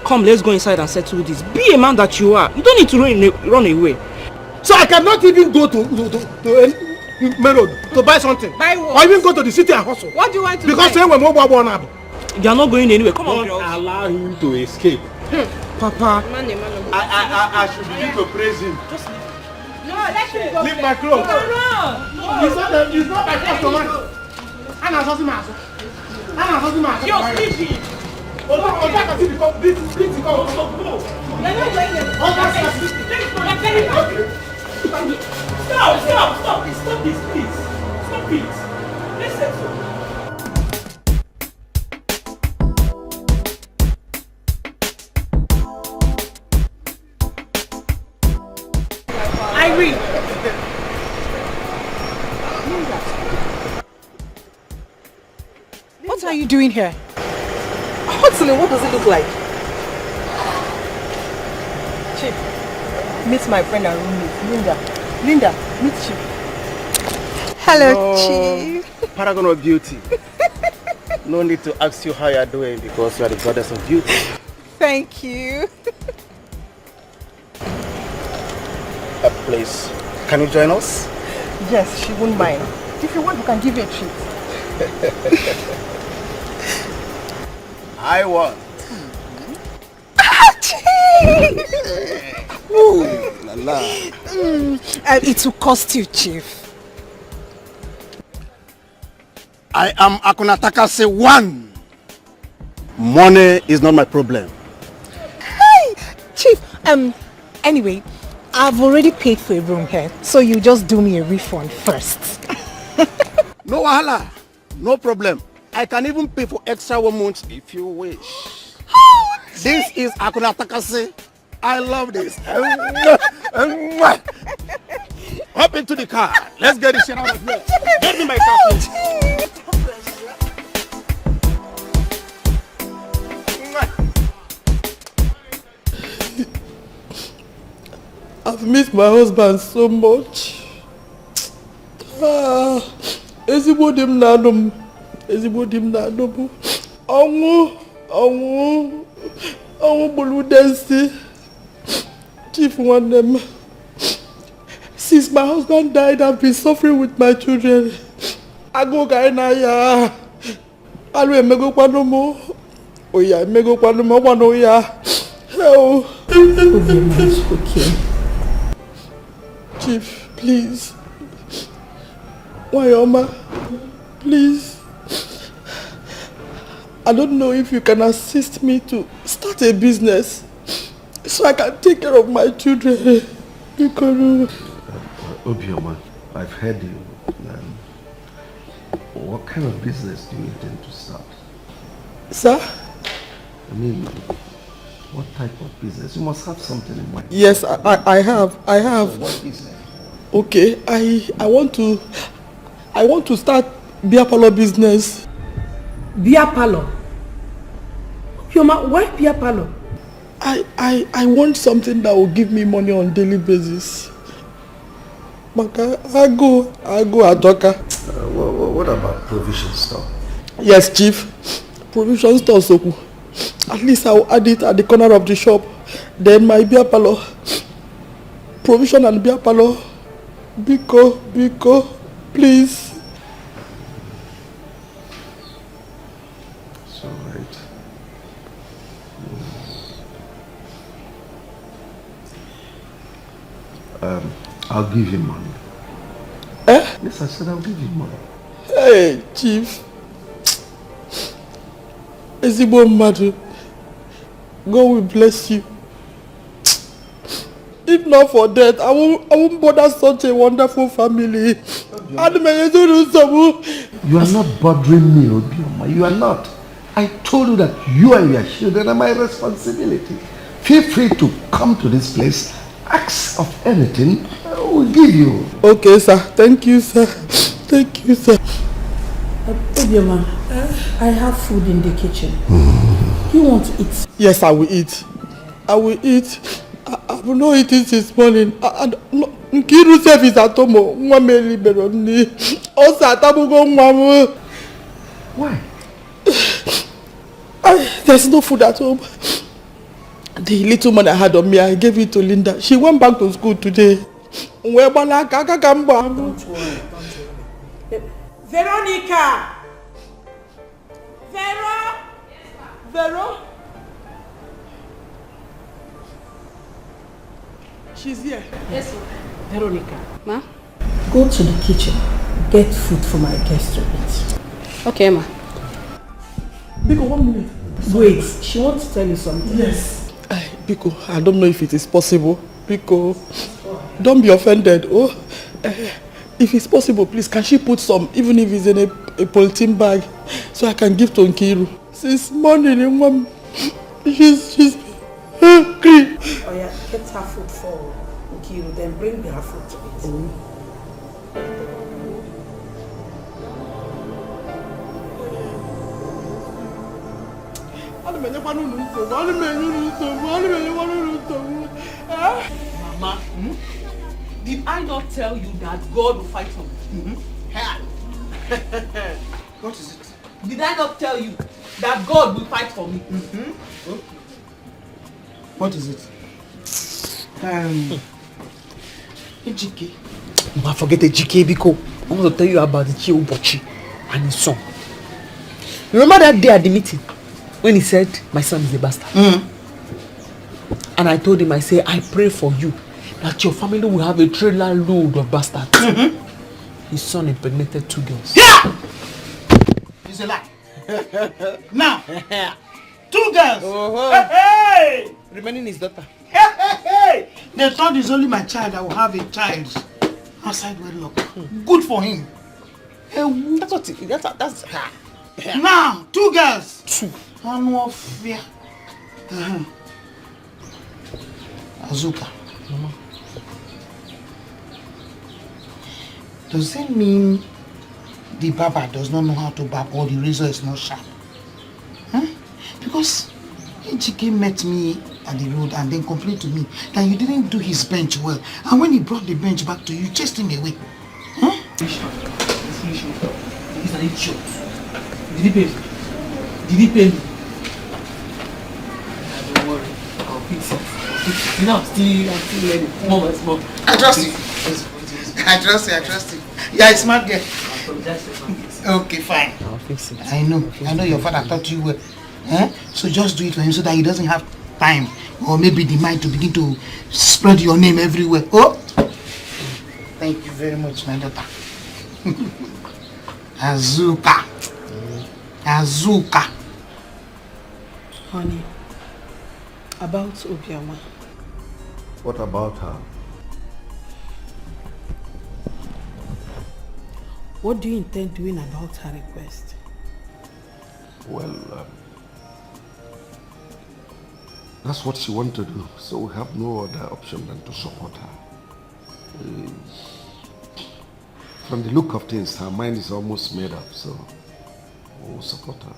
come, let's go inside and settle this. Be a man that you are. You don't need to run away. So I cannot even go to Merod to buy something. Buy what? Or even go to the city and hustle. What do you want to because buy? Because you are not going anywhere. Come on, girls. Don't allow him to escape. Papa, I should begin to praise him. Just leave. No, let him go. Leave my clothes. No. It's not my customer. I'm not something else. You're sleeping. You're not going Stop this, please. Stop it. Let's settle. Irene. What are you doing here? Hudson, what does it look like? Chief, meet my friend and roommate, Linda, meet Chief. Hello, Chief. Paragon of beauty. No need to ask you how you are doing because you are the goddess of beauty. Thank you. Please, can you join us? Yes, she won't mind. If you want, we can give you a treat. I want. Ooh, la la. It will cost you, Chief. I am Akunatakase 1. Money is not my problem. Hey, Chief. Anyway, I've already paid for a room here, so you just do me a refund first. No wahala, no problem. I can even pay for extra 1 month if you wish. Oh, this is Akunatakase. I love this. Hop into the car. Let's get this shit out of here. Get me my car, please. I've missed my husband so much. Ezigbo di m na anụ m. Ọnwụ gburu Densi. Chief nwanne m. Since my husband died, I've been suffering with my children. Agụụ ga na ya. Arụ emegokwanụ m. Oya emegokwanụ m ọgbanụ ya. Hell. Okay. Chief, please. Wayoma, please. I don't know if you can assist me to start a business so I can take care of my children. Because Obioma, I've heard you. What kind of business do you intend to start? Sir? I mean, what type of business? You must have something in mind. Yes, I have. So what business? Okay, I want to start beer parlor business. Beer parlor? Obioma, why beer parlor? I want something that will give me money on daily basis. Maka, I go Adoka. What about provision store? Yes, Chief. Provision store, Soku. At least I'll add it at the corner of the shop. Then my beer parlor. Provision and beer parlor. Biko, please. It's alright. I'll give you money. Eh? Yes, I said I'll give you money. Hey, Chief. Ezibo Madu. God will bless you. If not for that, I won't bother such a wonderful family. You are not bothering me, Obioma. You are not. I told you that you and your children are my responsibility. Feel free to come to this place. Ask of anything, I will give you. Okay, sir. Thank you, sir. Thank you, sir. Obioma, I have food in the kitchen. You want to eat? Yes, I will eat. I will eat. I will not eat it this morning. Nkiru self is at home. Why? There's no food at home. The little money I had on me, I gave it to Linda. She went back to school today. Don't worry. Veronica! Vero? She's here. Yes, ma'am. Veronica. Ma? Go to the kitchen. Get food for my guests to eat. Okay, ma. Biko, 1 minute. Wait, she wants to tell you something. Yes. Biko, I don't know if it is possible. Biko, don't be offended. If it's possible, please, can she put some, even if it's in a polythene bag, so I can give to Nkiru? Since morning, Mom, she's hungry. Oh yeah, get her food for Nkiru, then bring her food to eat. Mama, did I not tell you that God will fight for me? What is it? Did I not tell you that God will fight for me? What is it? Ejike. I forget Ejike Biko. I want to tell you about the Edochie and his son. Remember that day at the meeting when he said my son is a bastard? And I told him, I say, I pray for you that your family will have a trailer load of bastards. His son impregnated 2 girls. Yeah! It's a lie. Now, 2 girls. Hey! Remaining his daughter. Hey! They thought it's only my child that will have a child outside wedlock. Good for him. That's what that's Now, 2 girls. 2. No fear. Azuka. Mama. Does it mean the barber does not know how to barb or the razor is not sharp? Because Ejike met me at the road and then complained to me that you didn't do his bench well. And when he brought the bench back to you, chased him away. He's an idiot. Did he pay me? Did he pay me? Don't worry, I'll fix it. You know, I'm still learning. More and more. I trust you. I trust you. Yeah, it's smart girl. Okay, fine. I'll fix it. I know your father taught you well. So just do it for him so that he doesn't have time or maybe the mind to begin to spread your name everywhere. Oh, thank you very much, my daughter. Azuka. Honey, about Obiama. What about her? What do you intend doing about her request? Well, that's what she wants to do, so we have no other option than to support her. From the look of things, her mind is almost made up, so we'll support her.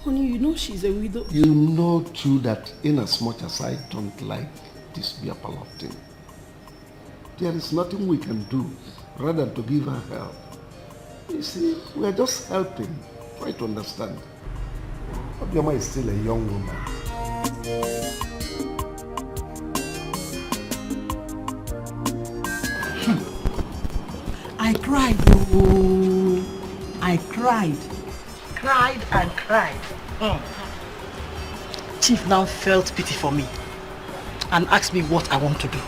Honey, you know she's a widow. You know too that in as much as I don't like this beer parlor thing, there is nothing we can do rather than to give her help. You see, we are just helping. Try to understand. Obiama is still a young woman. I cried, oh. I cried. Cried and cried. Chief now felt pity for me and asked me what I want to do.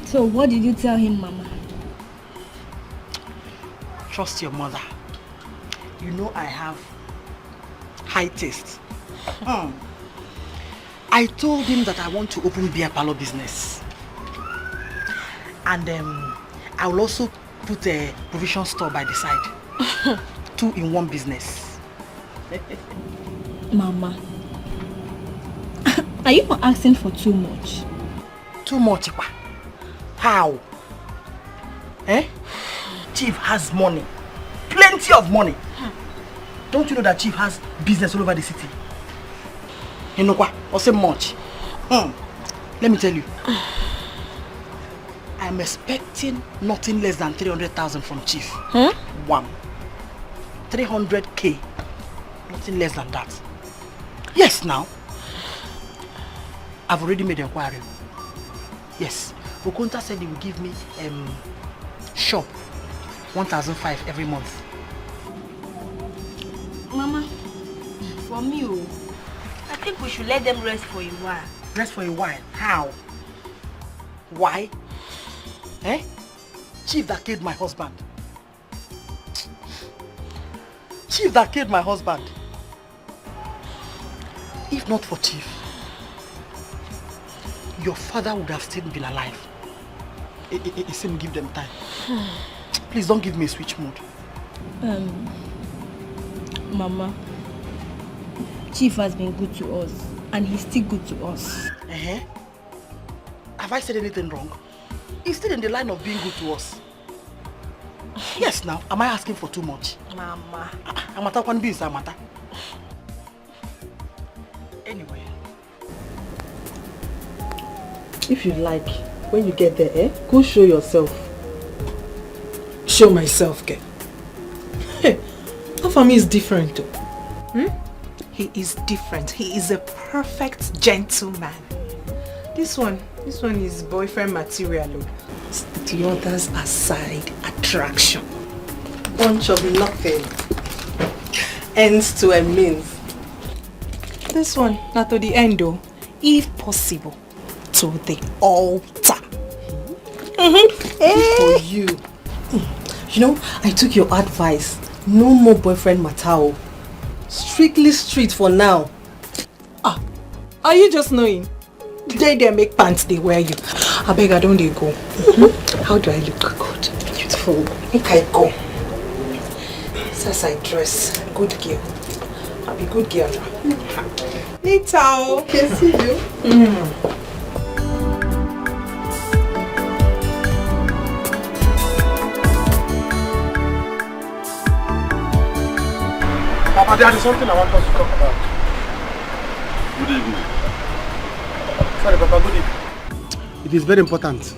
So what did you tell him, Mama? Trust your mother. You know I have high taste. I told him that I want to open beer parlor business. And I will also put a provision store by the side. 2-in-1 business. Mama, are you not asking for too much? Too much, Ipa? How? Chief has money. Plenty of money. Don't you know that Chief has business all over the city? You know what? Or say much. Let me tell you. I'm expecting nothing less than 300,000 from Chief. One. 300K. Nothing less than that. Yes, now. I've already made an inquiry. Yes. Okonta said he will give me shop 1,500 every month. Mama, for me, I think we should let them rest for a while. Rest for a while? How? Why? Chief that killed my husband. Chief that killed my husband. If not for Chief, your father would have still been alive. It seemed give them time. Please don't give me a switch mode. Mama, Chief has been good to us and he's still good to us. Have I said anything wrong? He's still in the line of being good to us. Yes, now, am I asking for too much? Mama. Amata can be Amata. Anyway. If you like, when you get there, go show yourself. Show myself, okay? Hey, that for me is different too. He is different. He is a perfect gentleman. This one is boyfriend material. The others are side attraction. Bunch of nothing. Ends to a means. This one, not to the end though. If possible, to the altar. For you. You know, I took your advice. No more boyfriend Matao. Strictly street for now. Are you just knowing? They make pants, they wear you. I beg, I don't they go. How do I look? Good. Beautiful. Make I go. As I dress, good girl. I'll be good girl now. Later. Okay, see you. Papa, there is something I want us to talk about. Good evening. Sorry, Papa, good evening. It is very important.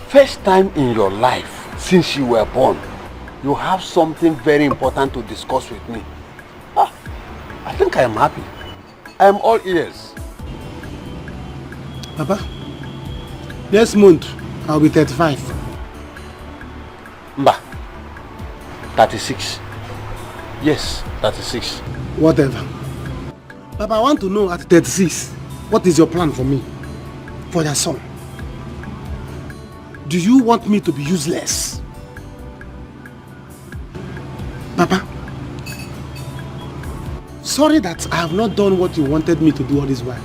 First time in your life since you were born, you have something very important to discuss with me. I think I am happy. I am all ears. Papa, next month I'll be 35. Mba, 36. Yes, 36. Whatever. Papa, I want to know at 36, what is your plan for me? For your son? Do you want me to be useless? sorry that I have not done what you wanted me to do all this while.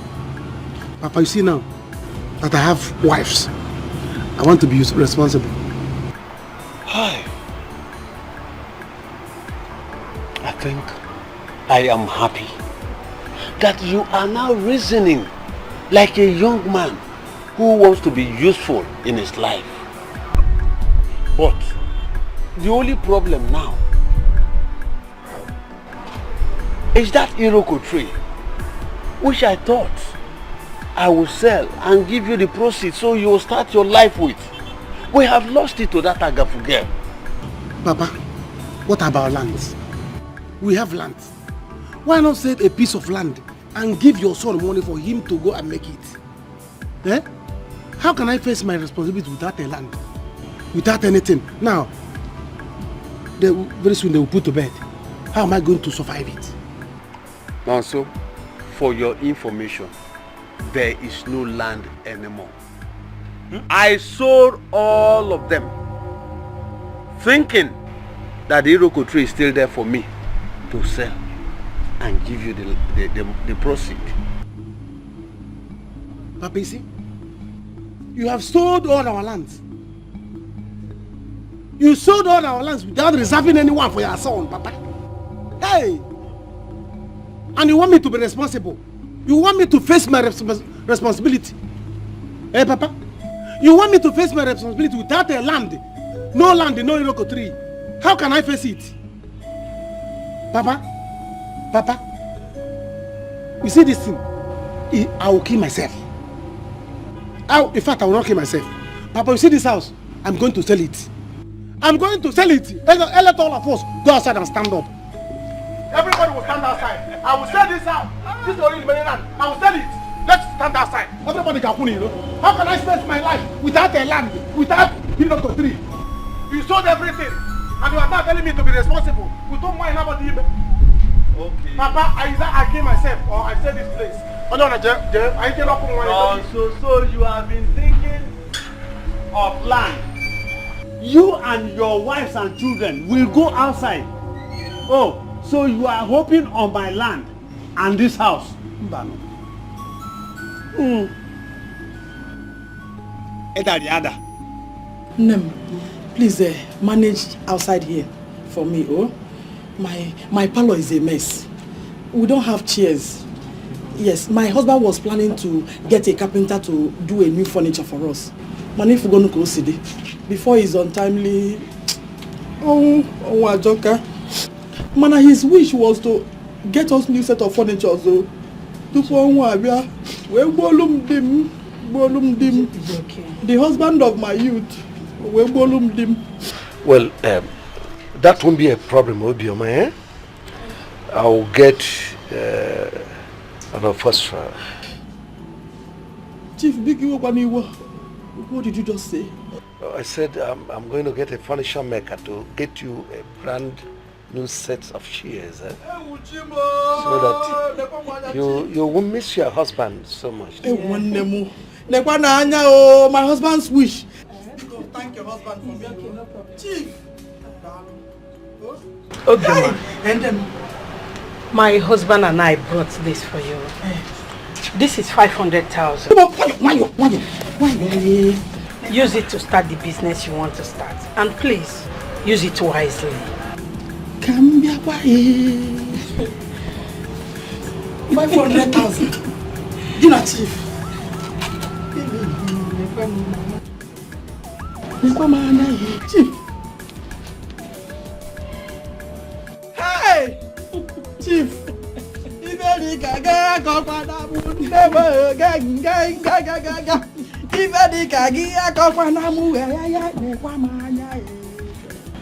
Papa, you see now that I have wives, I want to be responsible. Hi. I think I am happy that you are now reasoning like a young man who wants to be useful in his life. But the only problem now is that Iroko tree, which I thought I would sell and give you the proceeds so you will start your life with. We have lost it to that Agafu girl. Papa, what about lands? We have land. Why not sell a piece of land and give your son money for him to go and make it? Eh? How can I face my responsibility without a land? Without anything? Now, very soon they will put to bed. How am I going to survive it? Now, so, for your information, there is no land anymore. I sold all of them, thinking that the Iroko tree is still there for me to sell and give you the proceed. Papa, you see, you have sold all our lands. You sold all our lands without reserving anyone for your son, Papa. Hey! And you want me to be responsible? You want me to face my responsibility? Hey, Papa? You want me to face my responsibility without a land? No land, no Iroko tree. How can I face it? Papa? Papa? You see this thing? I will kill myself. In fact, I will not kill myself. Papa, you see this house? I'm going to sell it. I'm going to sell it. Let all of us go outside and stand up. Everybody will stand outside. I will sell this house. This is already land. I will sell it. Let's stand outside. Everybody can you know. How can I spend my life without a land, without Iroko tree? You sold everything, and you are now telling me to be responsible. You don't mind about the okay. Papa, either I kill myself or I sell this place. Oh no, I cannot put one. So you have been thinking of land. You and your wives and children will go outside. Oh, so you are hoping on my land and this house. Nem, please manage outside here for me, oh. My parlor is a mess. We don't have chairs. Yes, my husband was planning to get a carpenter to do a new furniture for us. Man, if we're going to go see before he's untimely. Oh, Ajoka. Man, his wish was to get us new set of furniture, so. The husband of my youth. Well, that won't be a problem, Obioma, eh? I'll get an first. Chief Biggie, what did you just say? I said I'm going to get a furniture maker to get you a brand new set of chairs, eh? So that you won't miss your husband so much. My husband's wish. Thank your husband for me. Chief. Okay, and my husband and I brought this for you. This is 500,000. Why? Use it to start the business you want to start, and please use it wisely. 500,000. Do not, Chief. Chief. Hey! Chief!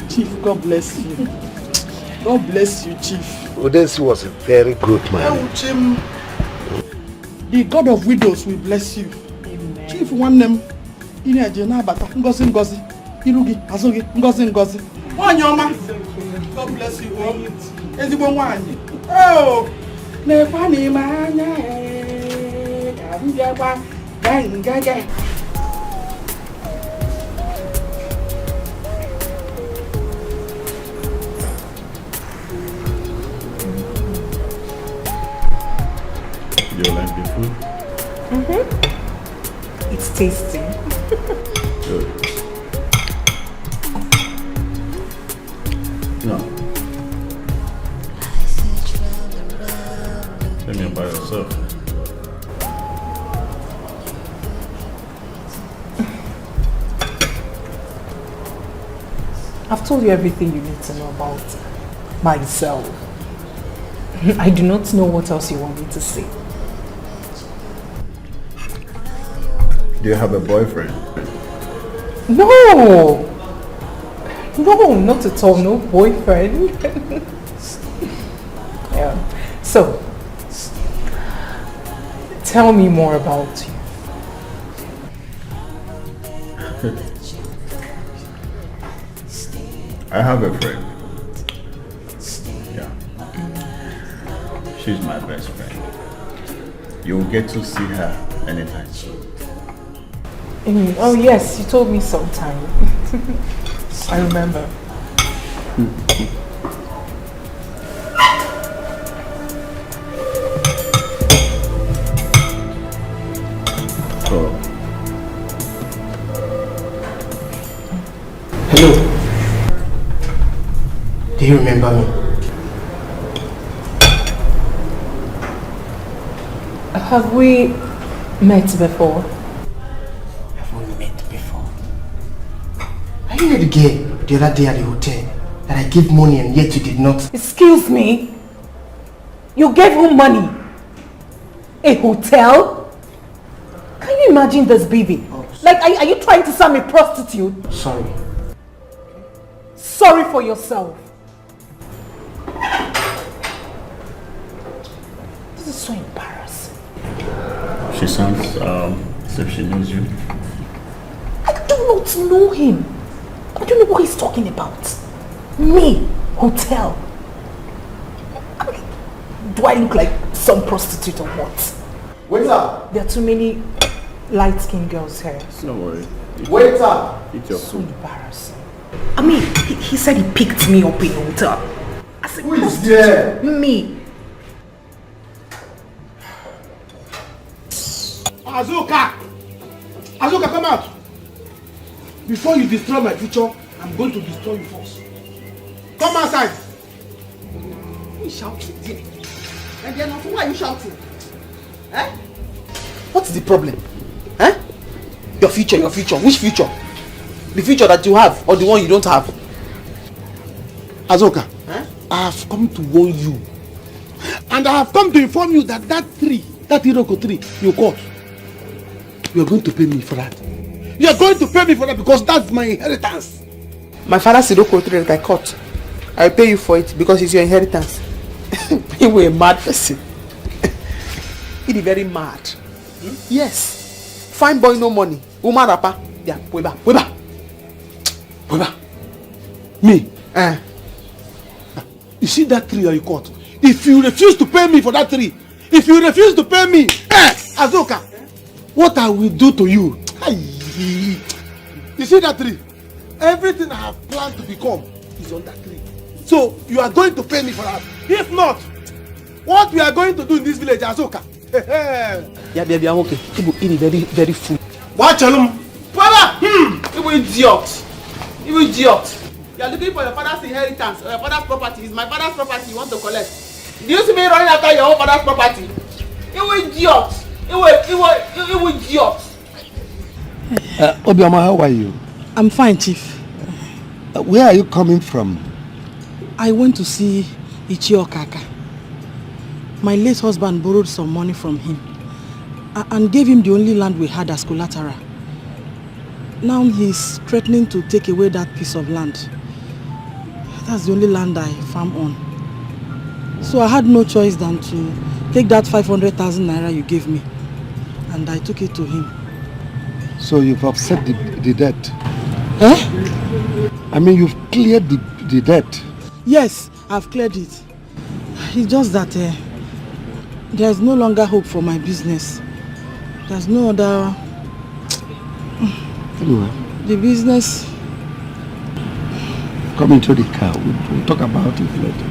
Chief, God bless you. God bless you, Chief. Odesi was a very good man. The God of widows will bless you. Amen. Chief, one name. Ngozi. Irugi, Azogi, Ngozi. Wanyoma. God bless you all. Ezigbo nwanyi. Oh! Nekwani manya kabiyakwa gangage. tasty. Good. No. Came here by yourself. I've told you everything you need to know about myself. I do not know what else you want me to say. Do you have a boyfriend? No! No, not at all. No boyfriend. Yeah. So, tell me more about you. I have a friend. Yeah. She's my best friend. You'll get to see her anytime soon. Oh yes, you told me sometime. I remember. Oh. Hello. Do you remember me? Have we met before? Have we met before? Are you not the girl the other day at the hotel that I gave money and yet you did not? Excuse me? You gave him money? A hotel? Can you imagine this, baby? Oh, like, are you trying to sell me a prostitute? Sorry. Sorry for yourself. This is so embarrassing. She sounds as if she knows you. I do not know him. I don't know what he's talking about. Me, hotel. I mean, do I look like some prostitute or what? Waiter! There are too many light-skinned girls here. Don't worry. Waiter! Eat your So food. embarrassing. I mean, he said he picked me up in a hotel. I said, who is there? Me. Azuka! Azuka, come out! Before you destroy my future, I'm going to destroy you first. Come outside! Who is shouting there? And then why are you shouting? Eh? What's the problem? Eh? Your future, your future. Which future? The future that you have or the one you don't have? Azuka, I have come to warn you. And I have come to inform you that that Iroko tree you caught, you are going to pay me for that. You are going to pay me for that because that's my inheritance. My father's Iroko tree that I caught, I'll pay you for it because it's your inheritance. You were a mad person. You're very mad. Yes. Fine boy, no money. Woman rapper. Yeah, weba. Me. You see that tree that you caught? If you refuse to pay me for that tree, Azuka, what I will do to you? You see that tree? Everything I have planned to become is on that tree. So you are going to pay me for that. If not, what we are going to do in this village, Azuka? Yeah, baby, I'm okay. You will very, very full. Watch him. Father! You idiot! You idiot! You are looking for your father's inheritance or your father's property. It's my father's property you want to collect. Do you see me running after your own father's property? You idiot! You idiot! Obioma, how are you? I'm fine, Chief. Where are you coming from? I went to see Ichio. My late husband borrowed some money from him and gave him the only land we had as collateral. Now he's threatening to take away that piece of land. That's the only land I farm on. So I had no choice than to take that 500,000 naira you gave me, and I took it to him. So you've offset the debt? Eh? I mean, you've cleared the debt? Yes, I've cleared it. It's just that there's no longer hope for my business. There's no other... Anyway. The business... Come into the car. We'll talk about it later.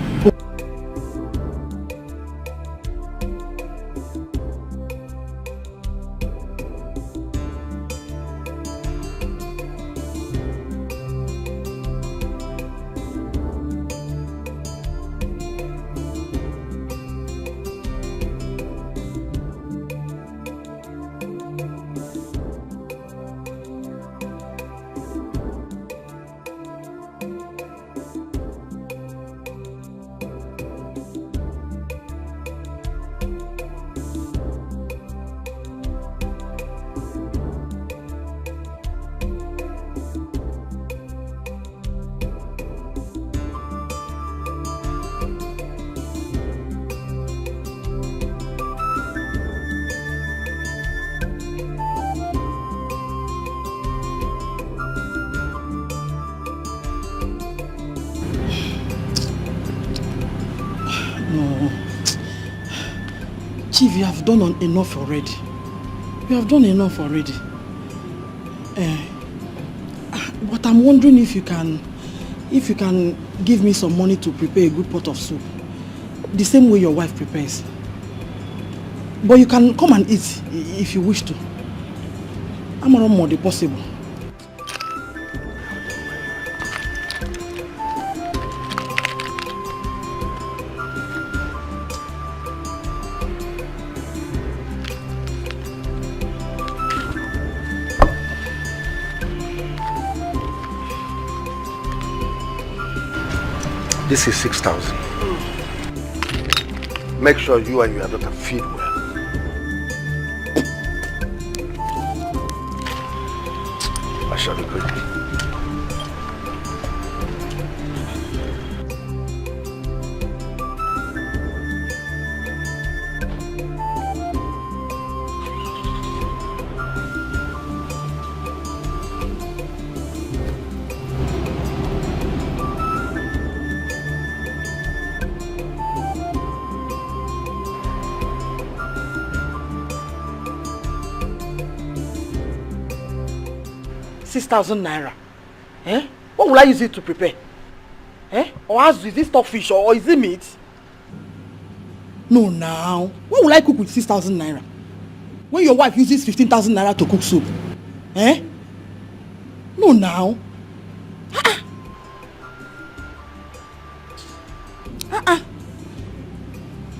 Chief, you have done enough already. You have done enough already. But I'm wondering if you can give me some money to prepare a good pot of soup. The same way your wife prepares. But you can come and eat if you wish to. I'm around more than possible. This is 6,000. Make sure you and your daughter feed well. I shall be quickly. ₦6,000. Eh? What will I use it to prepare? Eh? Or is it stockfish or is it meat? No, now. What will I cook with 6,000 naira? When your wife uses 15,000 naira to cook soup? Eh? No, now.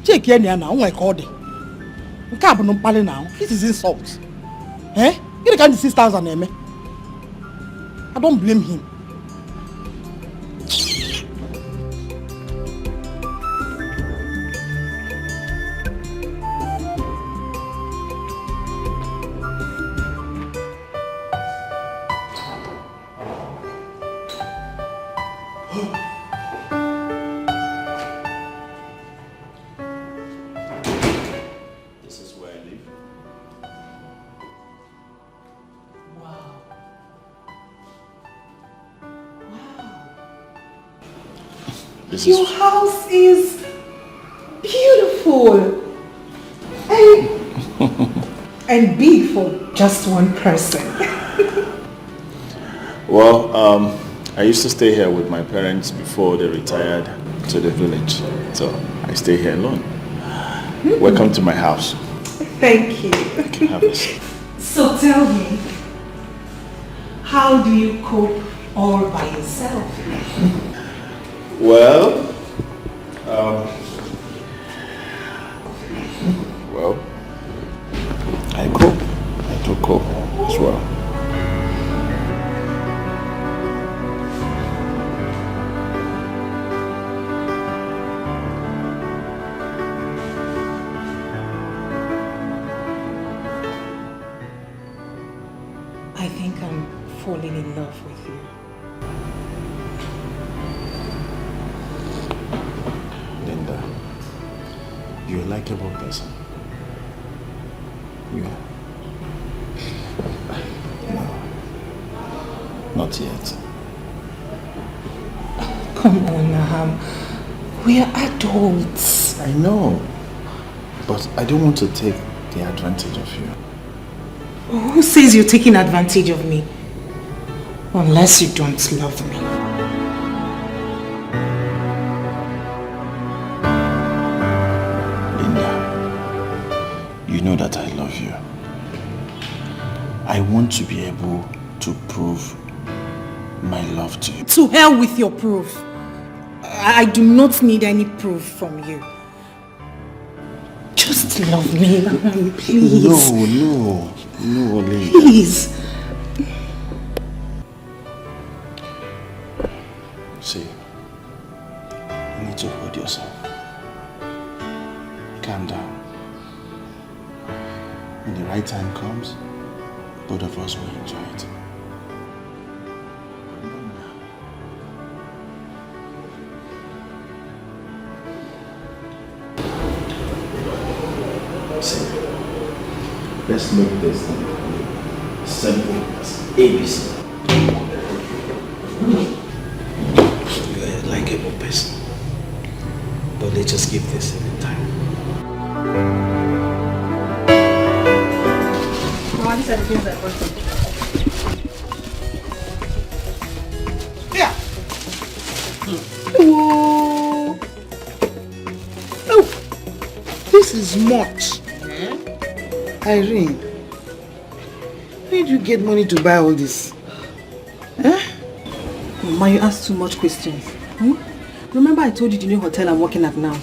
Check here now. Oh my God. This is insult. Eh? You can't 6,000 naira. I don't blame him. This is where I live. Your house is beautiful and big for just one person. Well, I used to stay here with my parents before they retired to the village. So I stay here alone. Welcome to my house. Thank you. Have a seat. So tell me, how do you cope all by yourself? Well, I cope. I do cope as well. I think I'm falling in love with you. Linda, you're a likable person. You are. No, not yet. Come on, Naham. We are adults. I know, but I don't want to take the advantage of you. Who says you're taking advantage of me? Unless you don't love me. You know that I love you. I want to be able to prove my love to you. To hell with your proof. I do not need any proof from you. Just love me, please. No, Linda. Please. See, you need to hold yourself. Calm down. When the right time comes, both of us will enjoy it. See, let's make this simple as ABC. You're a likable person, but let's just give this a time. These are the things I bought you. Here. Oh. Oh. This is much. Irene, where did you get money to buy all this? Huh? Mama, you ask too much questions. Remember I told you the new hotel I'm working at now?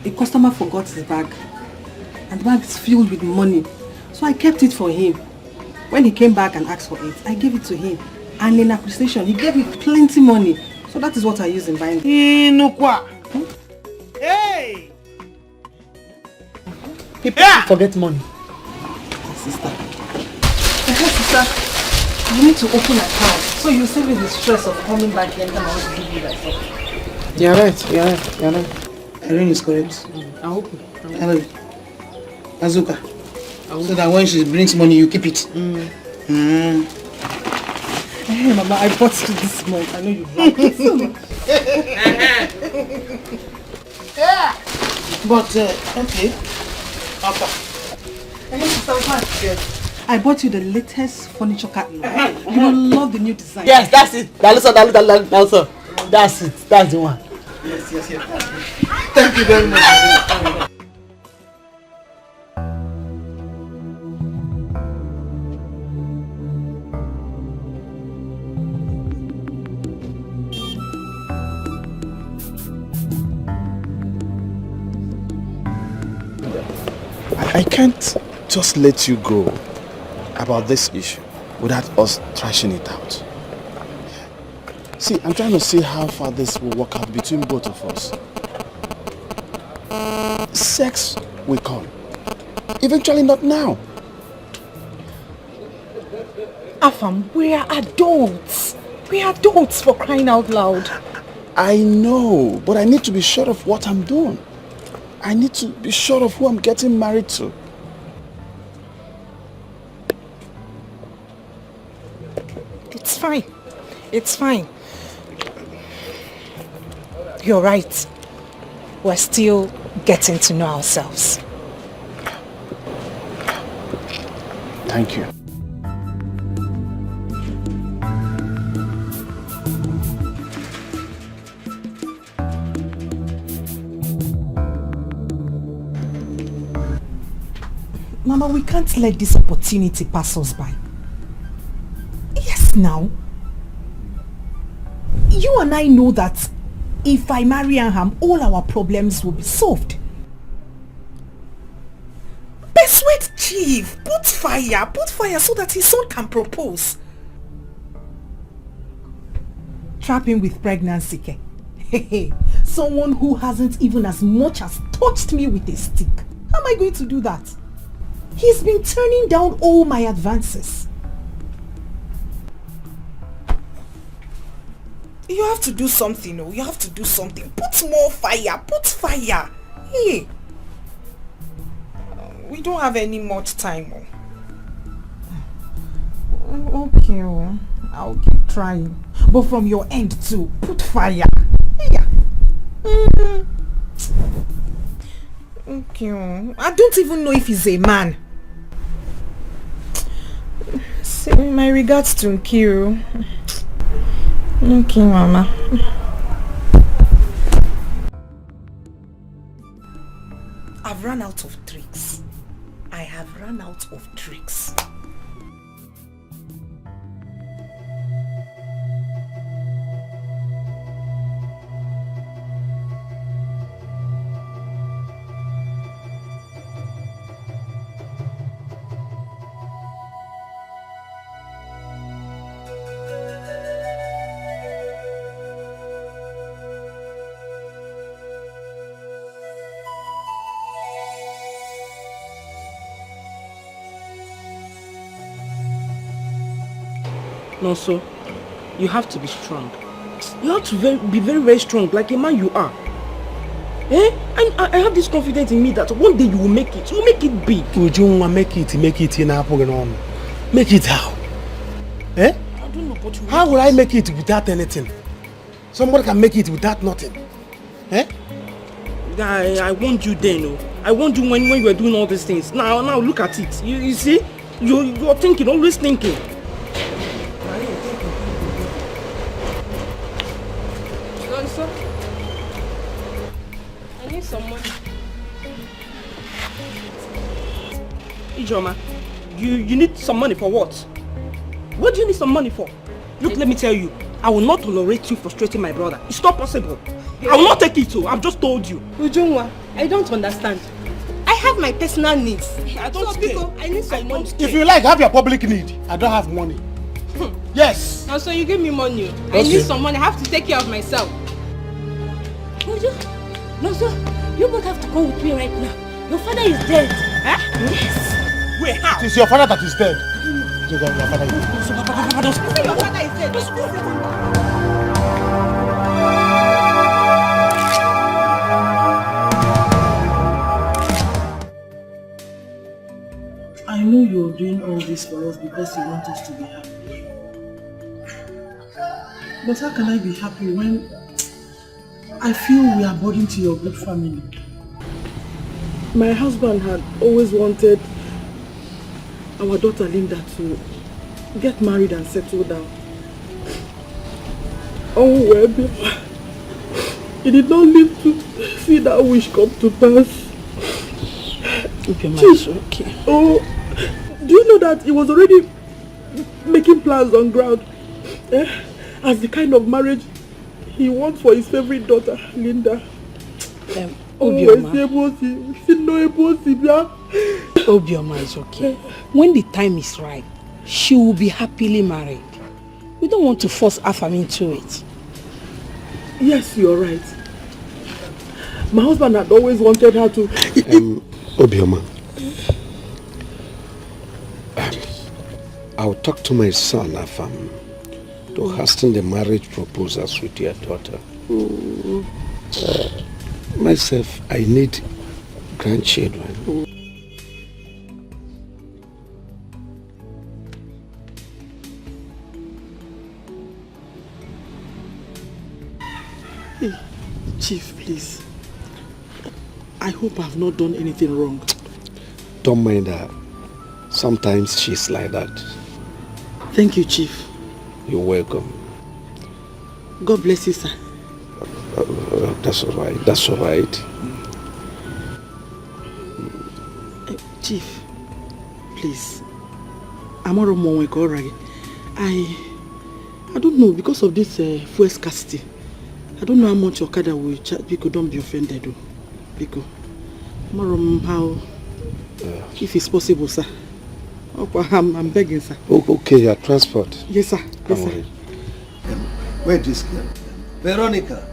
A customer forgot his bag. And the bag is filled with money. So I kept it for him. When he came back and asked for it, I gave it to him. And in appreciation, he gave me plenty money. So that is what I use in buying. Hey! People forget money. Sister. Sister, you need to open an account so you save me the stress of coming back here and I want to give you that stuff. You're right. Irene is correct. I hope. Hello. Azuka. So that when she brings money, you keep it. Hey, Mama, I bought you this month. I know you like it so much. But, okay. I bought you the latest furniture catalog. You will love the new design. Yes, that's it. That's it. That's the one. Yes. Thank you very much. I can't just let you go about this issue without us thrashing it out. See, I'm trying to see how far this will work out between both of us. Sex will come. Eventually, not now. Afam, we are adults. We are adults, for crying out loud. I know, but I need to be sure of what I'm doing. I need to be sure of who I'm getting married to. It's fine. It's fine. You're right. We're still getting to know ourselves. Thank you. Mama, we can't let this opportunity pass us by. Yes, now. You and I know that if I marry Aham, all our problems will be solved. Persuade Chief, put fire so that his son can propose. Trap him with pregnancy care. Someone who hasn't even as much as touched me with a stick. How am I going to do that? He's been turning down all my advances. You have to do something, oh. You have to do something. Put more fire. Put fire. Hey. We don't have any much time, oh. Okay, oh. I'll keep trying. But from your end too, put fire. Yeah. Okay, oh. I don't even know if he's a man. Say my regards to Nkiru. Okay, Mama. I've run out of tricks. I have run out of tricks. No, so you have to be strong. You have to be very, very strong, like a man you are. Eh? And I have this confidence in me that one day you will make it. You will make it big. Would you make it in Apple? Make it how? Eh? I don't know, but you how will I make it without anything? Somebody can make it without nothing. Eh? I warned you then, oh. I warned you when you were doing all these things. Now look at it. You see? You're thinking, always thinking. Lonso, I need some money. Ijoma, you need some money for what? What do you need some money for? Look, let me tell you, I will not tolerate you frustrating my brother. It's not possible. I will not take it to. I've just told you. Ujungwa, I don't understand. I have my personal needs. I don't speak. I need some money. If you like, have your public need. I don't have money. Yes. Now, so you give me money. I need some money. I have to take care of myself. No, sir. You both have to go with me right now. Your father is dead. Huh? Yes. Wait, how? It is your father that is dead. Your father is dead. Your father is dead. I know you're doing all this for us because you want us to be happy. But how can I be happy when I feel we are burden to your good family? My husband had always wanted our daughter Linda to get married and settle down. Oh well, he did not live to see that wish come to pass. Okay. Oh, do you know that he was already making plans on ground as the kind of marriage he wants for his favorite daughter, Linda? Obioma is okay. When the time is right, she will be happily married. We don't want to force Afam into it. Yes, you're right. My husband had always wanted her to... Obioma, I'll talk to my son, Afam, to hasten the marriage proposals with your daughter. Myself, I need grandchildren. Hey, Chief, please. I hope I've not done anything wrong. Don't mind her. Sometimes she's like that. Thank you, Chief. You're welcome. God bless you, sir. That's all right. That's all right. Chief, please. I don't know, because of this fuel scarcity. I don't know how much Okada will charge. Because don't be offended, though. Because how, if it's possible, sir. I'm begging, sir. Okay, your transport. Yes, sir. Yes, sir. Where is this girl? Veronica.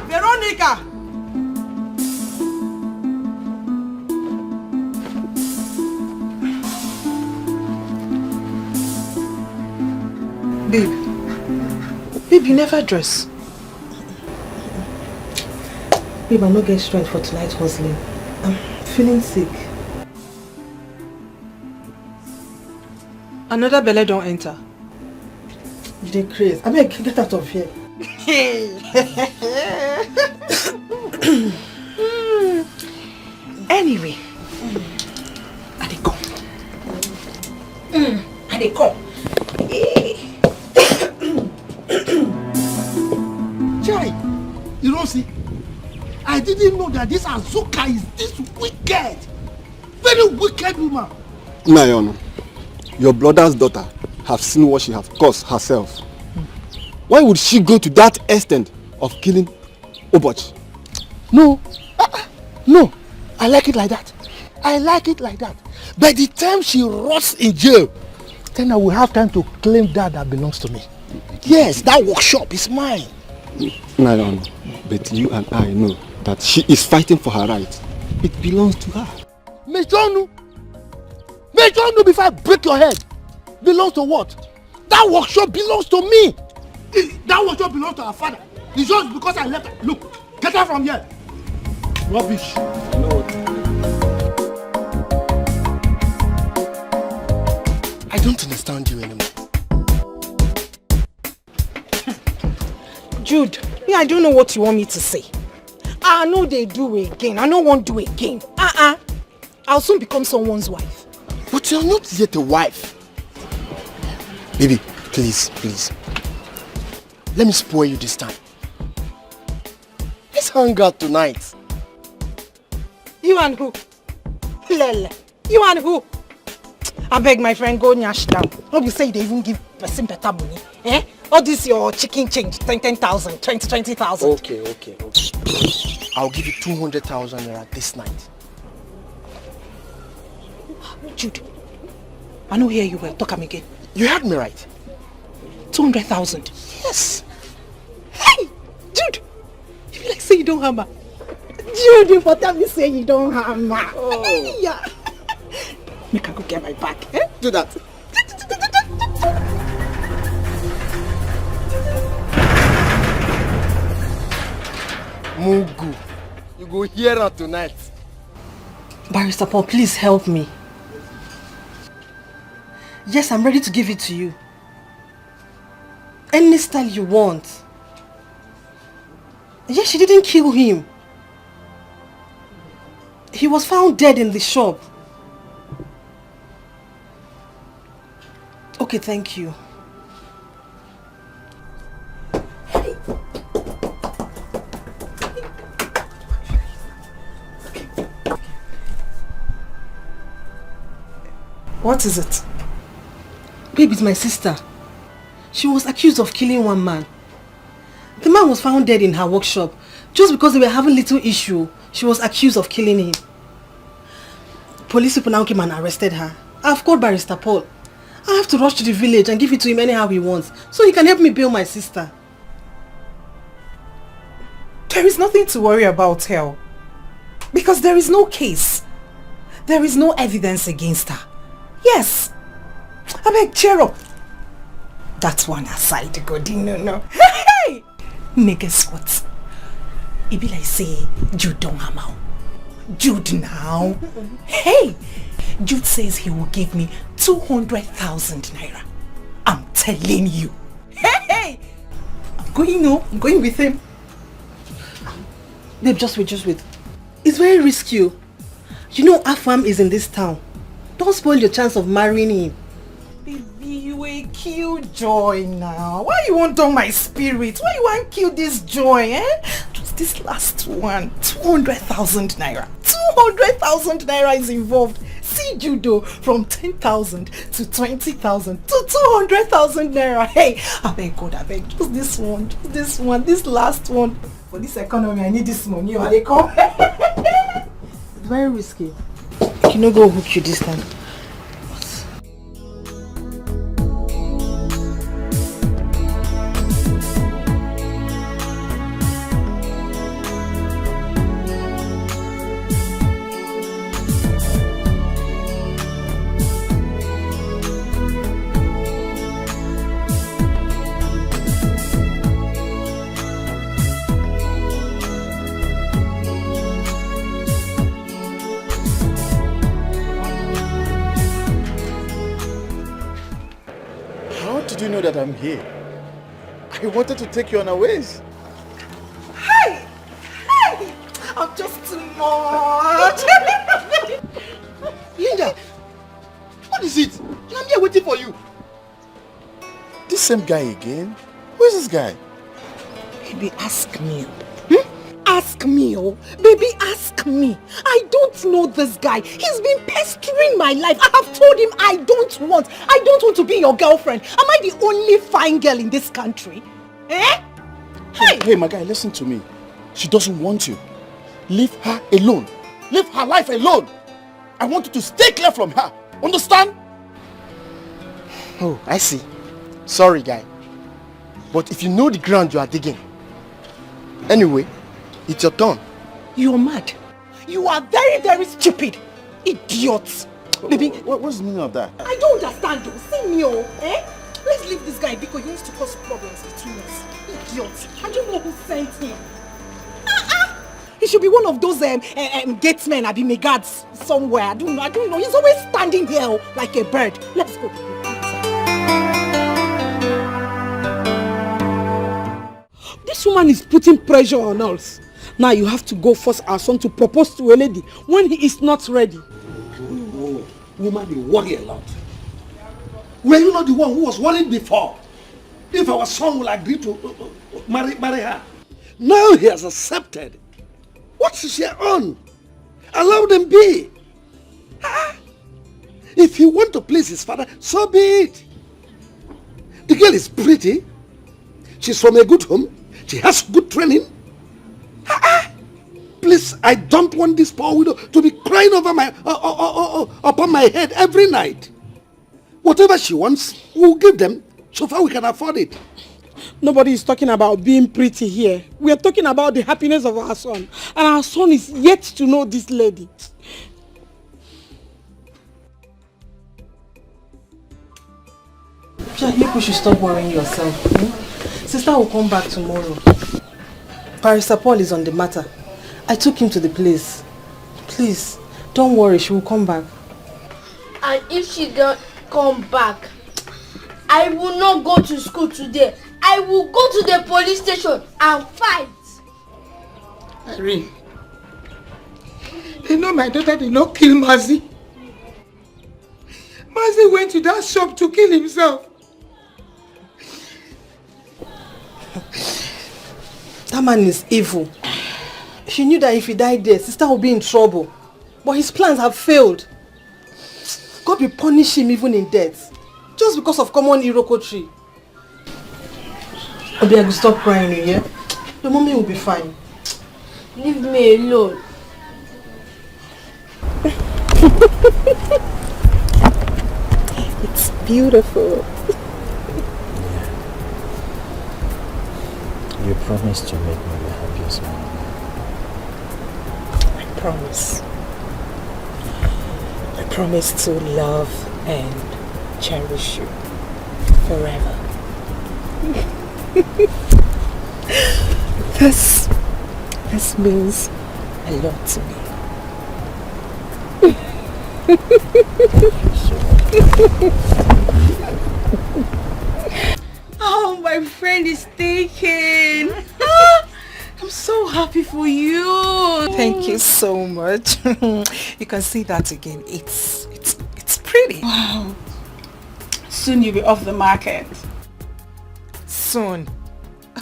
Veronica! Babe, you never dress. Babe, I'm not getting strength for tonight's hustling. I'm feeling sick. Another belly don't enter. You dey crazy. I mean, get out of here. Anyway, I dey come. I dey come. Chai, you don't see? I didn't know that this Azuka is this wicked. Very wicked woman. Nayon, your brother's daughter have seen what she has caused herself. Why would she go to that extent of killing Oboch? No, no, I like it like that. I like it like that. By the time she rots in jail, then I will have time to claim that belongs to me. Yes, that workshop is mine. Nayon, but you and I know that she is fighting for her right. It belongs to her. Mejonu before I break your head. Belongs to what? That workshop belongs to me. That workshop belongs to her father. It's just because I left her. Look, get her from here. Rubbish. No. I don't understand you anymore. Jude, I don't know what you want me to say. I know they do again. I don't want to do again. I'll soon become someone's wife. But you're not yet a wife. Baby, please. Let me spoil you this time. Let's hang out tonight. You and who? Lele. You and who? I beg my friend, go nyash down. Hope you say they even give person better money. Eh? All this your chicken change, 10,000, 20,000. Okay. I'll give you 200,000 naira this night. Jude, I don't hear you well. Talk am again. You heard me right. 200,000. Yes. Hey, Jude, you like say you don't hammer. Jude, you for tell me say you don't hammer. Oh. Hey, yeah. Make I go get my bag. Eh? Do that. Mugu, you go hear her tonight. Barrister Paul, please help me. Yes, I'm ready to give it to you. Any style you want. Yes, she didn't kill him. He was found dead in the shop. Okay, thank you. What is it? Babe, it's my sister. She was accused of killing one man. The man was found dead in her workshop. Just because they were having little issue, she was accused of killing him. Police people now came and arrested her. I've called Barrister Paul. I have to rush to the village and give it to him anyhow he wants, so he can help me bail my sister. There is nothing to worry about, Hell. Because there is no case. There is no evidence against her. Yes. I beg, cheer up. That's one aside, Godi, no. Hey! Niggas what? It be like say, Jude don't hammer. Jude now. Hey! Jude says he will give me 200,000 naira. I'm telling you. Hey! I'm going with him. Babe, just wait. It's very risky. You know Afam is in this town. Don't spoil your chance of marrying him. Baby, you a cute joy now. Why you want on my spirit? Why you want kill this joy, eh? Just this last one. 200,000 naira. 200,000 naira is involved. See judo from 10,000 to 20,000 to 200,000 naira. Hey, I beg God, just this one, this last one. For this economy, I need this money. Or they come. It's very risky. You no go hook you this time. Did you know that I'm here? I wanted to take you unawares. Hey! I'm just too much. Linda, what is it? I'm here waiting for you. This same guy again? Who is this guy? Baby, ask me. Ask me, oh. Baby, ask me. I don't know this guy. He's been pestering my life. I have told him I don't want to be your girlfriend. Am I the only fine girl in this country? Eh? Hey, my guy, listen to me. She doesn't want you. Leave her alone. Leave her life alone. I want you to stay clear from her. Understand? Oh, I see. Sorry, guy. But if you know the ground you are digging. Anyway, it's your turn. You are mad. You are very, very stupid. Idiot. Baby. What's the meaning of that? I don't understand you. See me, oh. Eh? Let's leave this guy because he wants to cause problems between us. Idiot. I don't know who sent him. He should be one of those gatesmen, I be guards somewhere. I don't know. He's always standing here like a bird. Let's go. This woman is putting pressure on us. Now you have to go force our son to propose to a lady when he is not ready. woman, you worry a lot. Were you not the one who was worried before? If our son will agree to marry her. Now he has accepted. What is he on? Allow them be. If he wants to please his father, so be it. The girl is pretty. She's from a good home. She has good training. Please, I don't want this poor widow to be crying over upon my head every night. Whatever she wants, we'll give them, so far we can afford it. Nobody is talking about being pretty here. We are talking about the happiness of our son. And our son is yet to know this lady. I think we should stop worrying yourself. Sister will come back tomorrow. Barrister Paul is on the matter. I took him to the place. Please, don't worry, she will come back. And if she don't come back, I will not go to school today. I will go to the police station and fight. Irene, you know my daughter did not kill Mercy. Mercy went to that shop to kill himself. That man is evil. She knew that if he died there, sister would be in trouble. But his plans have failed. God will punish him even in death. Just because of common Iroko tree. Obi, I will stop crying, yeah? Your mommy will be fine. Leave me alone. It's beautiful. You promised to make me the happiest man. I promise. I promise to love and cherish you forever. This means a lot to me. Oh, my friend is taken. I'm so happy for you. Thank you so much. You can see that again. It's pretty. Wow. Soon you'll be off the market. Soon.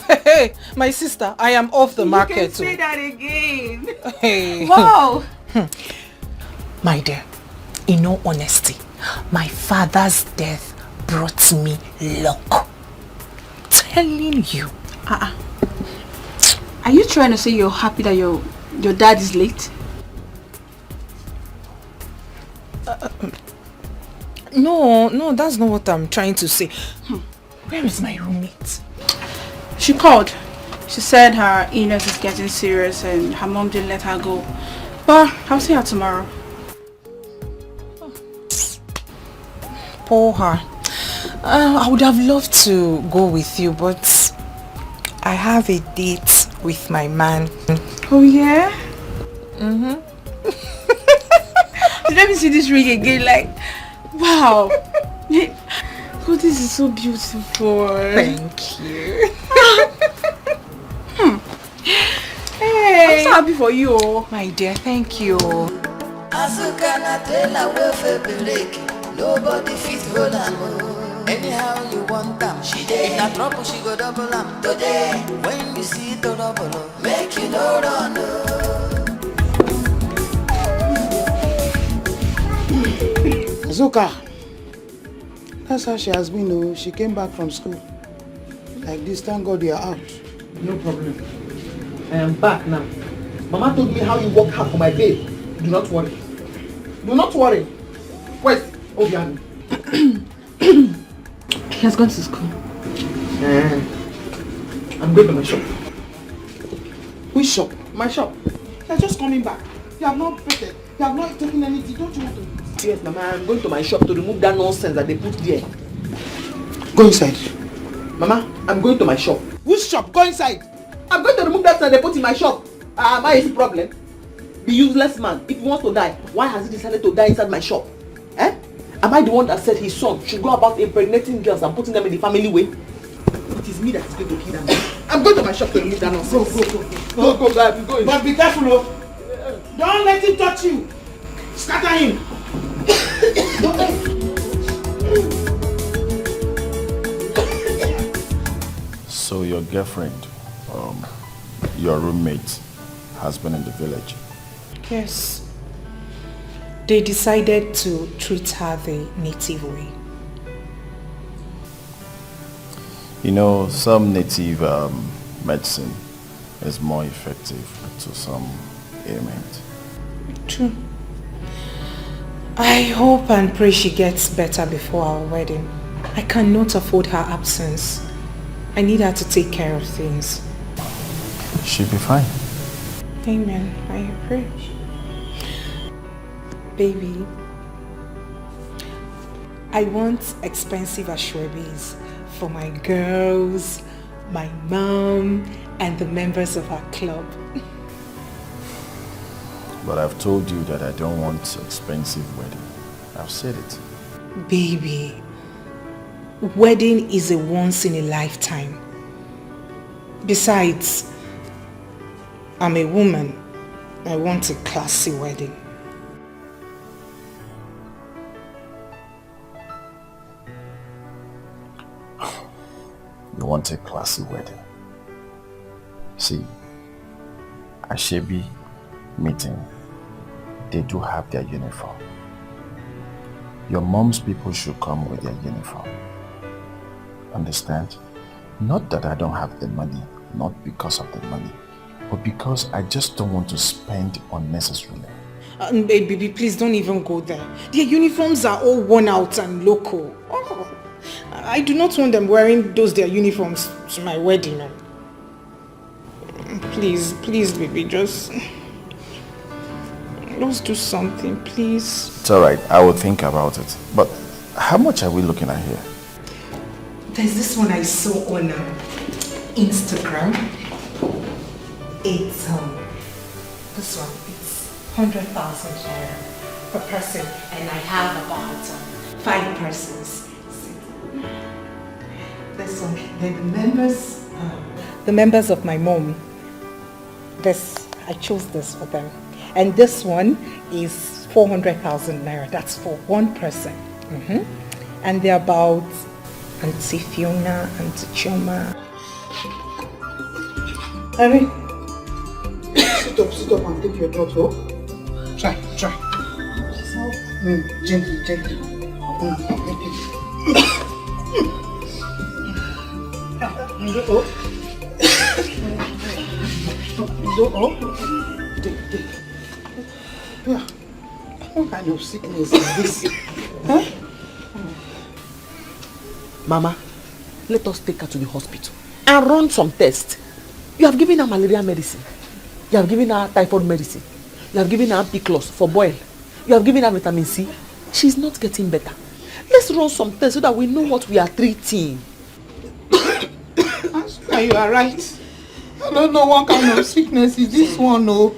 Hey, my sister, I am off the market. You can say that again. Hey. Wow. My dear, in all honesty, my father's death brought me luck. Telling you. Are you trying to say you're happy that your dad is late? No, that's not what I'm trying to say. Where is my roommate? She called. She said her illness is getting serious and her mom didn't let her go. But I'll see her tomorrow. Poor her. I would have loved to go with you, but I have a date with my man. Oh yeah? Let me see this ring again. Like, wow. Oh, this is so beautiful. Thank you. Hey, I'm so happy for you. My dear, thank you. Nobody fit hold am. Anyhow you want them, she dey. If na trouble, she go double am today. When you see the double, make you no run. Zuka, that's how she has been. Oh, she came back from school. Like this, thank God you are out. No problem. I am back now. Mama told me how you work hard for my babe. Do not worry. Do not worry. Where's Obiani? He has gone to school. I'm going to my shop. Which shop? My shop. You're just coming back. You have not prepared. You have not taken anything. Don't you want to? Yes, Mama, I'm going to my shop to remove that nonsense that they put there. Go inside. Mama, I'm going to my shop. Which shop? Go inside. I'm going to remove that stuff they put in my shop. Why is the problem? The useless man, if he wants to die, why has he decided to die inside my shop? Am I the one that said his son should go about impregnating girls and putting them in the family way? It is me that is going to kill them. I'm going to my shop to remove that nonsense. Go, I'm going. But be careful, oh. Don't let him touch you. Scatter him. So your girlfriend, your roommate, has been in the village? Yes. They decided to treat her the native way. You know, some native medicine is more effective to some ailment. True. I hope and pray she gets better before our wedding. I cannot afford her absence. I need her to take care of things. She'll be fine. Amen. I pray. Baby, I want expensive ashwebis for my girls, my mom, and the members of our club. But I've told you that I don't want expensive wedding. I've said it. Baby, wedding is a once in a lifetime. Besides, I'm a woman. I want a classy wedding. You want a classy wedding. See, Ashebi meeting, they do have their uniform. Your mom's people should come with their uniform. Understand? Not that I don't have the money, not because of the money, but because I just don't want to spend unnecessarily. Baby, please don't even go there. Their uniforms are all worn out and local. Oh, I do not want them wearing their uniforms to my wedding. Please, baby, just do something, please. It's alright, I will think about it. But how much are we looking at here? There's this one I saw on Instagram. It's this one. It's 100,000 naira per person, and I have about 5 persons. This one, the members of my mom. I chose this for them, and this one is 400,000 naira. That's for one person. And they're about Auntie Fiona, Auntie Choma. Harry, sit up and take your daughter. Try. Gently. What kind of sickness is this? Huh? Mama, let us take her to the hospital and run some tests. You have given her malaria medicine. You have given her typhoid medicine. You have given her Piclos for boil. You have given her vitamin C. She's not getting better. Let's run some tests so that we know what we are treating. You are right. I don't know what kind of sickness is this one, no.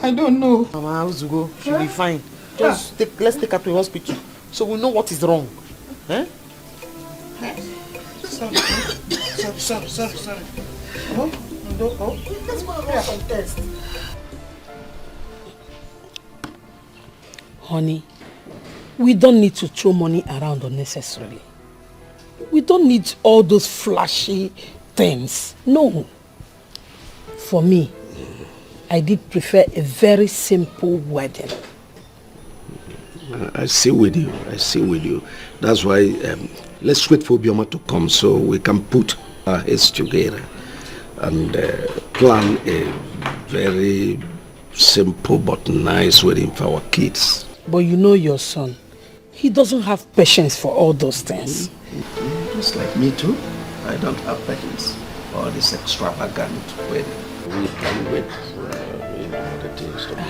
I don't know. Mama, how's it go? She'll be fine. Let's take her to the hospital so we know what is wrong. Eh? Sorry. Let's go run some tests. Honey, we don't need to throw money around unnecessarily. We don't need all those flashy things. No. For me, I did prefer a very simple wedding. I see with you. That's why let's wait for Bioma to come so we can put our heads together and plan a very simple but nice wedding for our kids. But you know your son, he doesn't have patience for all those things. Just like me too. I don't have patience for this extravagant wedding. We can wait for the things to be.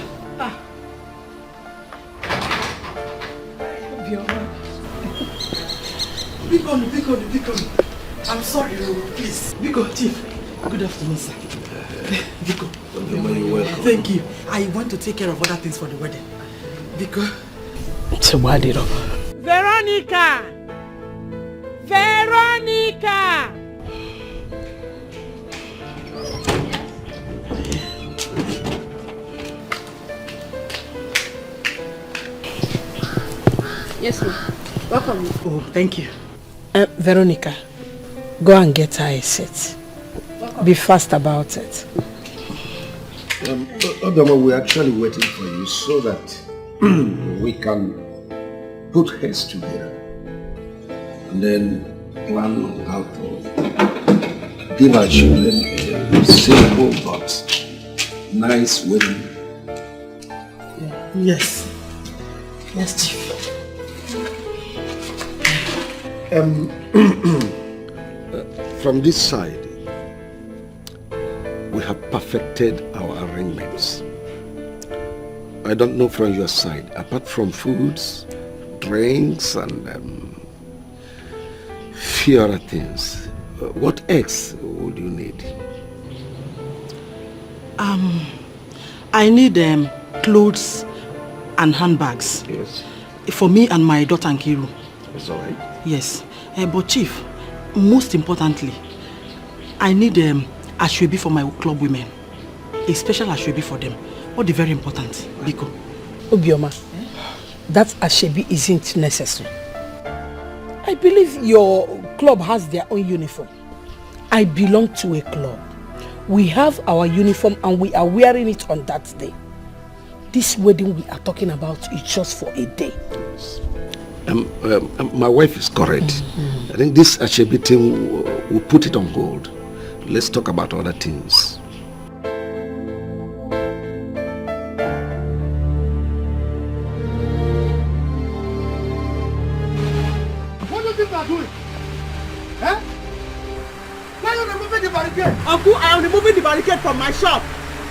Big on. I'm sorry, please. Big on, Chief. Good afternoon, sir. Big on. You're welcome. Thank you. I want to take care of other things for the wedding. Big on. It's a wedding. Veronica! Yes, ma'am. Welcome. Oh, thank you. Veronica, go and get her a seat. Be fast about it. Odoma, we're actually waiting for you so that we can put heads together and then plan on how to give our children a simple but nice wedding. Yes. Yes, Chief. From this side, we have perfected our arrangements. I don't know from your side, apart from foods, drinks, and few other things, what else would you need? I need clothes and handbags. Yes. For me and my daughter Nkiru. That's all right. Yes. But Chief, most importantly, I need ashwebi for my club women. A special ashwebi for them. What is very important, Biko. Obioma, that ashwebi isn't necessary. I believe your club has their own uniform. I belong to a club. We have our uniform and we are wearing it on that day. This wedding we are talking about is just for a day. My wife is correct. I think this ashwebi thing, we'll put it on hold. Let's talk about other things. What do you think you are doing? Eh? Why are you removing the barricade? Uncle, I am removing the barricade from my shop.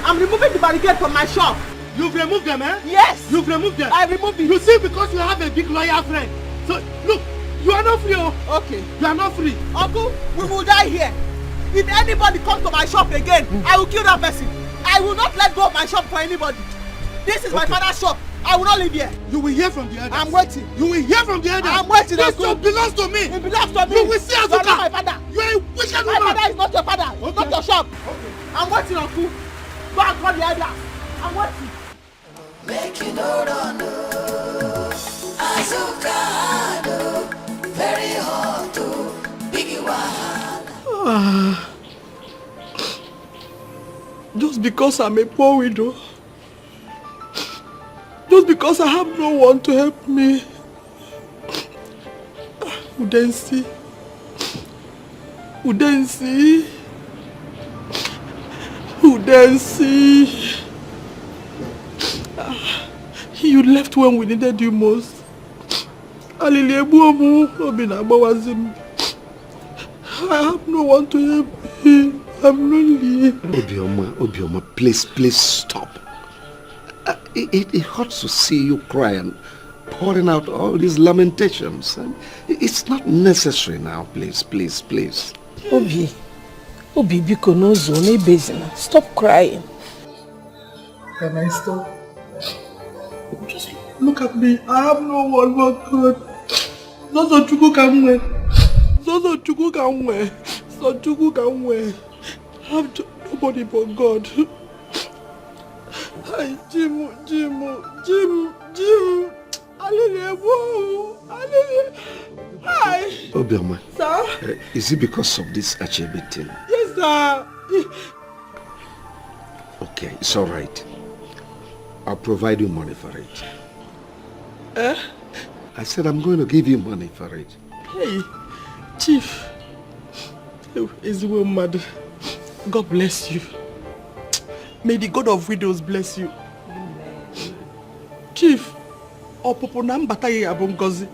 I'm removing the barricade from my shop. You've removed them, eh? Yes. You've removed them. I removed it. You see, because you have a big loyal friend. So, look, you are not free, oh. Okay. You are not free. Uncle, we will die here. If anybody comes to my shop again, I will kill that person. I will not let go of my shop for anybody. This is my father's shop. I will not live here. You will hear from the elders. I'm waiting. You will hear from the elders. I'm waiting. This shop belongs to me. It belongs to me. You will see Azuka. You are not my father. You are a wicked My woman. father is not your father. Okay. It's not your shop. Okay. I'm waiting, Uncle. Go and call the elders. I'm waiting. Make you no run, oh. Azuka, oh. Very hot, oh. Biggie one. Just because I'm a poor widow, just because I have no one to help me, Udensi, you left when we needed you most. I have no one to help me. I'm lonely. Obioma, please stop. It hurts to see you cry and pouring out all these lamentations. And it's not necessary now, please. Obi, biko no zone bezina. Stop crying. Can I stop? Just look at me. I have no one but God. Zozo Chuku can wear. I have nobody but God. Hi, Jim. Hi. Obioma. Sir? Is it because of this ashwebi thing? Yes, sir. Okay, it's all right. I'll provide you money for it. I said I'm going to give you money for it. Hey, Chief. Is well mad. God bless you. May the God of widows bless you. Chief, Opoponam Bataye Abongozi.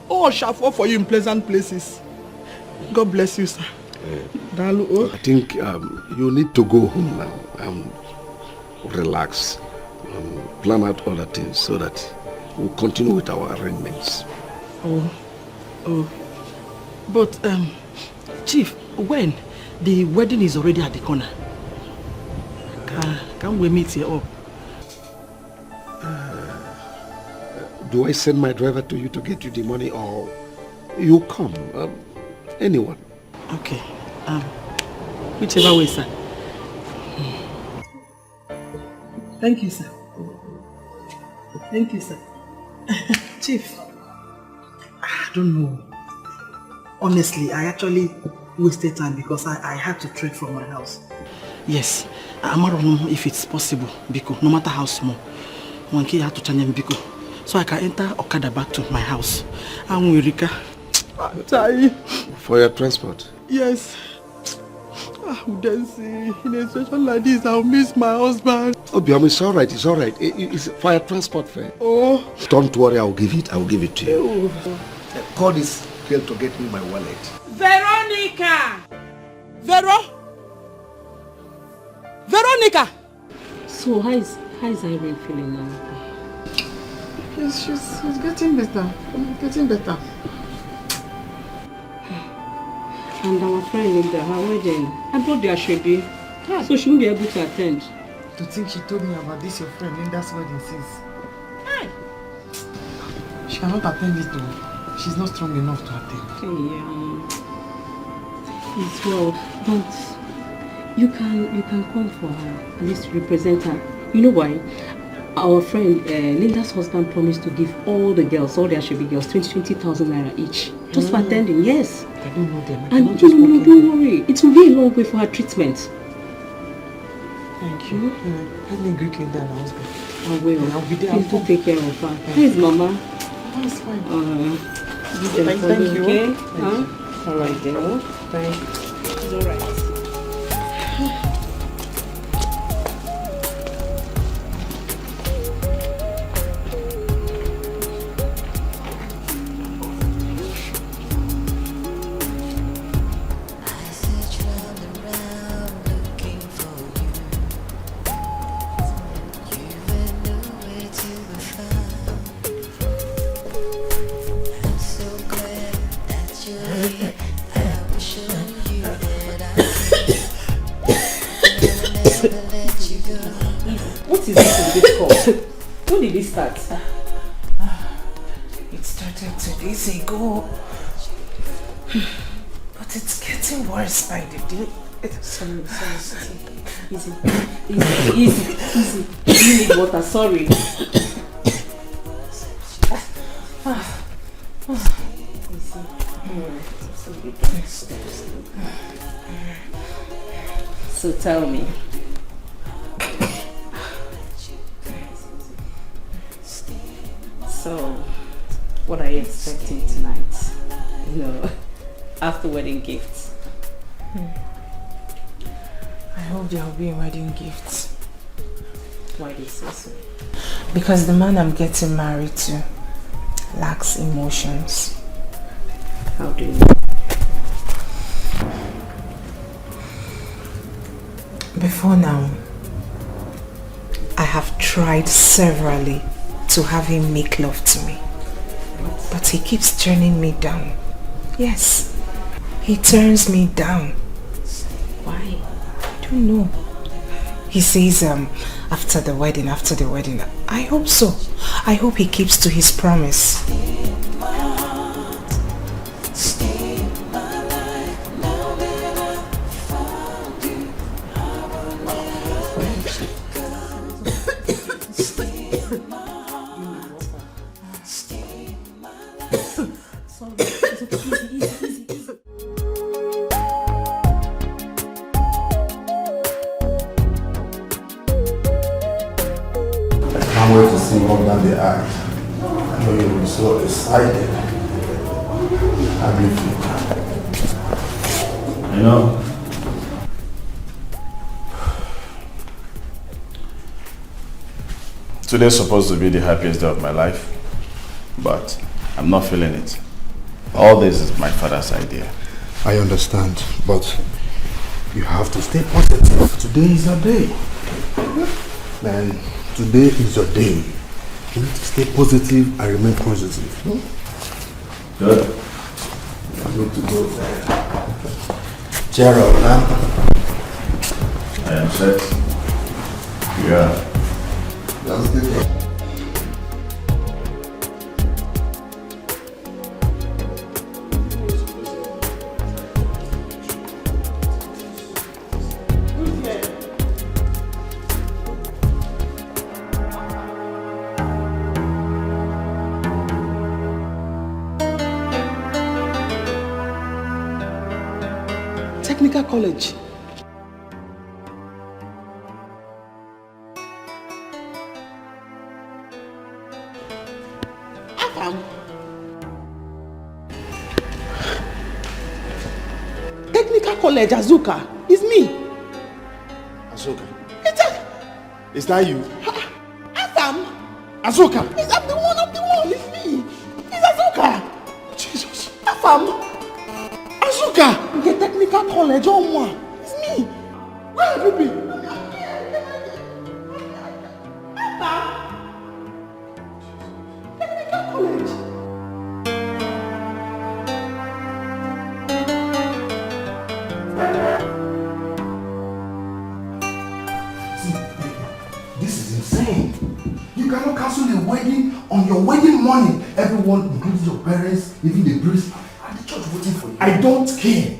All shall fall for you in pleasant places. God bless you, sir. I think you need to go home now and relax and plan out other things so that we'll continue with our arrangements. But Chief, when? The wedding is already at the corner. Can we meet here up? Do I send my driver to you to get you the money or you come? Anyone? Okay. Whichever way, sir. Thank you, sir. Thank you, sir. Chief, I don't know. Honestly, I actually wasted time because I had to trek from my house. Yes, I'm not know if it's possible, Biko, no matter how small. One kid had to change Biko, so I can enter Okada back to my house. I'm with Rika. For your transport? Yes. Then see, in a situation like this, I'll miss my husband. Obiam, it's alright, it's alright. It's for your transport fare. Oh. Don't worry, I'll give it to you. Call this girl to get me my wallet. Veronica! Veronica! So how is Irene feeling now? Yes, she's getting better. Getting better. And our friend Linda, her wedding, I brought their Ashwebi, so she won't be able to attend. To think she told me about this, your friend Linda's wedding, sis. Hey. She cannot attend it though. She's not strong enough to attend. Yeah. It's well, but you can come for her, at least represent her. You know why? Our friend Linda's husband promised to give all the girls, all the Ashwebi girls, 20,000 naira each. Just for attending, yes. I don't know them. And don't worry, it will be a long way for her treatment. Thank you. Let me greet Linda and her husband. I will. I'll be there. Please do take care of her. Where is Mama? That's fine. Thank you. Okay? Thank you. Alright then. Bye. It's alright. What is this called? When did it start? It started 2 days ago. But it's getting worse by the day. Sorry. Easy. You need water, sorry. So tell me. So, what are you expecting tonight? You know, after wedding gifts. I hope there will be wedding gifts. Why do you say so? Because the man I'm getting married to lacks emotions. How do you know? Before now, I have tried severally to have him make love to me. But he keeps turning me down. Yes, he turns me down. Why? I don't know. He says after the wedding. I hope so. I hope he keeps to his promise. Can't wait to see what down the act. I know you'll be so excited. How do you feel? You know, today's supposed to be the happiest day of my life, but I'm not feeling it. All this is my father's idea. I understand, but you have to stay positive. Today is your day. Man, today is your day. You need to stay positive and remain positive. Good. I'm going to go there. Gerald, huh? I am set. Yeah. That's good. college. Afam. Technical college, Azuka. It's me. Azuka. Is that you? Afam. Azuka. I'm the one. It's me. It's Azuka. Jesus. Afam. Azuka. The technical college, it's me. Where have you been? Technical college. This is insane. You cannot cancel a wedding on your wedding morning. Everyone, including your parents, even the priest, and the church voting for you. I don't care.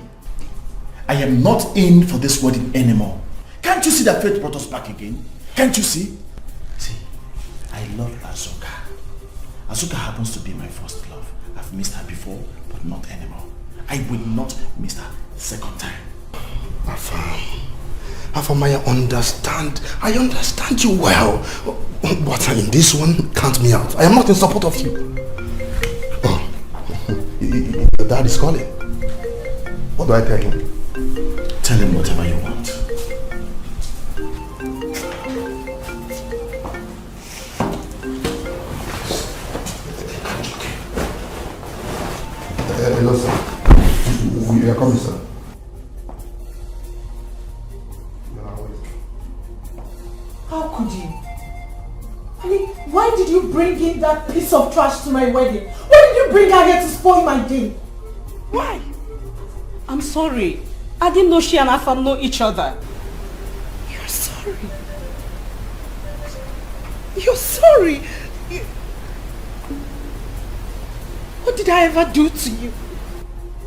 I am not in for this wedding anymore. Can't you see that fate brought us back again? Can't you see? See, I love Azuka. Azuka happens to be my first love. I've missed her before, but not anymore. I will not miss her second time. Afam, I understand. I understand you well. But in this one, count me out. I am not in support of you. Oh, your dad is calling. What do I tell him? Tell him whatever you want. Hello, sir. We are coming, sir. How could you? I mean, why did you bring in that piece of trash to my wedding? Why did you bring her here to spoil my day? Why? I'm sorry. I didn't know she and Afam know each other. You're sorry. You're sorry. What did I ever do to you?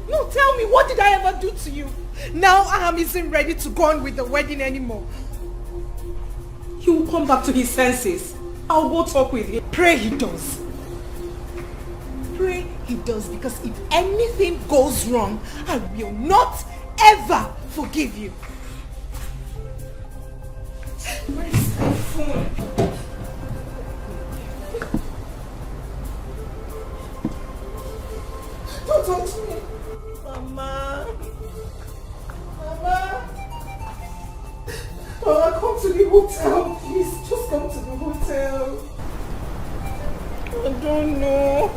No, tell me, what did I ever do to you? Now Aham isn't ready to go on with the wedding anymore. He will come back to his senses. I'll go talk with him. Pray he does. Pray he does, because if anything goes wrong, I will not ever forgive you. Where's my phone? Don't touch me. Mama. Mama. Mama, come to the hotel, please. Just come to the hotel. I don't know.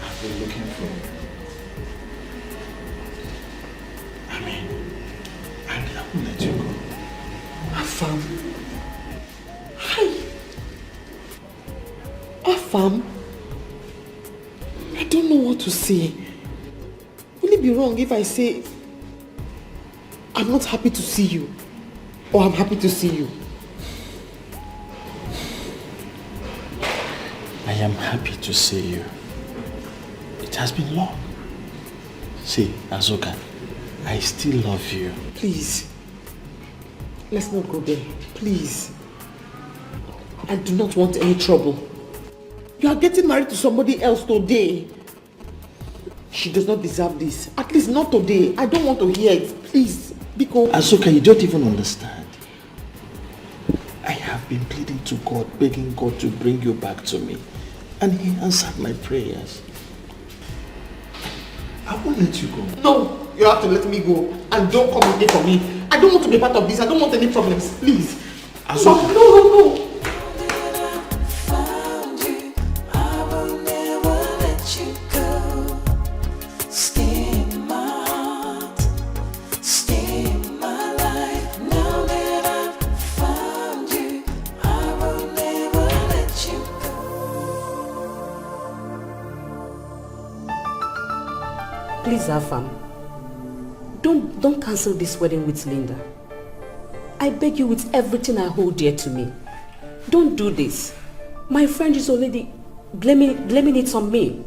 I've been looking for you. And I will let you go. Afam. Hi. Afam. I don't know what to say. Will it be wrong if I say I'm not happy to see you, or I'm happy to see you? I am happy to see you. It has been long. See, Azuka, I still love you. Please, let's not go there. Please. I do not want any trouble. You are getting married to somebody else today. She does not deserve this. At least not today. I don't want to hear it. Please, because... Azuka, you don't even understand. I have been pleading to God, begging God to bring you back to me. And he answered my prayers. I won't let you go. No, you have to let me go. And don't come and wait for me. I don't want to be part of this. I don't want any problems. Please. Azuka. No. Please, Afam, don't cancel this wedding with Linda. I beg you with everything I hold dear to me. Don't do this. My friend is already blaming it on me.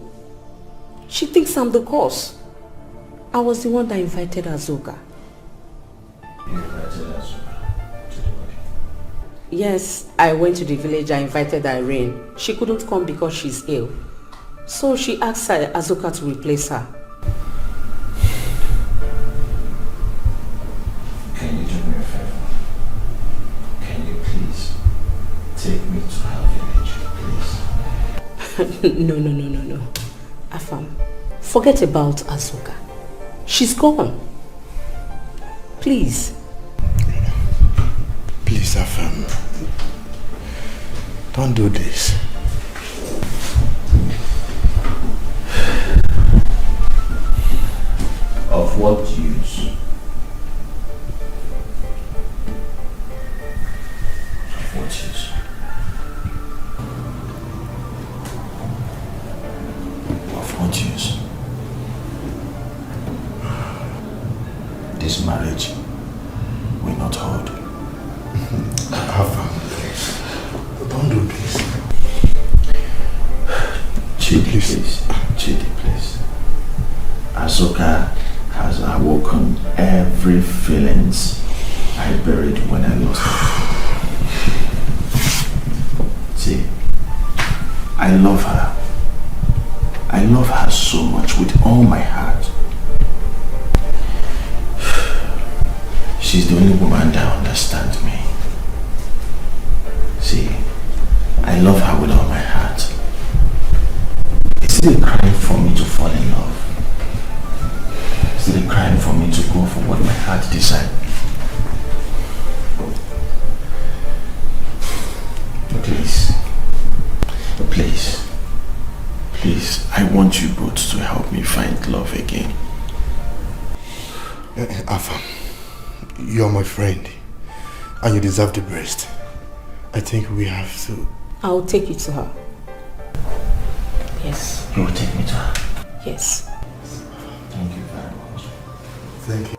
She thinks I'm the cause. I was the one that invited Azuka. You invited Azuka to the wedding? Yes, I went to the village. I invited Irene. She couldn't come because she's ill. So she asked Azuka to replace her. No. Afam, forget about Azuka. She's gone. Please. Please, Afam. Don't do this. Of what use? Of what use? Of what use? This marriage will not hold. Afam, please. Don't do this. Chidi, please. Chidi, please. Azuka has awoken every feelings I buried when I lost her. See, I love her. I love her so much with all my heart. She's the only woman that understands me. See, I love her with all my heart. Is it a crime for me to fall in love? Is it a crime for me to go for what my heart decides? Please, I want you both to help me find love again. Afam, you're my friend, and you deserve the best. I think we have to... I'll take you to her. Yes. You will take me to her? Yes. Thank you very much. Thank you.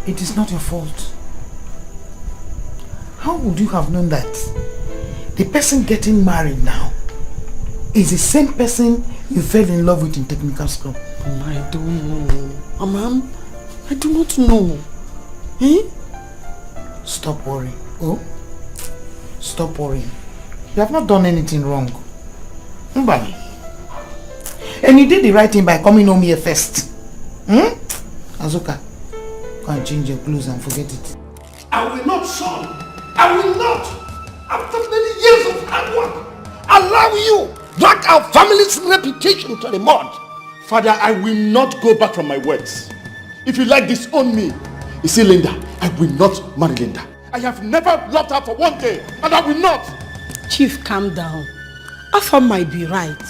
It is not your fault. How would you have known that the person getting married now is the same person you fell in love with in technical school? I don't know. Ma'am, I do not know. Eh? Stop worrying. Oh? Stop worrying. You have not done anything wrong. Mbali. And you did the right thing by coming home here first. Azuka, go and change your clothes and forget it. I will not, son. I will not. After many years of hard work, allow you drag our family's reputation to the mud. Father, I will not go back from my words. If you like, disown me. You see, Linda, I will not marry Linda. I have never loved her for one day, and I will not. Chief, calm down. Afam might be right.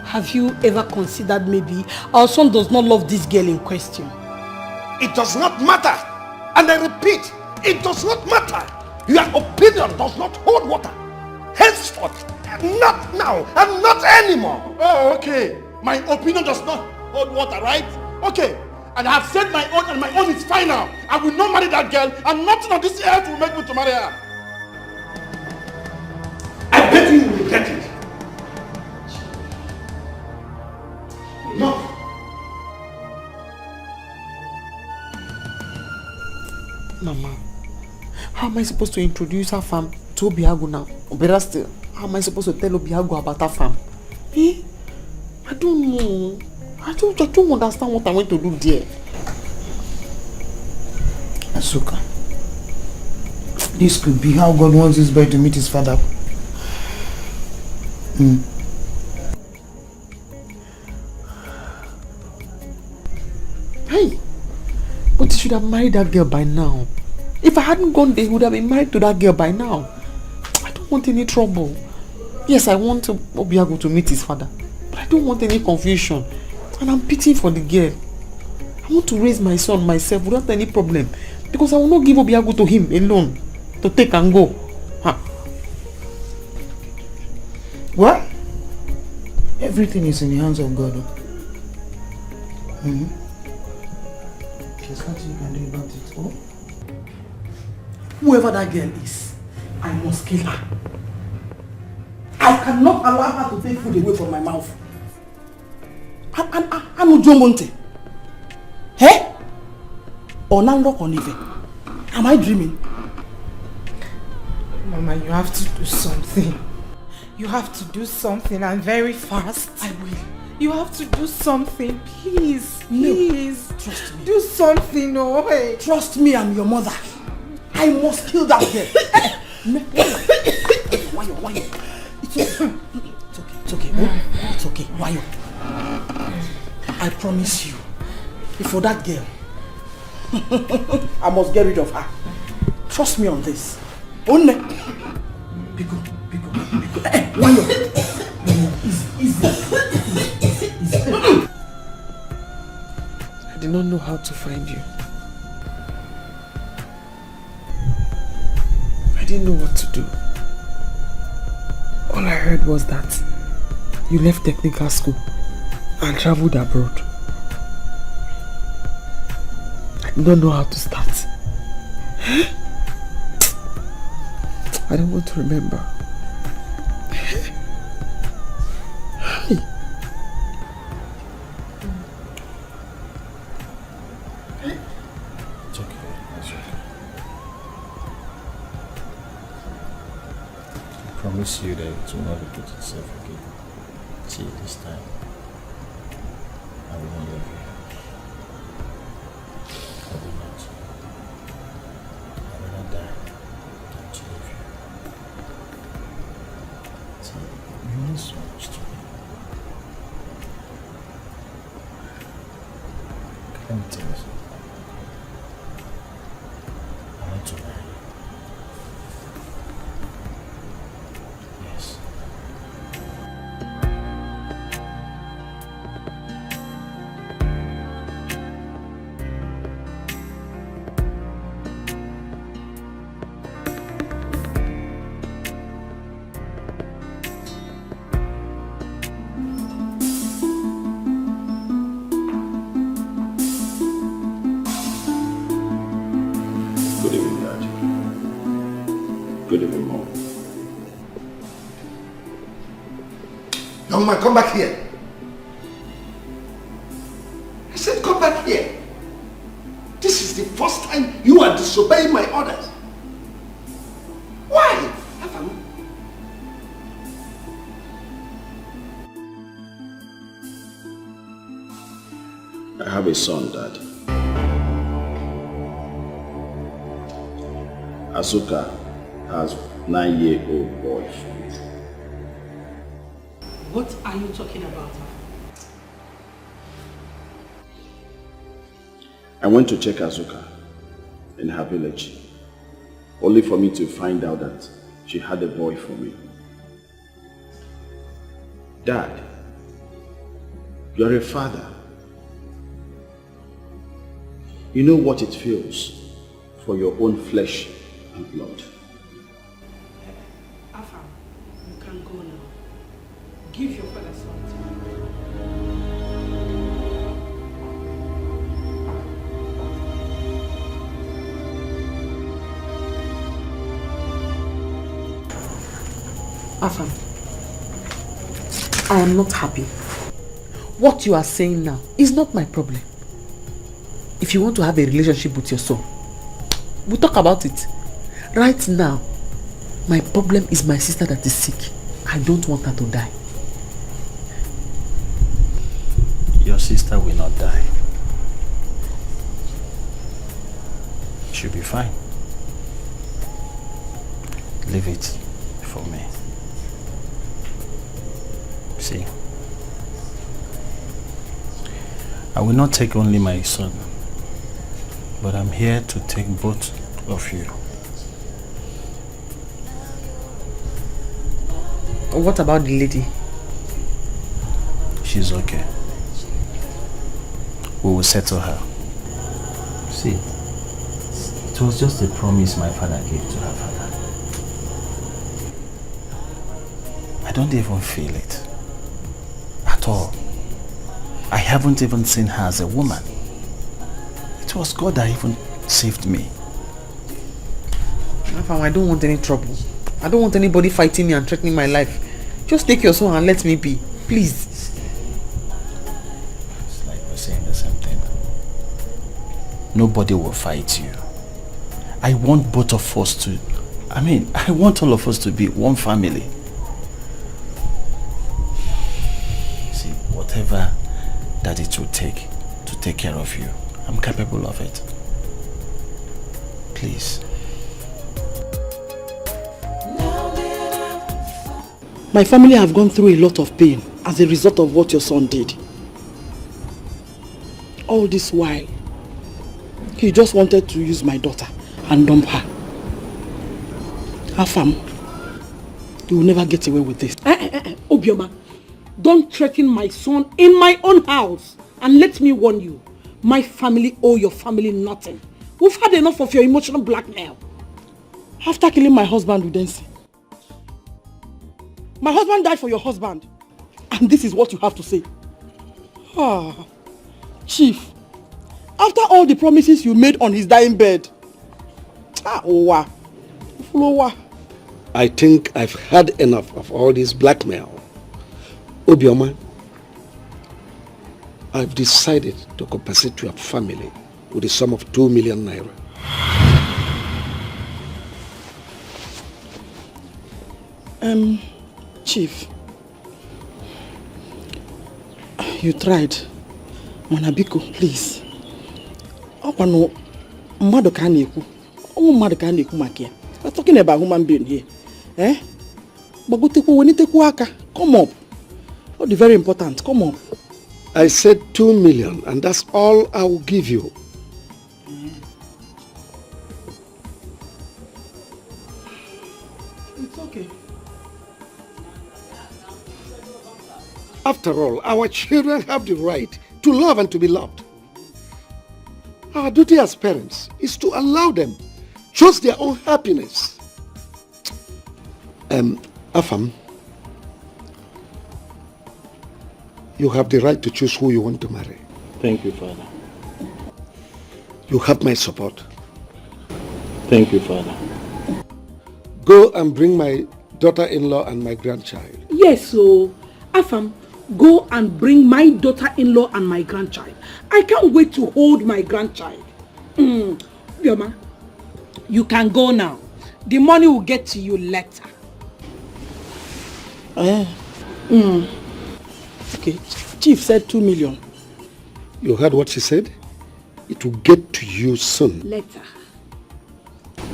Have you ever considered maybe our son does not love this girl in question? It does not matter. And I repeat, it does not matter. Your opinion does not hold water. Henceforth, not now, and not anymore. Oh, okay. My opinion does not hold water, right? Okay. And I have said my own, and my own is final. I will not marry that girl, and nothing on this earth will make me to marry her. I bet you will get it. No. Mama, how am I supposed to introduce her farm to Obiago now? Better still, how am I supposed to tell Obiago about her farm? Eh? I don't know. I don't understand what I want to do there. Asuka, this could be how God wants this boy to meet his father. Hey, but he should have married that girl by now. If I hadn't gone there, he would have been married to that girl by now. I don't want any trouble. Yes, I want Obiago to meet his father, but I don't want any confusion. And I'm pitying for the girl. I want to raise my son myself without any problem, because I will not give Obiago to him alone to take and go. Huh. What? Everything is in the hands of God. There's nothing you can do about it. Oh? Whoever that girl is, I must kill her. I cannot allow her to take food away from my mouth. I'm Ujomonte. Hey? Or Nandok or Nive? Am I dreaming? Mama, you have to do something. You have to do something and very fast. I will. You have to do something, please. Please. No. Trust me. Do something, oh hey. Trust me, I'm your mother. I must kill that girl. Why? It's okay. It's okay. Oh, it's okay. Why? I promise you, for that girl, I must get rid of her. Trust me on this. Only. Pico. Why? Easy. I did not know how to find you. I didn't know what to do. All I heard was that you left technical school and traveled abroad. I don't know how to start. I don't want to remember. It's okay. It's okay. I promise you that it will not repeat itself again. See, this time I will not leave you. I will not. I will not die than to leave you. See, you mean so much to me. Let me tell you something. I want to marry you. Yes. Good evening, Daddy. Good evening, Mom. Young man, come back here. I said come back here. This is the first time you are disobeying my orders. Why? I have a son, Dad. Asuka has 9-year-old boy. What are you talking about? I went to check Asuka in her village, only for me to find out that she had a boy for me. Dad, you're a father. You know what it feels for your own flesh and blood. Afam, you can go now. Give your father something. Afam, I am not happy. What you are saying now is not my problem. If you want to have a relationship with your son, we'll talk about it. Right now, my problem is my sister that is sick. I don't want her to die. Your sister will not die. She'll be fine. Leave it for me. See, I will not take only my son, but I'm here to take both of you. What about the lady? She's okay. We will settle her. See, it was just a promise my father gave to her father. I don't even feel it. At all. I haven't even seen her as a woman. It was God that even saved me. I don't want any trouble. I don't want anybody fighting me and threatening my life. Just take your son and let me be. Please. It's like we're saying the same thing. Nobody will fight you. I want both of us to... I want all of us to be one family. it will take to take care of you. I'm capable of it. Please. My family have gone through a lot of pain as a result of what your son did. All this while, he just wanted to use my daughter and dump her. Afam, you will never get away with this. Obioma, don't threaten my son in my own house. And let me warn you, my family owe your family nothing. We've had enough of your emotional blackmail. After killing my husband, Udensi, my husband died for your husband. And this is what you have to say. Chief, after all the promises you made on his dying bed. I think I've had enough of all this blackmail. Obioma, I've decided to compensate your family with a sum of 2 million naira. Chief, you tried. Manabiko, please. We're talking about human being here. Come up. What is very important? Come up. I said 2 million, and that's all I will give you. It's okay. After all, our children have the right to love and to be loved. Our duty as parents is to allow them choose their own happiness. Afam, you have the right to choose who you want to marry. Thank you, Father. You have my support. Thank you, Father. Go and bring my daughter-in-law and my grandchild. Yes, so Afam, go and bring my daughter-in-law and my grandchild. I can't wait to hold my grandchild. Bioma, you can go now. The money will get to you later. Okay, Chief said 2 million. You heard what she said? It will get to you soon. Later.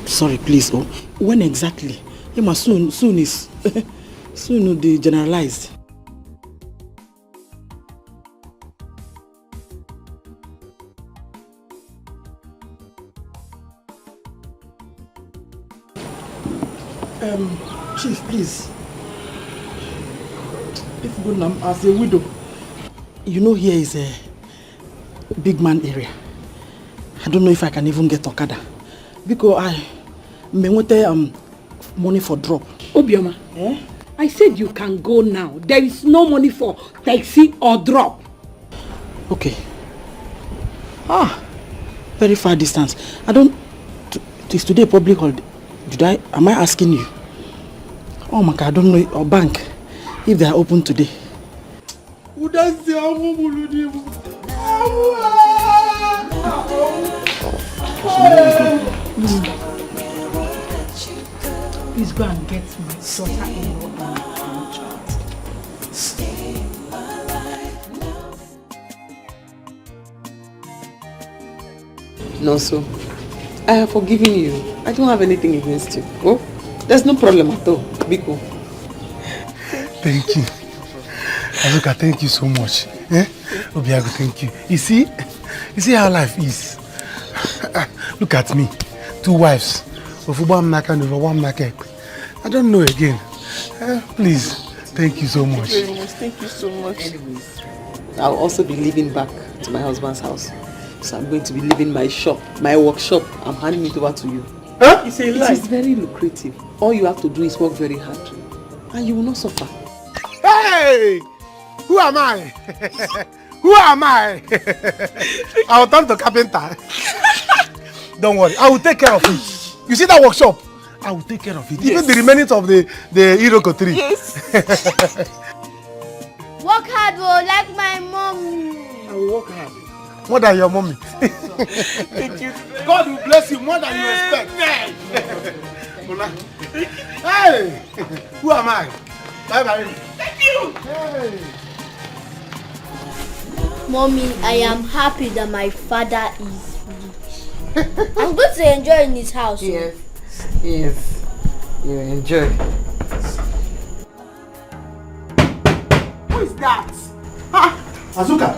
Sorry, please. Oh, when exactly? Soon is soon the generalized. Chief, please. If Gunam as a widow, you know here is a big man area. I don't know if I can even get Okada because I may want money for drop. Obioma, I said you can go now. There is no money for taxi or drop. Okay. Very far distance. I don't. Is today public holiday? Am I asking you? Oh my God, I don't know. Or bank, if they are open today. Please go and get my daughter-in-law. No, so I have forgiven you. I don't have anything against you. Oh, there's no problem at all. Be cool. Thank you. Azuka, thank you so much. Obiago, thank you. You see how life is. Look at me. 2 wives. Over one naka and over one naka. I don't know again. Please, thank you so much. Thank you very much. Thank you so much. Anyways, I'll also be leaving back to my husband's house. So I'm going to be leaving my shop, my workshop. I'm handing it over to you. Huh? It is very lucrative. All you have to do is work very hard. And you will not suffer. Hey! Who am I? Who am I? I will turn to carpenter. Don't worry, I will take care of it. You see that workshop? I will take care of it. Yes. Even the remaining of the Iroko tree. Yes. Work hard, like my mom. I will work hard. More than your mommy. Thank you. God will bless you more than you expect. Hey! Who am I? Bye bye. Thank you. Hey! Mommy, I am happy that my father is rich. I'm going to enjoy in his house. Yes. Yes. You enjoy. Who is that? Ha! Azuka,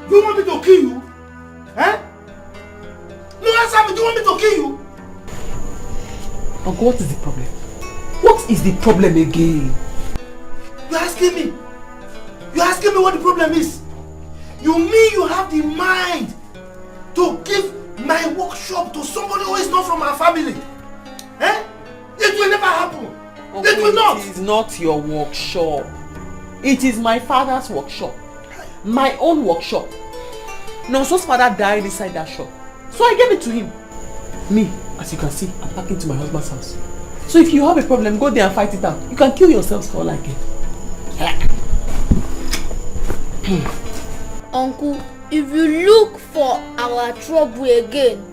do you want me to kill you? Eh? No, answer me, do you want me to kill you? Uncle, what is the problem? What is the problem again? You're asking me? You're asking me what the problem is? You mean you have the mind to give my workshop to somebody who is not from our family? Eh? It will never happen. Uncle, it will not. It is not your workshop. It is my father's workshop. My own workshop. Nonso's father died inside that shop. So I gave it to him. Me, as you can see, I'm packing to my husband's house. So if you have a problem, go there and fight it out. You can kill yourselves for all I care. Uncle, if you look for our trouble again,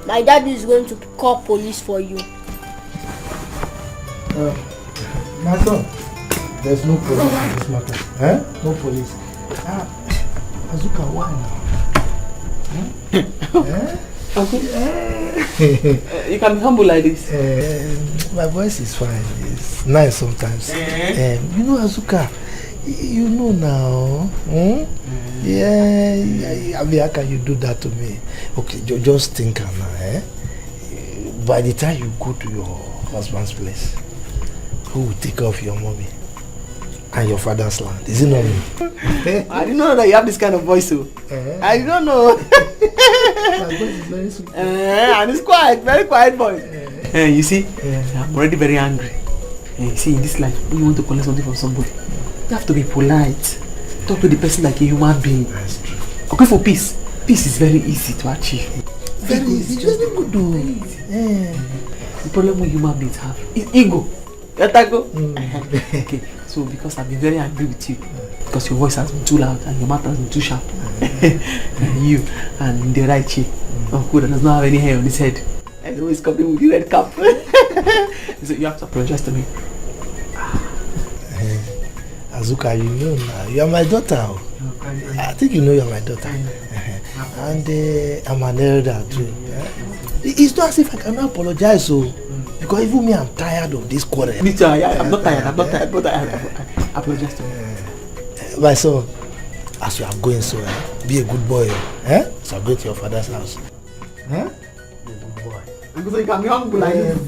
my dad is going to call police for you. My son, there's no police in this matter. Eh? No police. Azuka, why now? Uncle, you can be humble like this. My voice is fine. It's nice sometimes. You know, Azuka, you know now. Yeah, I mean, how can you do that to me? Okay, just think now. By the time you go to your husband's place, who will take care of your mommy and your father's land? Is it not me? I didn't know that you have this kind of voice, so. I don't know. My voice is very sweet. And it's quiet, very quiet voice. You see, I'm already very angry. You see, in this life, when you want to collect something from somebody, you have to be polite. Talk to the person like a human being. That's true. Okay, for peace. Peace is very easy to achieve. Very easy. Just very good though. The problem we human beings have is ego. Etiko. Okay, so because I've been very angry with you, because your voice has been too loud and your mouth has been too sharp, you and the Alichi, Uncle that does not have any hair on his head, and always coming with the red cap. So you have to apologize to me. Azuka, you know now, you are my daughter. I think you know you are my daughter. And I'm an elder too. It's not as if I cannot apologize, so because even me, I'm tired of this quarrel. Me too, I'm not tired, I'm not tired, but I apologize to you. My son, as you are going, so be a good boy. So go to your father's house. Be a good boy. I'm going to come humble like this.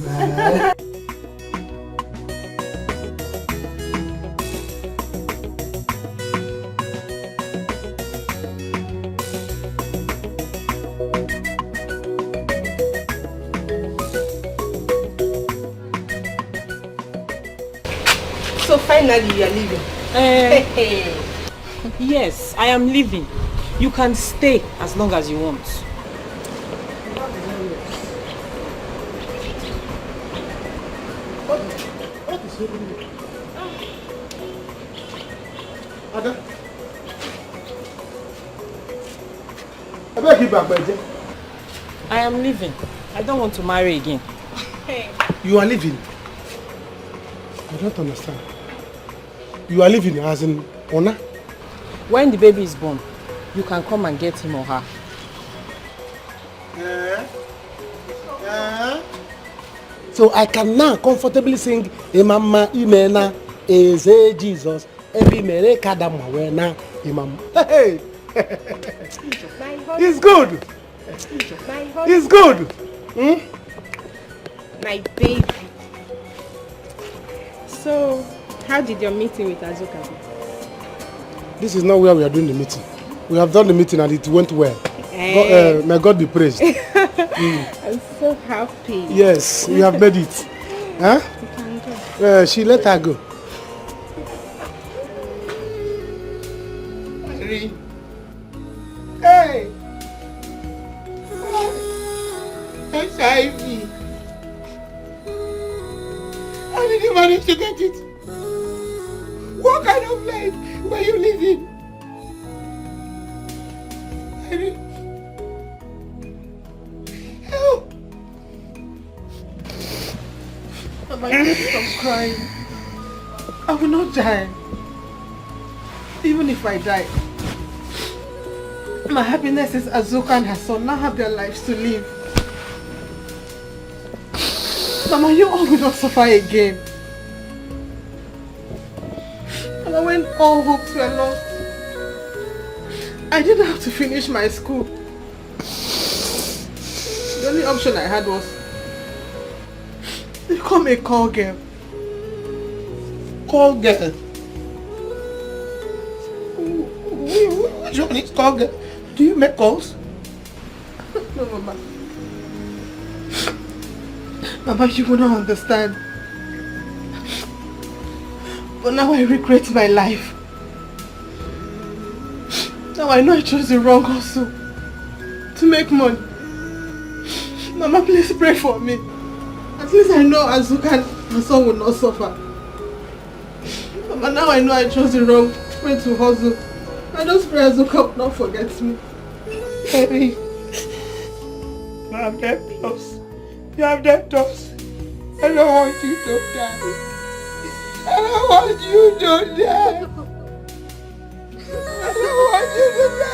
So finally you are leaving. Yes, I am leaving. You can stay as long as you want. What is happening? Ada? I better keep back, Benji. I am leaving. I don't want to marry again. You are leaving? I don't understand. You are leaving as in honor? When the baby is born, you can come and get him or her. So I can now comfortably sing Imama Imena Eze Jesus Ebi Mere Kadama Wena Imam. Hey! It's good! It's good! My baby. So, how did your meeting with Azuka go? This is not where we are doing the meeting. We have done the meeting and it went well. May God be praised. I'm so happy. Yes, we have made it. Huh? You can go. She let her go. Hey! HIV. How did you manage to get it? What kind of life were you living? Help! Am I going to stop crying? I will not die. Even if I die, My happiness is Azuka and her son now have their lives to live. Mama, you all will not suffer again. Mama, when all hopes were lost, I didn't have to finish my school. The only option I had was become a call girl. Call girl? Which one is call girl? Do you make calls? No, Mama. Mama, you will not understand. But now I regret my life. Now I know I chose the wrong hustle to make money. Mama, please pray for me. At least I know Azuka and her son will not suffer. Mama, now I know I chose the wrong way to hustle. I just pray Azuka will not forget me. Baby, you have that close. You have that close. I don't want you to die. I don't want you to die. I don't want you to die.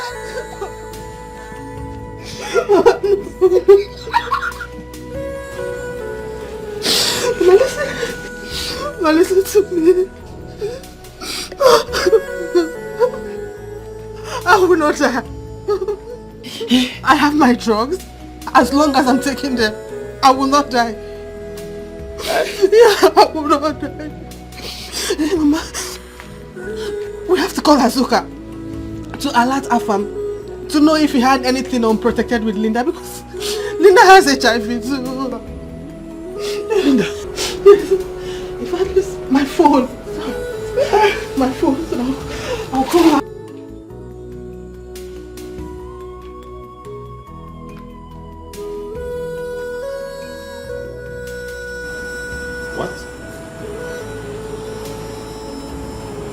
Listen to me. I will not die. I have my drugs. As long as I'm taking them, I will not die. Yeah, I will not die. Mama, we have to call Azuka to alert Afam to know if he had anything unprotected with Linda, because Linda has HIV too. Linda? If I lose my phone, so I'll call her.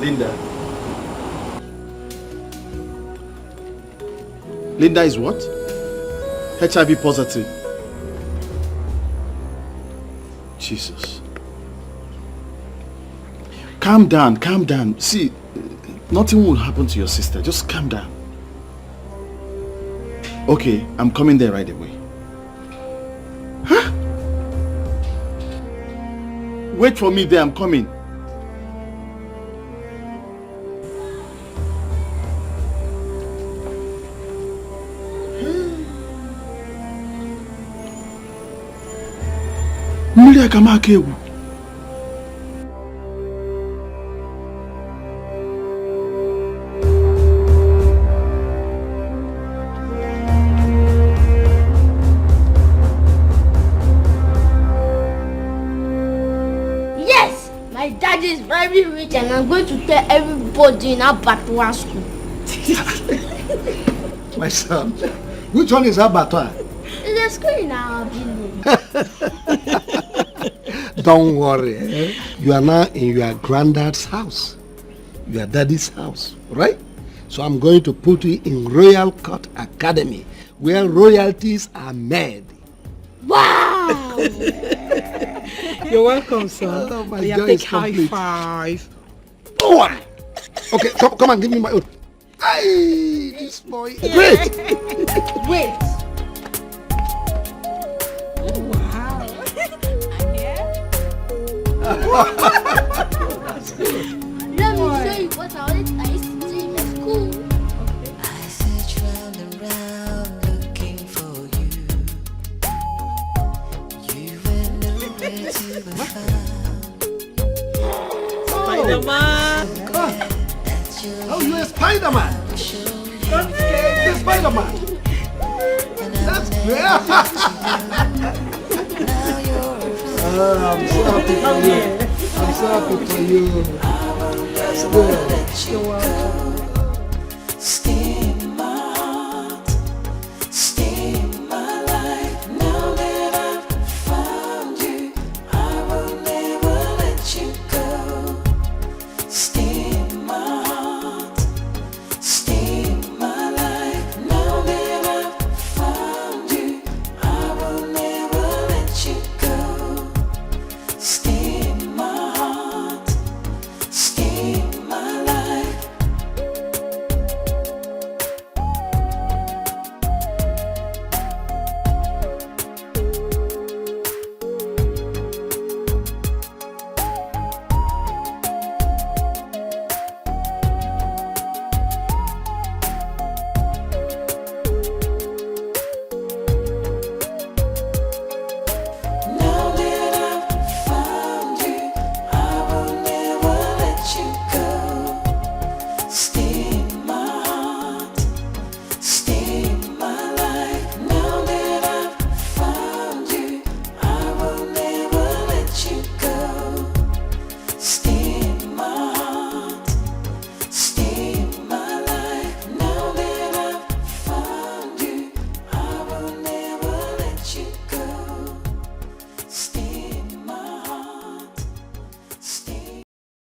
Linda. Linda is what? HIV positive. Jesus. Calm down, calm down. See, nothing will happen to your sister. Just calm down. Okay, I'm coming there right away. Huh? Wait for me there, I'm coming. Mmiri akama aka egwu. Yes, my dad is very rich and I'm going to tell everybody in Abattoir school. My son, which one is Abattoir? It's a school in our village. Don't worry, eh? You are now in your granddad's house, your daddy's house, right? So I'm going to put you in Royal Court Academy, where royalties are made. Wow! You're welcome, son. Oh, my yeah, joy take is high complete. five. Oh, okay, come and give me my own. Hey, this boy. Yeah. Wait. Wait. That's good. Let me show you what I used to do in the school. I search round and round looking for you. You were nowhere to be found. Spider-Man. Oh, you're a Spider-Man. You're Spider-Man. That's great. I'm so happy for you. I'm so happy for you. That's good. You're welcome. Stay in my heart, stay in my life. Now that I've found you, I will never let you go. Stay